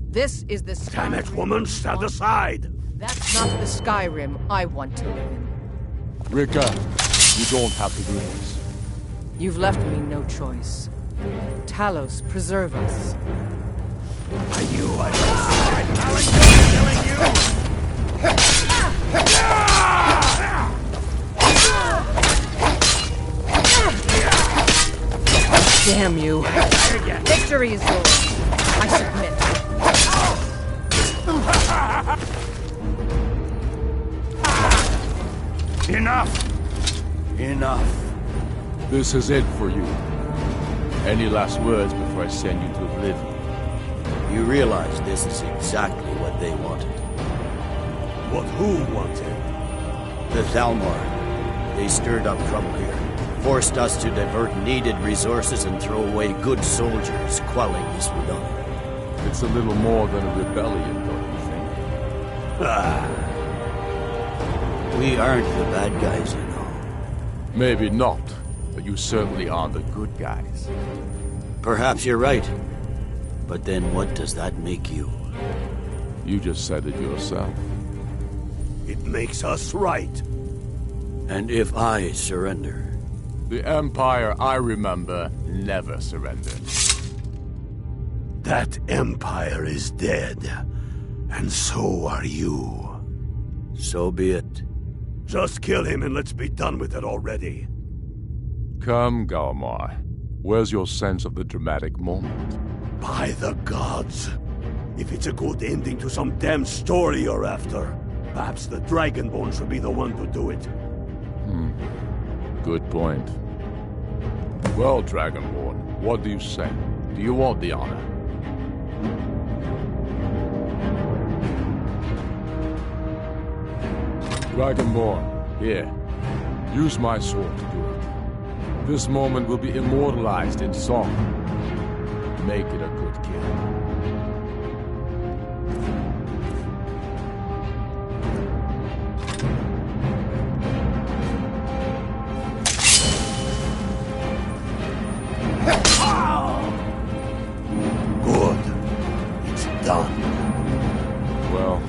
This is the Skyrim. Damn it, woman, stand aside! That's not the Skyrim I want to live in. Rika, you don't have to do this. You've left me no choice. Talos, preserve us. I knew I was killing you! Damn you. Victory is yours. I submit. Enough! Enough. This is it for you. Any last words before I send you to oblivion? You realize this is exactly what they wanted. What who wanted? The Thalmor. They stirred up trouble here, forced us to divert needed resources and throw away good soldiers, quelling this rebellion. It's a little more than a rebellion, don't you think? We aren't the bad guys, you know. Maybe not, but you certainly are the good guys. Perhaps you're right. But then what does that make you? You just said it yourself. It makes us right. And if I surrender? The Empire, I remember, never surrendered. That Empire is dead. And so are you. So be it. Just kill him and let's be done with it already. Come, Galmar. Where's your sense of the dramatic moment? By the gods. If it's a good ending to some damn story you're after, perhaps the Dragonborn should be the one to do it. Good point. Well, Dragonborn, what do you say? Do you want the honor? Dragonborn, here. Use my sword to do it. This moment will be immortalized in song. Make it a good kill. Good. It's done. Well,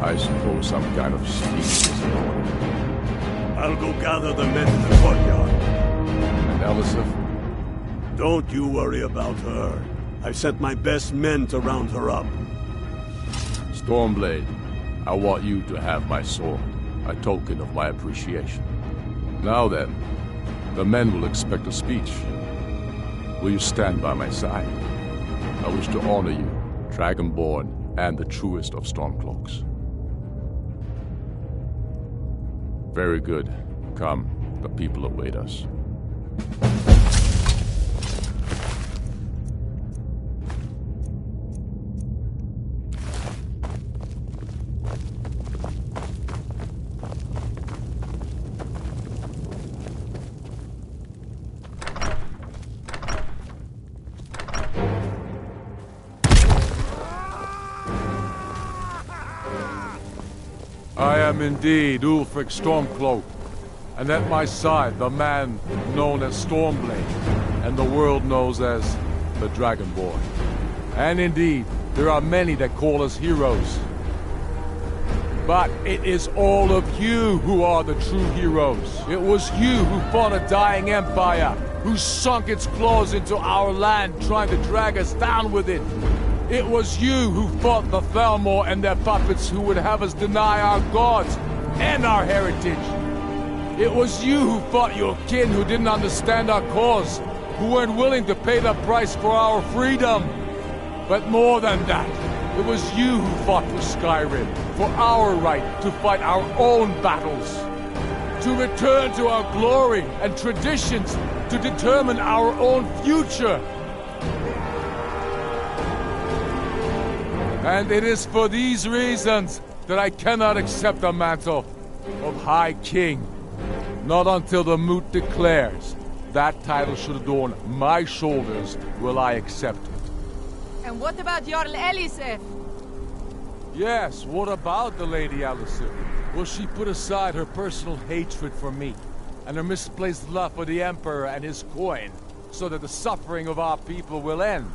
I suppose some kind of sleep is in order. I'll go gather the men in the courtyard. And Elisif? Don't you worry about her. I've sent my best men to round her up. Stormblade, I want you to have my sword, a token of my appreciation. Now then, the men will expect a speech. Will you stand by my side? I wish to honor you, Dragonborn, and the truest of Stormcloaks. Very good. Come, the people await us. I am indeed Ulfric Stormcloak, and at my side the man known as Stormblade, and the world knows as the Dragonborn. And indeed, there are many that call us heroes. But it is all of you who are the true heroes. It was you who fought a dying empire, who sunk its claws into our land trying to drag us down with it. It was you who fought the Thalmor and their puppets who would have us deny our gods and our heritage. It was you who fought your kin who didn't understand our cause, who weren't willing to pay the price for our freedom. But more than that, it was you who fought for Skyrim, for our right to fight our own battles, to return to our glory and traditions, to determine our own future. And it is for these reasons that I cannot accept the mantle of High King. Not until the Moot declares that title should adorn my shoulders will I accept it. And what about Jarl Elisif? Yes, what about the Lady Elisif? Will she put aside her personal hatred for me and her misplaced love for the Emperor and his coin so that the suffering of our people will end?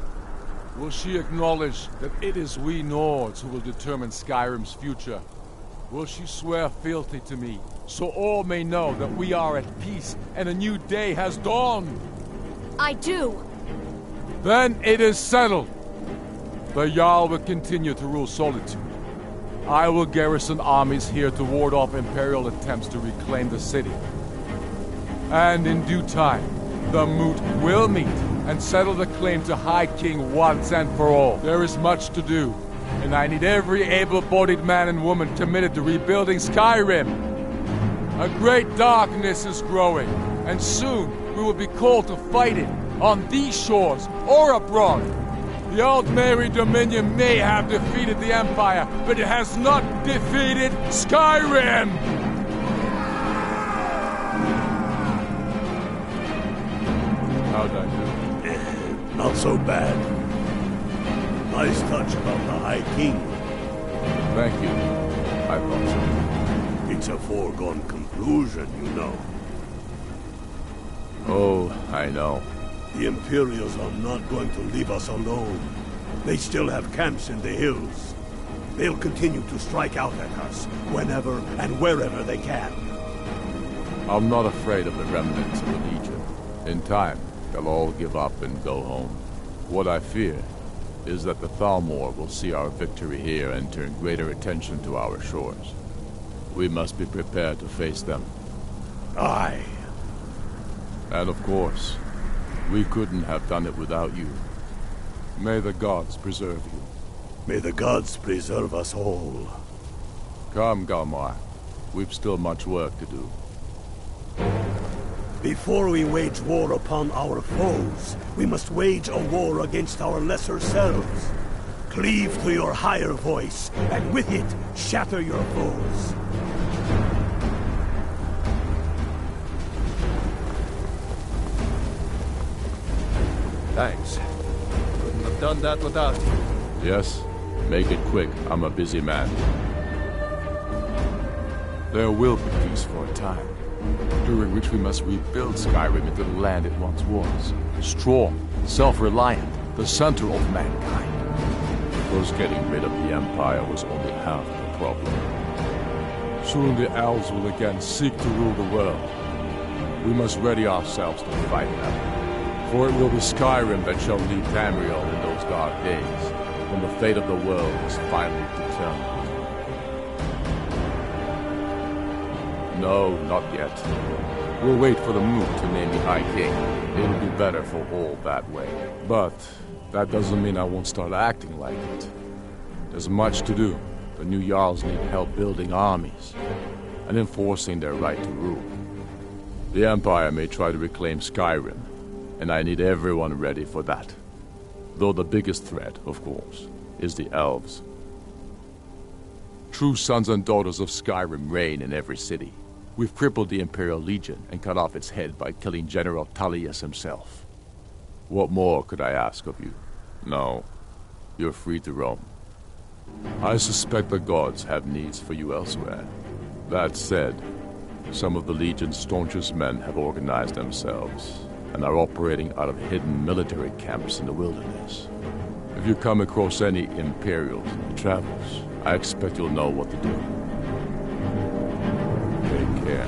Will she acknowledge that it is we Nords who will determine Skyrim's future? Will she swear fealty to me, so all may know that we are at peace and a new day has dawned? I do. Then it is settled. The Jarl will continue to rule Solitude. I will garrison armies here to ward off Imperial attempts to reclaim the city. And in due time, the Moot will meet and settle the claim to High King once and for all. There is much to do, and I need every able-bodied man and woman committed to rebuilding Skyrim. A great darkness is growing, and soon we will be called to fight it, on these shores or abroad. The Altmeri Dominion may have defeated the Empire, but it has not defeated Skyrim! How'd I do? Not so bad. Nice touch about the High King. Thank you. I thought so. It's a foregone conclusion, you know. Oh, I know. The Imperials are not going to leave us alone. They still have camps in the hills. They'll continue to strike out at us, whenever and wherever they can. I'm not afraid of the remnants of the Legion. In time, they'll all give up and go home. What I fear is that the Thalmor will see our victory here and turn greater attention to our shores. We must be prepared to face them. Aye. And of course, we couldn't have done it without you. May the gods preserve you. May the gods preserve us all. Come, Galmar. We've still much work to do. Before we wage war upon our foes, we must wage a war against our lesser selves. Cleave to your higher voice, and with it, shatter your foes. Thanks. Couldn't have done that without you. Yes? Make it quick. I'm a busy man. There will be peace for a time, during which we must rebuild Skyrim into the land it once was. Strong, self-reliant, the center of mankind. Because getting rid of the Empire was only half the problem. Soon the elves will again seek to rule the world. We must ready ourselves to fight them. For it will be Skyrim that shall lead Tamriel in those dark days, when the fate of the world is finally determined. No, not yet. We'll wait for the moon to name the High King. It'll be better for all that way. But that doesn't mean I won't start acting like it. There's much to do. The new Jarls need help building armies and enforcing their right to rule. The Empire may try to reclaim Skyrim, and I need everyone ready for that. Though the biggest threat, of course, is the elves. True sons and daughters of Skyrim reign in every city. We've crippled the Imperial Legion and cut off its head by killing General Tullius himself. What more could I ask of you? No, you're free to roam. I suspect the gods have needs for you elsewhere. That said, some of the Legion's staunchest men have organized themselves and are operating out of hidden military camps in the wilderness. If you come across any Imperials in your travels, I expect you'll know what to do. Take care.